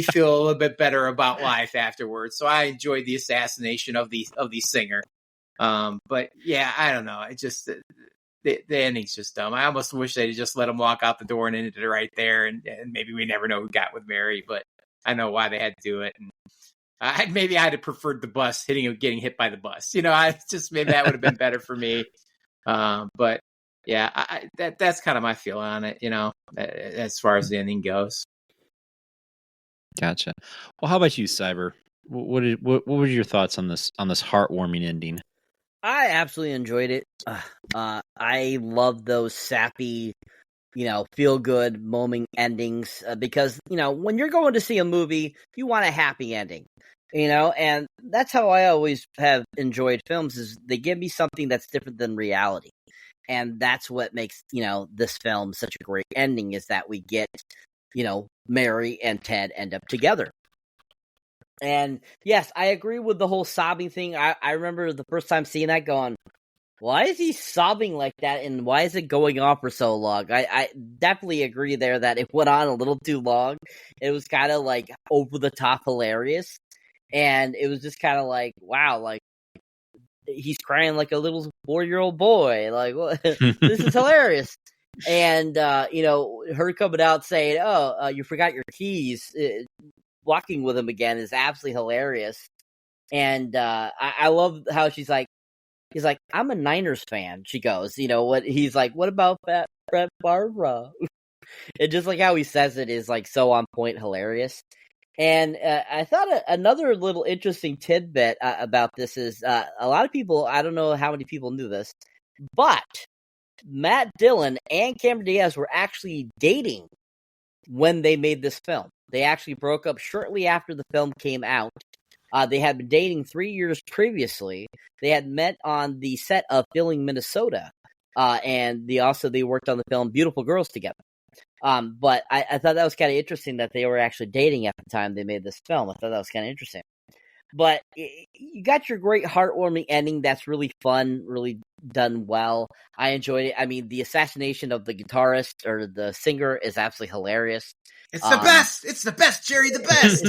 feel a little bit better about life afterwards. So I enjoyed the assassination of the singer. But yeah, I don't know. It just the ending's just dumb. I almost wish they'd just let him walk out the door and ended it right there. And maybe we never know who got with Mary, but I know why they had to do it. And maybe I'd have preferred the bus getting hit by the bus. Maybe that would have been better for me. But yeah, that's kind of my feel on it, as far as the ending goes. Gotcha. Well, how about you, Cyber? What were your thoughts on this heartwarming ending? I absolutely enjoyed it. I love those sappy, feel good moment endings, because, when you're going to see a movie, you want a happy ending, and that's how I always have enjoyed films, is they give me something that's different than reality. And that's what makes, this film such a great ending, is that we get, Mary and Ted end up together. And yes, I agree with the whole sobbing thing. I remember the first time seeing that going, why is he sobbing like that, and why is it going on for so long? I definitely agree there that it went on a little too long. It was kind of like over the top hilarious. And it was just kind of like, wow, like he's crying like a little 4-year-old boy. Like, what? This is hilarious. And, her coming out saying, you forgot your keys, walking with him again is absolutely hilarious. And I love how he's like, I'm a Niners fan. She goes, he's like, what about Brett Favre? And just like how he says it is like so on point, hilarious. And I thought another little interesting tidbit about this is a lot of people, I don't know how many people knew this, but Matt Dillon and Cameron Diaz were actually dating when they made this film. They actually broke up shortly after the film came out. They had been dating 3 years previously. They had met on the set of Filling Minnesota, and they worked on the film Beautiful Girls together. But I thought that was kind of interesting that they were actually dating at the time they made this film. I thought that was kind of interesting. But you got your great heartwarming ending that's really fun, really done well. I enjoyed it. I mean, the assassination of the guitarist or the singer is absolutely hilarious. It's the best. It's the best, Jerry. The best.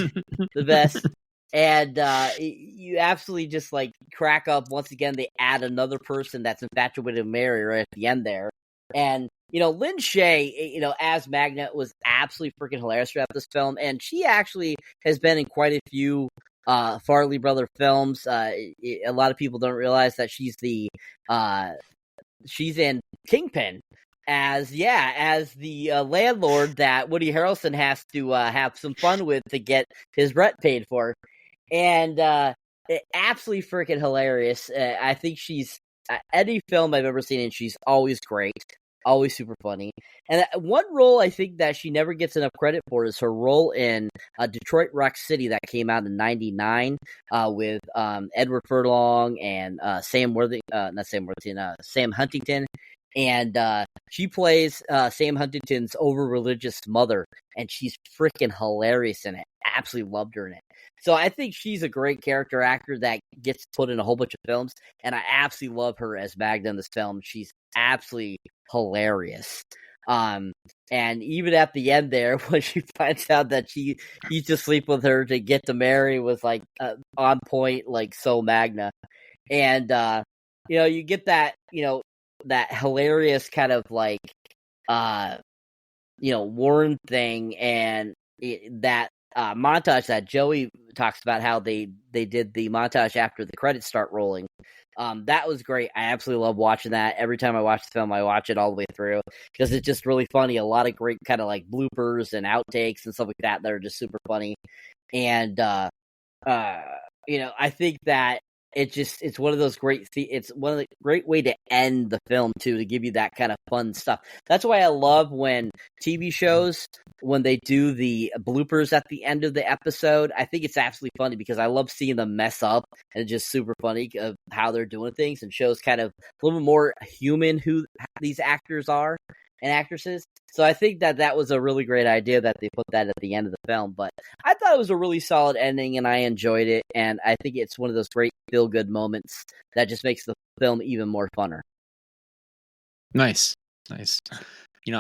The best. And you absolutely just like crack up once again. They add another person that's infatuated with Mary right at the end there. And, Lynn Shay, as Magna was absolutely freaking hilarious throughout this film. And she actually has been in quite a few Farley Brother films. A lot of people don't realize that she's in Kingpin as the landlord that Woody Harrelson has to have some fun with to get his rent paid for. And absolutely freaking hilarious. I think she's any film I've ever seen, and she's always great, always super funny. And one role I think that she never gets enough credit for is her role in Detroit Rock City that came out in '99 with Edward Furlong and Sam Huntington. And she plays Sam Huntington's over-religious mother, and she's freaking hilarious in it. Absolutely loved her in it. So I think she's a great character actor that gets put in a whole bunch of films, and I absolutely love her as Magda in this film. She's absolutely hilarious. And even at the end there, when she finds out that he's to sleep with her to get to Mary was like on point, like so Magna. And you get that, that hilarious kind of like Warren thing, and that montage that Joey talks about, how they did the montage after the credits start rolling. That was great. I absolutely love watching that. Every time I watch the film, I watch it all the way through because it's just really funny. A lot of great kind of like bloopers and outtakes and stuff like that that are just super funny. And I think that it's one of those it's one of the great way to end the film too, to give you that kind of fun stuff. That's why I love when TV shows, when they do the bloopers at the end of the episode. I think it's absolutely funny because I love seeing them mess up, and it's just super funny of how they're doing things, and shows kind of a little bit more human who these actors are and actresses. So I think that was a really great idea that they put that at the end of the film. But I thought it was a really solid ending, and I enjoyed it. And I think it's one of those great feel-good moments that just makes the film even more funner. Nice. I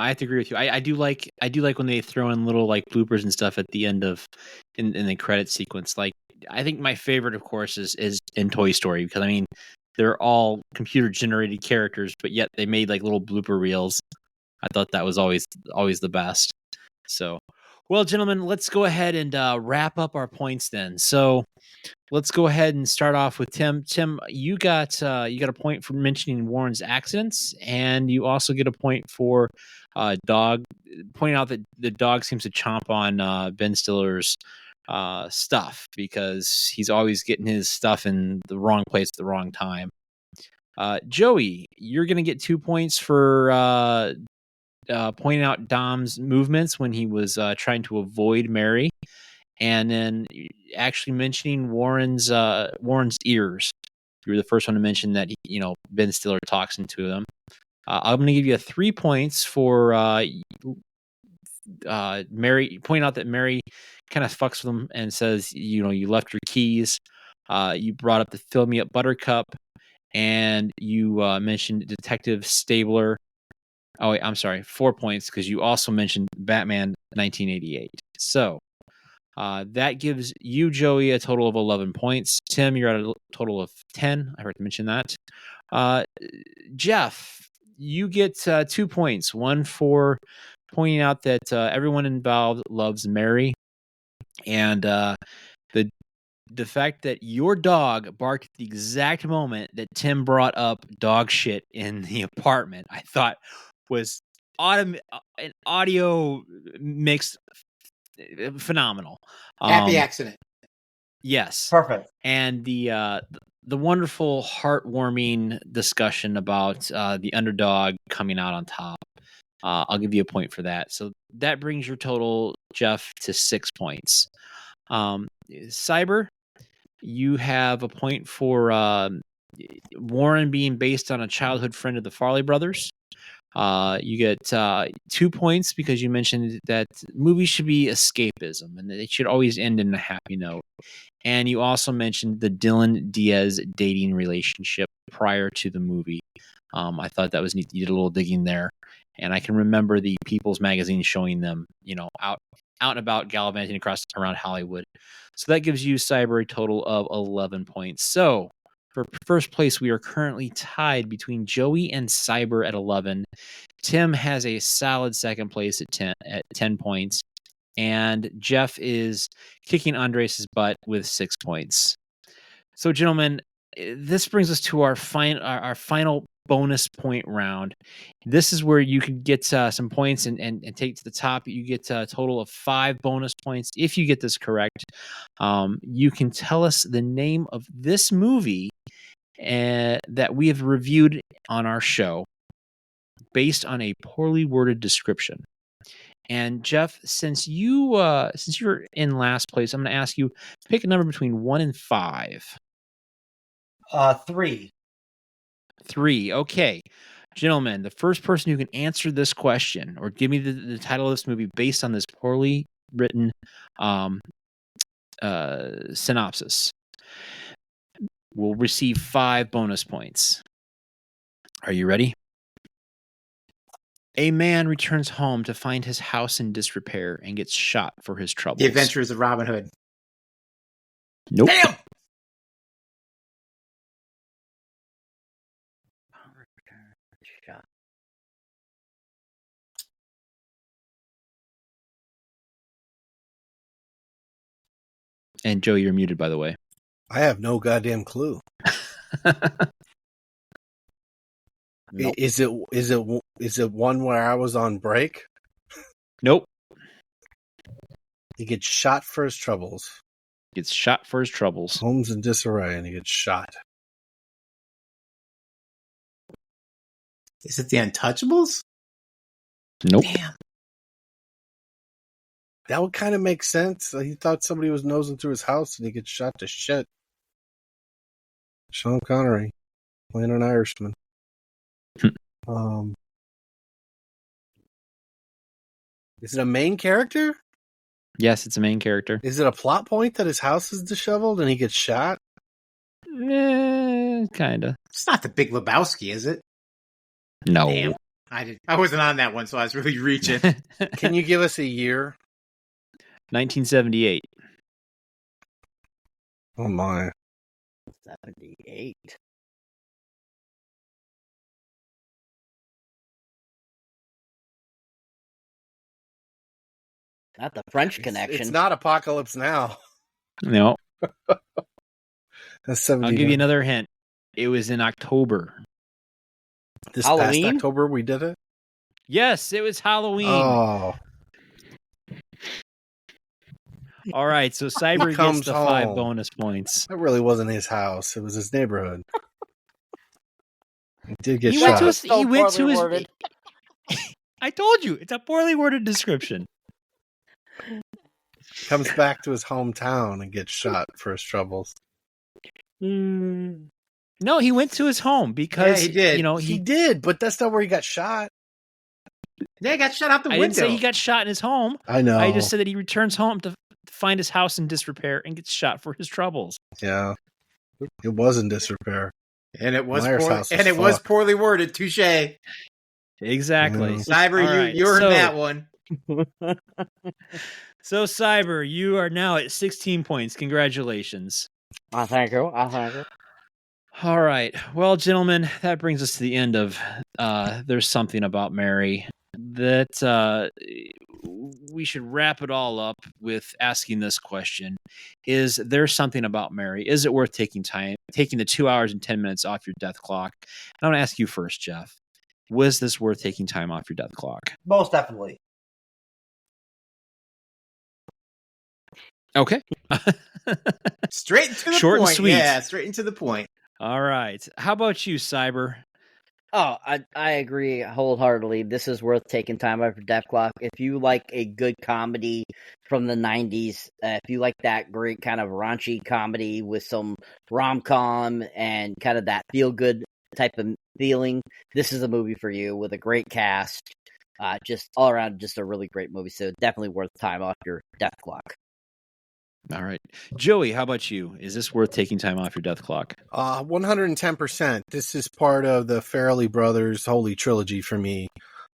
have to agree with you. I do like when they throw in little like bloopers and stuff at the end of in the credit sequence. Like, I think my favorite, of course, is in Toy Story, because I mean they're all computer generated characters, but yet they made like little blooper reels. I thought that was always the best. So, well, gentlemen, let's go ahead and wrap up our points then. So, let's go ahead and start off with Tim. Tim, you got a point for mentioning Warren's accidents, and you also get a point for dog pointing out that the dog seems to chomp on Ben Stiller's stuff, because he's always getting his stuff in the wrong place at the wrong time. Joey, you're going to get 2 points for pointing out Dom's movements when he was trying to avoid Mary, and then actually mentioning Warren's ears. You were the first one to mention that Ben Stiller talks into them. I'm going to give you 3 points for Mary, pointing out that Mary kind of fucks with him and says, you left your keys. You brought up the Fill Me Up Buttercup, and you mentioned Detective Stabler. Oh, wait, I'm sorry, 4 points, because you also mentioned Batman 1988. So that gives you, Joey, a total of 11 points. Tim, you're at a total of 10. I heard to mention that. Jeff, you get 2 points. One for pointing out that everyone involved loves Mary, and the fact that your dog barked at the exact moment that Tim brought up dog shit in the apartment, I thought was an audio mix phenomenal. Happy accident. Yes. Perfect. And the wonderful, heartwarming discussion about the underdog coming out on top. I'll give you a point for that. So that brings your total, Jeff, to 6 points. Cyber, you have a point for Warren being based on a childhood friend of the Farley brothers. You get 2 points because you mentioned that movies should be escapism and that they should always end in a happy note. And you also mentioned the Dylan Diaz dating relationship prior to the movie. I thought that was neat. You did a little digging there. And I can remember the People's Magazine showing them, out out and about gallivanting around Hollywood. So that gives you, Cyber, a total of 11 points. So for first place, we are currently tied between Joey and Cyber at 11. Tim has a solid second place at 10 points. And Jeff is kicking Andres' butt with 6 points. So, gentlemen, this brings us to our final bonus point round. This is where you can get some points and take to the top. You get a total of 5 bonus points. If you get this correct, you can tell us the name of this movie that we have reviewed on our show based on a poorly worded description. And Jeff, since you're in last place, I'm going to ask you pick a number between 1 and 5. 3. 3. Okay. Gentlemen, the first person who can answer this question or give me the title of this movie based on this poorly written synopsis will receive 5 bonus points. Are you ready? A man returns home to find his house in disrepair and gets shot for his troubles. The Adventures of Robin Hood. Nope. Damn! And Joe, you're muted, by the way. I have no goddamn clue. Nope. Is it one where I was on break? Nope. He gets shot for his troubles. Gets shot for his troubles. Home's in disarray and he gets shot. Is it The Untouchables? Nope. Damn. That would kind of make sense. He thought somebody was nosing through his house and he gets shot to shit. Sean Connery, playing an Irishman. Is it a main character? Yes, it's a main character. Is it a plot point that his house is disheveled and he gets shot? Kinda. It's not The Big Lebowski, is it? No. Damn. I wasn't on that one, so I was really reaching. Can you give us a year? 1978. Oh my. 78. Not the French Connection. It's not Apocalypse Now. No. That's 70. I'll give you another hint. It was in October. This Halloween? past October we did it? Yes, it was Halloween. Oh. All right, so Cyber comes gets the 5 home. bonus points. That really wasn't his house. It was his neighborhood. He did get He shot. went to his. I told you, it's a poorly worded description. Comes back to his hometown and gets shot for his troubles. No, he went to his home because Yeah, he did. You know, He did, but that's not where he got shot. Yeah, he got shot out the I window. didn't say he got shot in his home. I know. I just said that he returns home to find his house in disrepair and gets shot for his troubles. Yeah. It was in disrepair. And it was Myers' house was was fucked. poorly worded. Touche. Exactly. Yeah. Cyber, All right, you earned so- that one. So, Cyber, you are now at 16 points. Congratulations. Thank you. Thank you. All right. Well, gentlemen, that brings us to the end of There's Something About Mary. That we should wrap it all up with asking this question. Is there something about Mary? Is it worth taking the 2 hours and 10 minutes off your death clock? And I'm going to ask you first, Jeff. Was this worth taking time off your death clock? Most definitely. Okay. Straight to the Short and point. sweet. Yeah, straight into the point. All right. How about you, Cyber? Oh, I agree wholeheartedly. This is worth taking time out for Death Clock. If you like a good comedy from the 90s, if you like that great kind of raunchy comedy with some rom-com and kind of that feel-good type of feeling, this is a movie for you with a great cast. Just all around, just a really great movie. So definitely worth time off your Death Clock. All right. Joey, how about you? Is this worth taking time off your death clock? 110%. This is part of the Farrelly Brothers Holy Trilogy for me.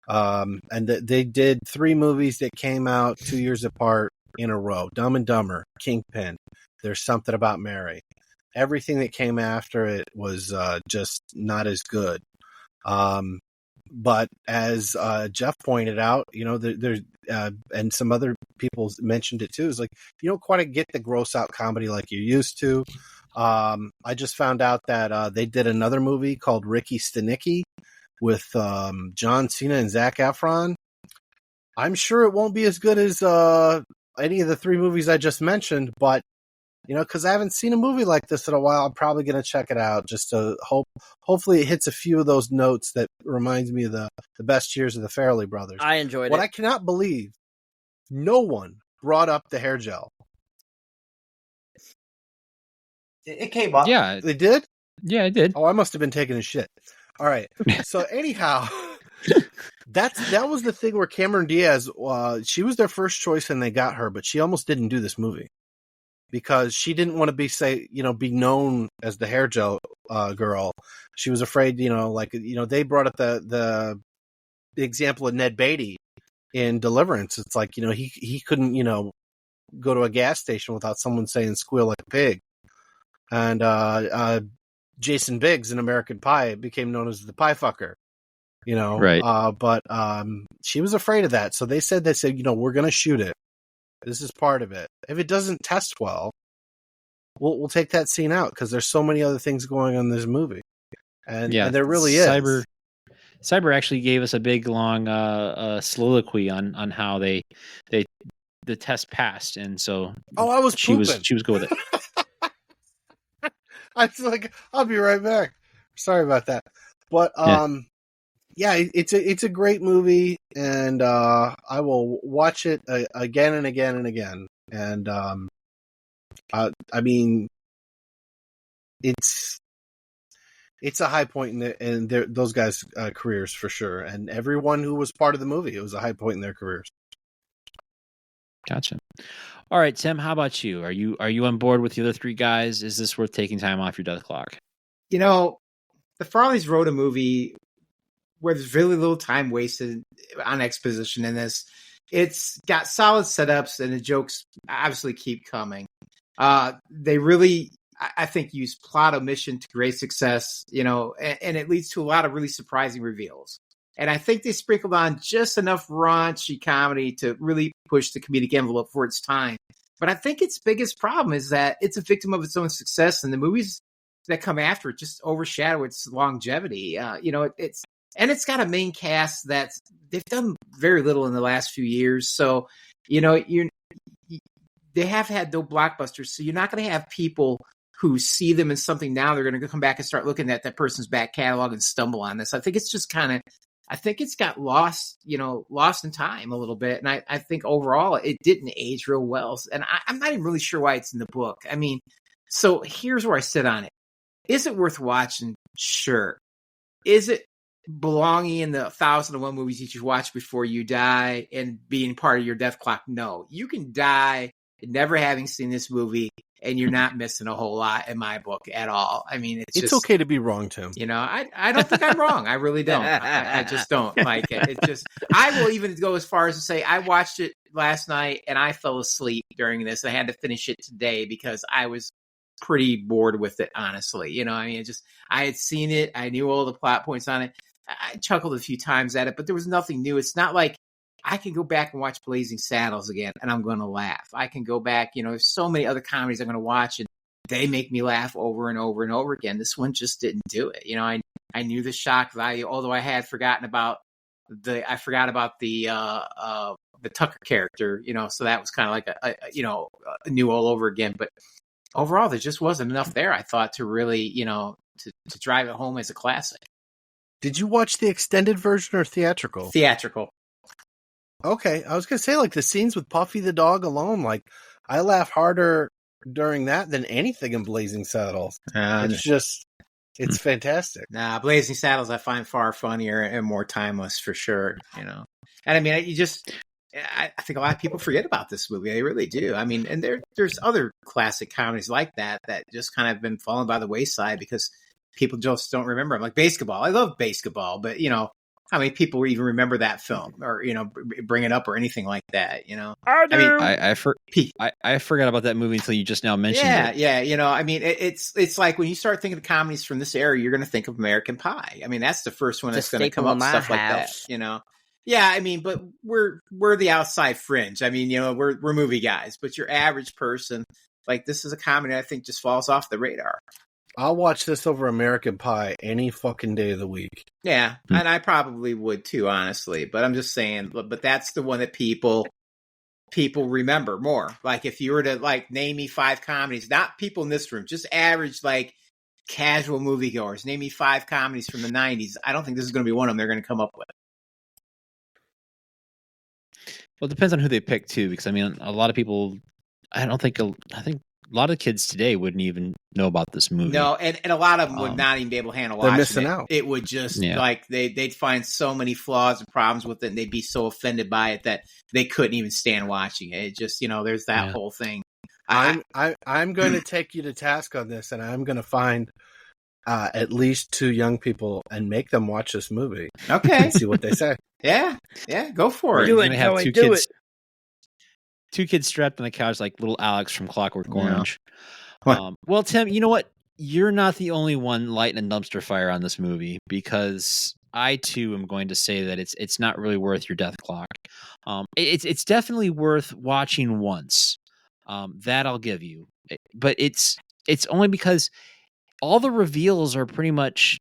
And they did 3 movies that came out 2 years apart in a row. Dumb and Dumber, Kingpin, There's Something About Mary. Everything that came after it was just not as good. But as Jeff pointed out, there's and some other people mentioned it too, is like you don't quite get the gross out comedy like you're used to. I just found out that they did another movie called Ricky Stenicki with John Cena and Zac Efron. I'm sure it won't be as good as any of the 3 movies I just mentioned, but because I haven't seen a movie like this in a while, I'm probably going to check it out just to hopefully it hits a few of those notes that reminds me of the best years of the Farrelly brothers. I enjoyed What it. I cannot believe, no one brought up the hair gel. It came up. Yeah, They did? yeah, it did. Oh, I must have been taking a shit. All right. So anyhow, that was the thing where Cameron Diaz, she was their first choice and they got her, but she almost didn't do this movie because she didn't want to be known as the hair gel girl. She was afraid, they brought up the example of Ned Beatty in Deliverance. It's like, he couldn't, go to a gas station without someone saying squeal like a pig. And Jason Biggs in American Pie became known as the pie fucker, Right. But she was afraid of that. So they said, we're going to shoot it. This is part of it. If it doesn't test well, we'll take that scene out because there's so many other things going on in this movie. And there really is. Cyber actually gave us a big long soliloquy on how the test passed, and so I was she was good with it. I was like, I'll be right back. Sorry about that. But it's a great movie, and I will watch it again and again and again. And I mean, it's a high point in those guys' careers for sure. And everyone who was part of the movie, it was a high point in their careers. Gotcha. All right, Tim, how about you? Are you on board with the other 3 guys? Is this worth taking time off your death clock? The Farrellys wrote a movie where there's really little time wasted on exposition in this. It's got solid setups and the jokes obviously keep coming. They really, I think, use plot omission to great success, and it leads to a lot of really surprising reveals. And I think they sprinkled on just enough raunchy comedy to really push the comedic envelope for its time. But I think its biggest problem is that it's a victim of its own success, and the movies that come after it just overshadow its longevity. It's got a main cast they've done very little in the last few years. So, they have had no blockbusters. So you're not going to have people who see them in something now. They're going to come back and start looking at that person's back catalog and stumble on this. I think it's just I think it's got lost in time a little bit. And I think overall it didn't age real well. And I'm not even really sure why it's in the book. I mean, so here's where I sit on it. Is it worth watching? Sure. Is it belonging in the 1001 movies you should watch before you die and being part of your death clock? No. You can die never having seen this movie, and you're not missing a whole lot in my book at all. I mean, it's just okay to be wrong, Tim. I don't think I'm wrong. I really don't. I just don't like it. It just, I will even go as far as to say I watched it last night and I fell asleep during this. I had to finish it today because I was pretty bored with it, honestly. I had seen it. I knew all the plot points on it. I chuckled a few times at it, but there was nothing new. It's not like I can go back and watch Blazing Saddles again and I'm going to laugh. I can go back, there's so many other comedies I'm going to watch and they make me laugh over and over and over again. This one just didn't do it. I knew the shock value, although I had forgotten about the Tucker character, so that was kind of like a new all over again. But overall, there just wasn't enough there, I thought, to really, to drive it home as a classic. Did you watch the extended version or theatrical? Theatrical. Okay, I was going to say, the scenes with Puffy the dog alone, I laugh harder during that than anything in Blazing Saddles. It's fantastic. Nah, Blazing Saddles I find far funnier and more timeless for sure, And I mean, I think a lot of people forget about this movie. They really do. I mean, and there's other classic comedies like that just kind of been fallen by the wayside because people just don't remember them. Like Basketball. I love Basketball, but how many people even remember that film or, bring it up or anything like that, I I mean, I forgot about that movie until you just now mentioned it. Yeah. I mean, it's like when you start thinking of comedies from this era, you're going to think of American Pie. I mean, that's the first one that's going to come up, stuff like that, Yeah, I mean, but we're the outside fringe. I mean, we're movie guys, but your average person, like, this is a comedy I think just falls off the radar. I'll watch this over American Pie any fucking day of the week. Yeah, and I probably would too, honestly. But I'm just saying, but that's the one that people remember more. Like, if you were to, like, name me 5 comedies, not people in this room, just average, like, casual moviegoers, name me 5 comedies from the 90s. I don't think this is going to be one of them they're going to come up with. Well, it depends on who they pick too, because I mean, a lot of people, I think a lot of kids today wouldn't even know about this movie. No, and a lot of them would not even be able to handle watching it. They're missing out. It would just, like, they'd find so many flaws and problems with it, and they'd be so offended by it that they couldn't even stand watching it. It just, there's that whole thing. I'm going to take you to task on this, and I'm going to find at least 2 young people and make them watch this movie. Okay. And see what they say. Yeah, go for it. You're gonna have 2 kids strapped on the couch like little Alex from Clockwork Orange. Well, Tim, you know what? You're not the only one lighting a dumpster fire on this movie, because I too am going to say that it's not really worth your death clock. It's definitely worth watching once. That I'll give you, but it's only because all the reveals are pretty much,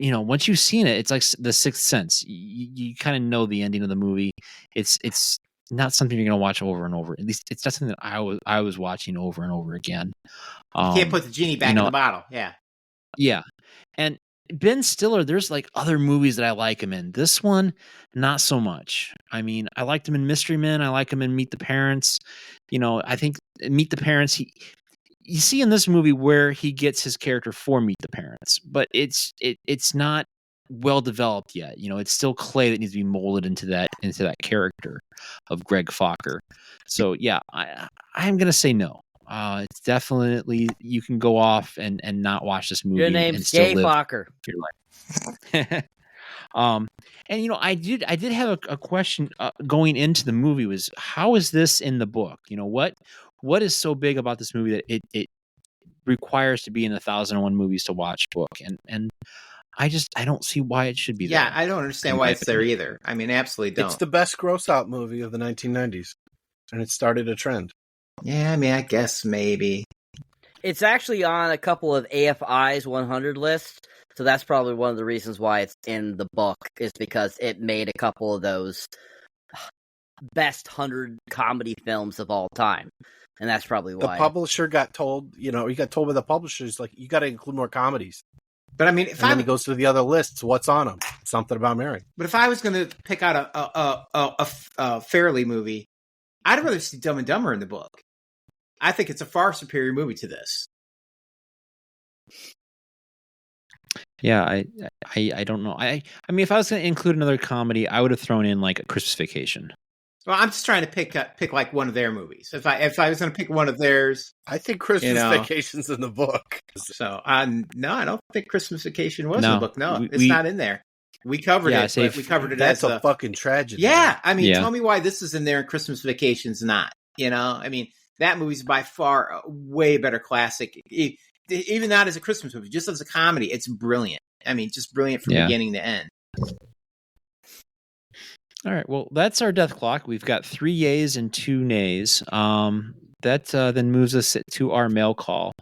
once you've seen it, it's like The Sixth Sense. You kind of know the ending of the movie. It's not something you're going to watch over and over. At least it's not something that I was watching over and over again. You can't put the genie back in the bottle. Yeah. Yeah. And Ben Stiller, there's like other movies that I like him in. This one, not so much. I mean, I liked him in Mystery Men. I like him in Meet the Parents. I think Meet the Parents, you see in this movie where he gets his character for Meet the Parents, but it's not well developed yet. It's still clay that needs to be molded into that character of Greg Fokker. So yeah, I'm gonna say no. It's definitely, you can go off and not watch this movie. Your name's Jay Fokker. And I did have a question going into the movie, was how is this in the book? What is so big about this movie that it requires to be in the 1001 movies to watch book? And I don't see why it should be there. Yeah, I don't understand why it's there either. I mean, absolutely don't. It's the best gross out movie of the 1990s, and it started a trend. Yeah, I mean, I guess maybe. It's actually on a couple of AFI's 100 lists, so that's probably one of the reasons why it's in the book, is because it made a couple of those best 100 comedy films of all time. And that's probably why. The publisher got told, he got told by the publishers, like, you got to include more comedies. But I mean, then he goes through the other lists. What's on them? Something About Mary. But if I was going to pick out a Fairly movie, I'd rather see Dumb and Dumber in the book. I think it's a far superior movie to this. Yeah, I don't know. I mean, if I was going to include another comedy, I would have thrown in like A Christmas Vacation. Well, I'm just trying to pick like one of their movies. If I was going to pick one of theirs, I think Christmas Vacation's in the book. So no, I don't think Christmas Vacation was in the book. No, it's not in there. We covered it. But we covered it. That's a fucking tragedy. Yeah, I mean, tell me why this is in there and Christmas Vacation's not. I mean, that movie's by far a way better classic. Even not as a Christmas movie, just as a comedy, it's brilliant. I mean, just brilliant from beginning to end. All right, well, that's our death clock. We've got 3 yays and 2 nays. That then moves us to our mail call.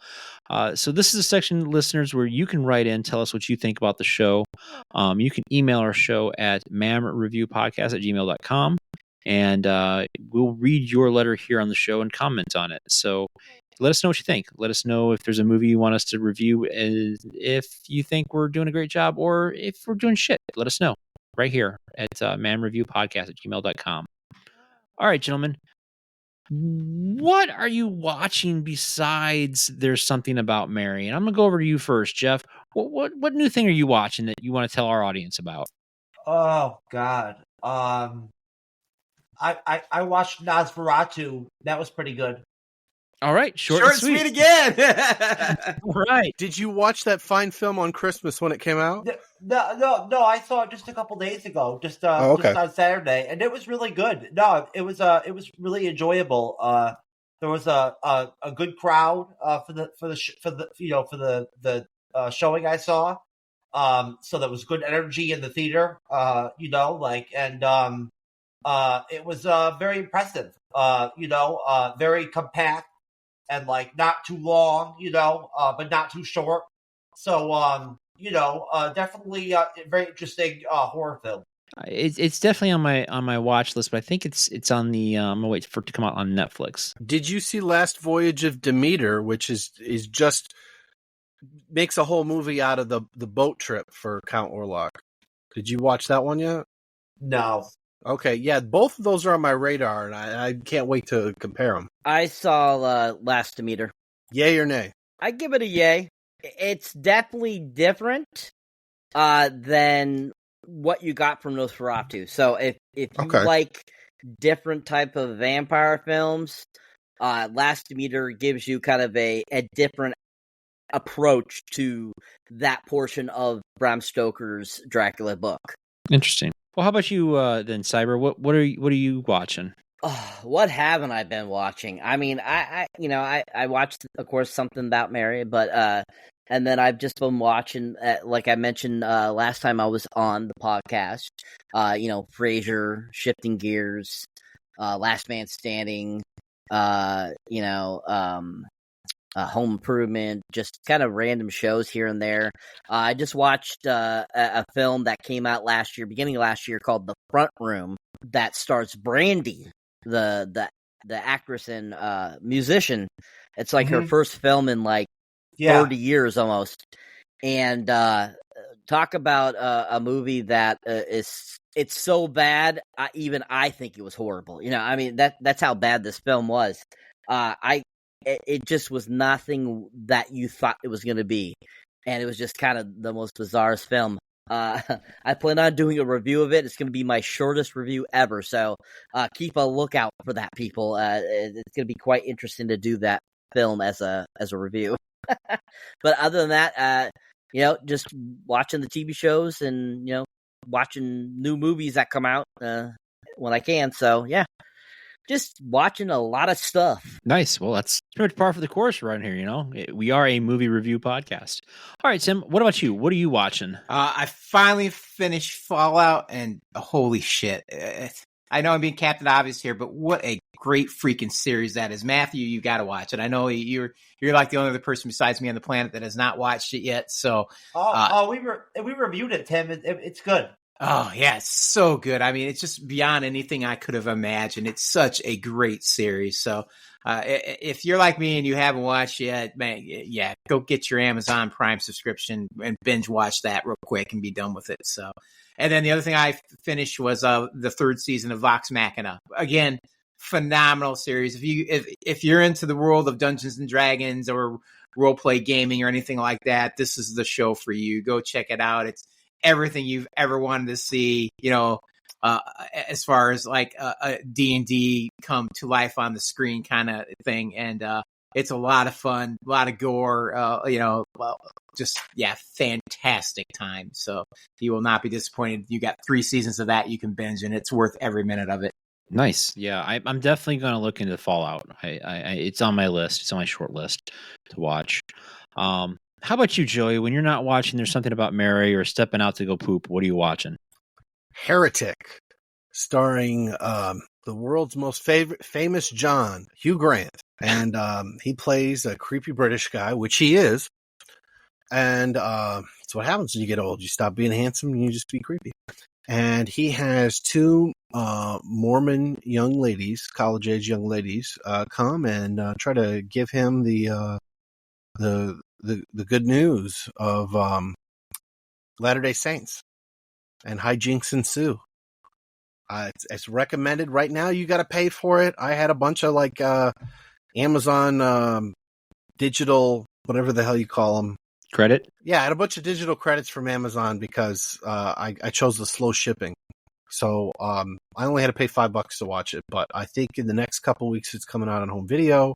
So this is a section, listeners, where you can write in, tell us what you think about the show. You can email our show at mamreviewpodcast@gmail.com, and we'll read your letter here on the show and comment on it. So let us know what you think. Let us know if there's a movie you want us to review, and if you think we're doing a great job, or if we're doing shit. Let us know right here at mamreviewpodcast@gmail.com. All right, gentlemen. What are you watching besides There's Something About Mary? And I'm going to go over to you first, Jeff. What new thing are you watching that you want to tell our audience about? Oh, God. I watched Nosferatu. That was pretty good. All right, short and sweet again. All right. Did you watch that fine film on Christmas when it came out? No. I saw it just a couple days ago, just okay. on Saturday, and it was really good. No, it was really enjoyable. There was a good crowd for the showing I saw. So there was good energy in the theater. It was very impressive. Very compact and like not too long, but not too short. So definitely very interesting horror film. It's definitely on my watch list, but I think it's on the. I'm gonna wait for it to come out on Netflix. Did you see Last Voyage of Demeter, which is just makes a whole movie out of the boat trip for Count Orlok? Did you watch that one yet? No. Okay, yeah, both of those are on my radar, and I can't wait to compare them. I saw Last Demeter. Yay or nay? I give it a yay. It's definitely different than what you got from Nosferatu. So if you like different type of vampire films, Last Demeter gives you kind of a different approach to that portion of Bram Stoker's Dracula book. Interesting. Well, how about you then, Cyber? What are you watching? Oh, what haven't I been watching? I mean, I watched, of course, Something About Mary, but and then I've just been watching, like I mentioned last time I was on the podcast, Frasier, Shifting Gears, Last Man Standing, Home Improvement, just kind of random shows here and there. I just watched a film that came out beginning of last year, called The Front Room, that stars Brandy, the actress and musician. It's like her first film in 30 years almost. And talk about a movie that it's so bad, even I think it was horrible. I mean, that's how bad this film was. It just was nothing that you thought it was going to be. And it was just kind of the most bizarre film. I plan on doing a review of it. It's going to be my shortest review ever. So keep a lookout for that, people. It's going to be quite interesting to do that film as a review. But other than that, just watching the TV shows and, watching new movies that come out when I can. So, yeah. Just watching a lot of stuff. Nice. Well, that's pretty much par for the course around here, We are a movie review podcast. All right, Tim, what about you? What are you watching? I finally finished Fallout, and holy shit. I know I'm being Captain Obvious here, but what a great freaking series that is. Matthew, you got to watch it. I know you're like the only other person besides me on the planet that has not watched it yet. So, we reviewed it, Tim. It's good. Oh, yeah, it's so good. I mean, it's just beyond anything I could have imagined. It's such a great series. So if you're like me and you haven't watched yet, man, yeah, go get your Amazon Prime subscription and binge watch that real quick and be done with it. So, and then the other thing I finished was the third season of Vox Machina. Again, phenomenal series. If you're into the world of Dungeons and Dragons or role play gaming or anything like that, this is the show for you. Go check it out. It's everything you've ever wanted to see, as far as like a D&D come to life on the screen kind of thing. And it's a lot of fun, a lot of gore, fantastic time. So you will not be disappointed. You got 3 seasons of that you can binge, and it's worth every minute of it. Nice. Yeah, I'm definitely going to look into Fallout. It's on my list. It's on my short list to watch. How about you, Joey? When you're not watching There's Something About Mary or stepping out to go poop, what are you watching? Heretic, starring the world's most famous John, Hugh Grant. And he plays a creepy British guy, which he is. And it's what happens when you get old. You stop being handsome and you just be creepy. And he has 2 Mormon young ladies, college-age young ladies, come and try to give him the good news of Latter-day Saints, and hijinks ensue. It's recommended right now. You got to pay for it. I had a bunch of Amazon digital, whatever the hell you call them. Credit? Yeah, I had a bunch of digital credits from Amazon because I chose the slow shipping. So I only had to pay $5 to watch it, but I think in the next couple weeks it's coming out on home video.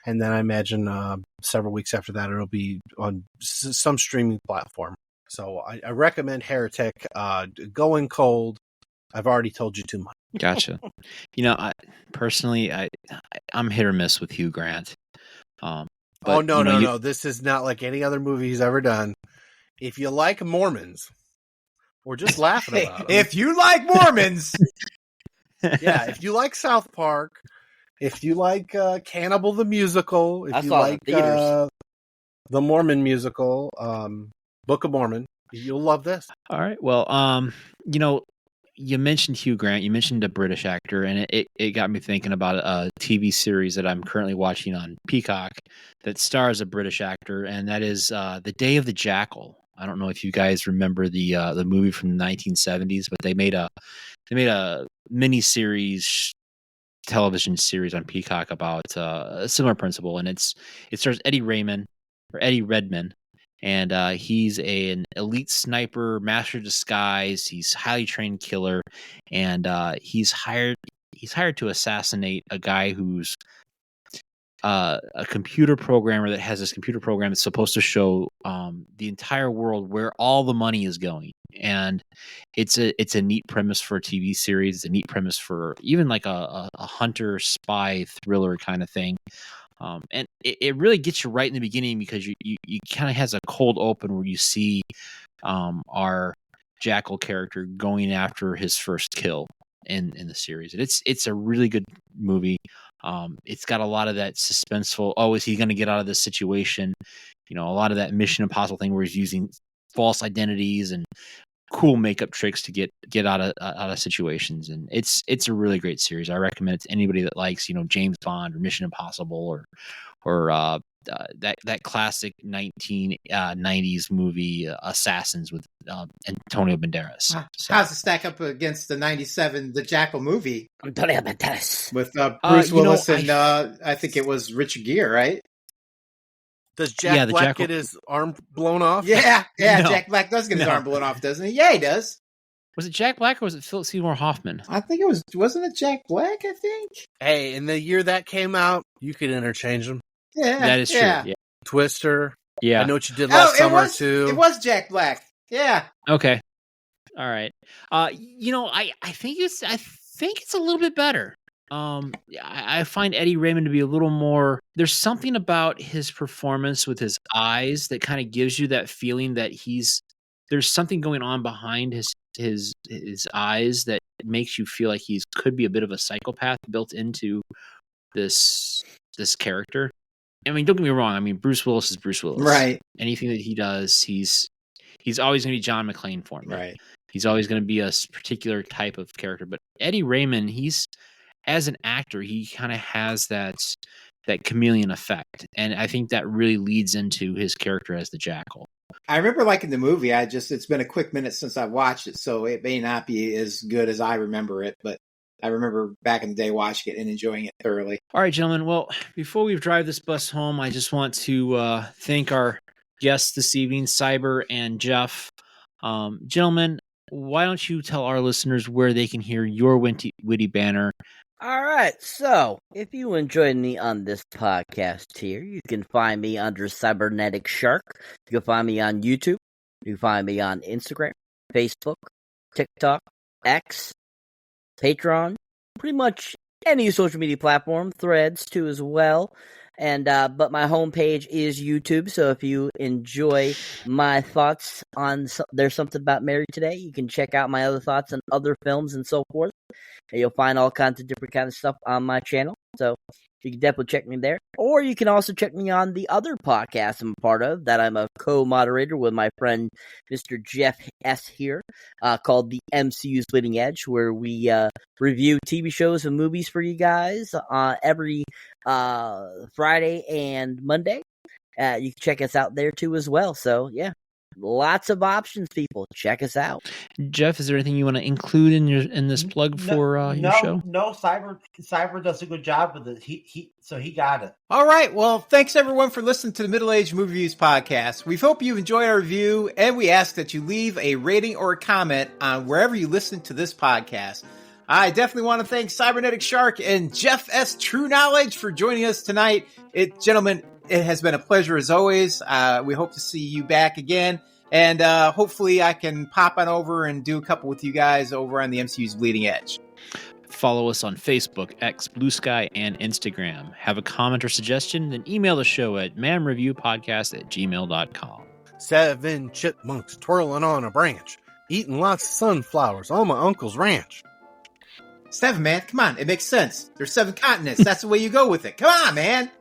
And then I imagine several weeks after that, it'll be on some streaming platform. So I recommend Heretic. Going cold. I've already told you too much. Gotcha. Personally, I'm hit or miss with Hugh Grant. No. This is not like any other movie he's ever done. If you like Mormons, we're just laughing about them. If you like Mormons. Yeah, if you like South Park, if you like Cannibal the Musical, if you like the Mormon musical, Book of Mormon, you'll love this. All right. Well, you mentioned Hugh Grant. You mentioned a British actor, and it got me thinking about a TV series that I'm currently watching on Peacock that stars a British actor, and that is The Day of the Jackal. I don't know if you guys remember the movie from the 1970s, but they made a mini series, television series on Peacock about a similar principle, and it stars Eddie Redmayne, and he's an elite sniper, master of disguise. He's a highly trained killer, and he's hired to assassinate a guy who's a computer programmer that has this computer program that's supposed to show the entire world where all the money is going. And it's a neat premise for a TV series. It's a neat premise for even like a hunter spy thriller kind of thing. And it really gets you right in the beginning because you kind of has a cold open where you see our Jackal character going after his first kill in the series. And it's a really good movie. It's got a lot of that suspenseful, is he going to get out of this situation? A lot of that Mission Impossible thing where he's using false identities and cool makeup tricks to get out of situations. And it's a really great series. I recommend it to anybody that likes, James Bond or Mission Impossible or that classic 1990s movie Assassins with Antonio Banderas. How's it stack up against the 97 The Jackal movie? Antonio Banderas. With Bruce Willis and I think it was Richard Gere, right? Does Jack Black get his arm blown off? Yeah. No. Jack Black does get his arm blown off, doesn't he? Yeah, he does. Was it Jack Black or was it Philip Seymour Hoffman? I think it wasn't it Jack Black, I think? Hey, in the year that came out, you could interchange them. Yeah. That is true. Yeah. Twister. Yeah. I know what you did last summer, too. It was Jack Black. Yeah. Okay. All right. I think it's a little bit better. I find Eddie Redmayne to be a little more. There's something about his performance with his eyes that kind of gives you that feeling that there's something going on behind his eyes that makes you feel like he could be a bit of a psychopath built into this character. I mean, don't get me wrong. I mean, Bruce Willis is Bruce Willis. Right. Anything that he does, he's always going to be John McClane for me. Right. He's always going to be a particular type of character. But Eddie Redmayne, as an actor, he kind of has that chameleon effect. And I think that really leads into his character as the Jackal. I remember liking the movie. It's been a quick minute since I've watched it, so it may not be as good as I remember it, but I remember back in the day watching it and enjoying it thoroughly. All right, gentlemen. Well, before we drive this bus home, I just want to thank our guests this evening, Cyber and Jeff. Gentlemen, why don't you tell our listeners where they can hear your witty banner? All right, so if you enjoyed me on this podcast here, you can find me under Cybernetic Shark. You can find me on YouTube. You can find me on Instagram, Facebook, TikTok, X, Patreon, pretty much any social media platform, Threads too as well. And but my homepage is YouTube, so if you enjoy my thoughts on There's Something About Mary Today, you can check out my other thoughts on other films and so forth. And you'll find all kinds of different kind of stuff on my channel. So you can definitely check me there. Or you can also check me on the other podcast I'm a part of that I'm a co-moderator with my friend Mr. Jeff S. here, called the MCU's Bleeding Edge, where we review TV shows and movies for you guys every Friday and Monday. You can check us out there too as well. So yeah. Lots of options, people. Check us out. Jeff, is there anything you want to include in this plug for your show? No, Cyber does a good job with it. He got it. All right. Well, thanks everyone for listening to the Middle Age Movie Reviews podcast. We hope you enjoyed our review, and we ask that you leave a rating or a comment on wherever you listen to this podcast. I definitely want to thank Cybernetic Shark and Jeff S. True Knowledge for joining us tonight. Gentlemen, it has been a pleasure as always. We hope to see you back again. And hopefully I can pop on over and do a couple with you guys over on the MCU's Bleeding Edge. Follow us on Facebook, X, Blue Sky, and Instagram. Have a comment or suggestion? Then email the show at mamreviewpodcast@gmail.com. 7 chipmunks twirling on a branch, eating lots of sunflowers on my uncle's ranch. 7, man. Come on. It makes sense. There's 7 continents. That's the way you go with it. Come on, man.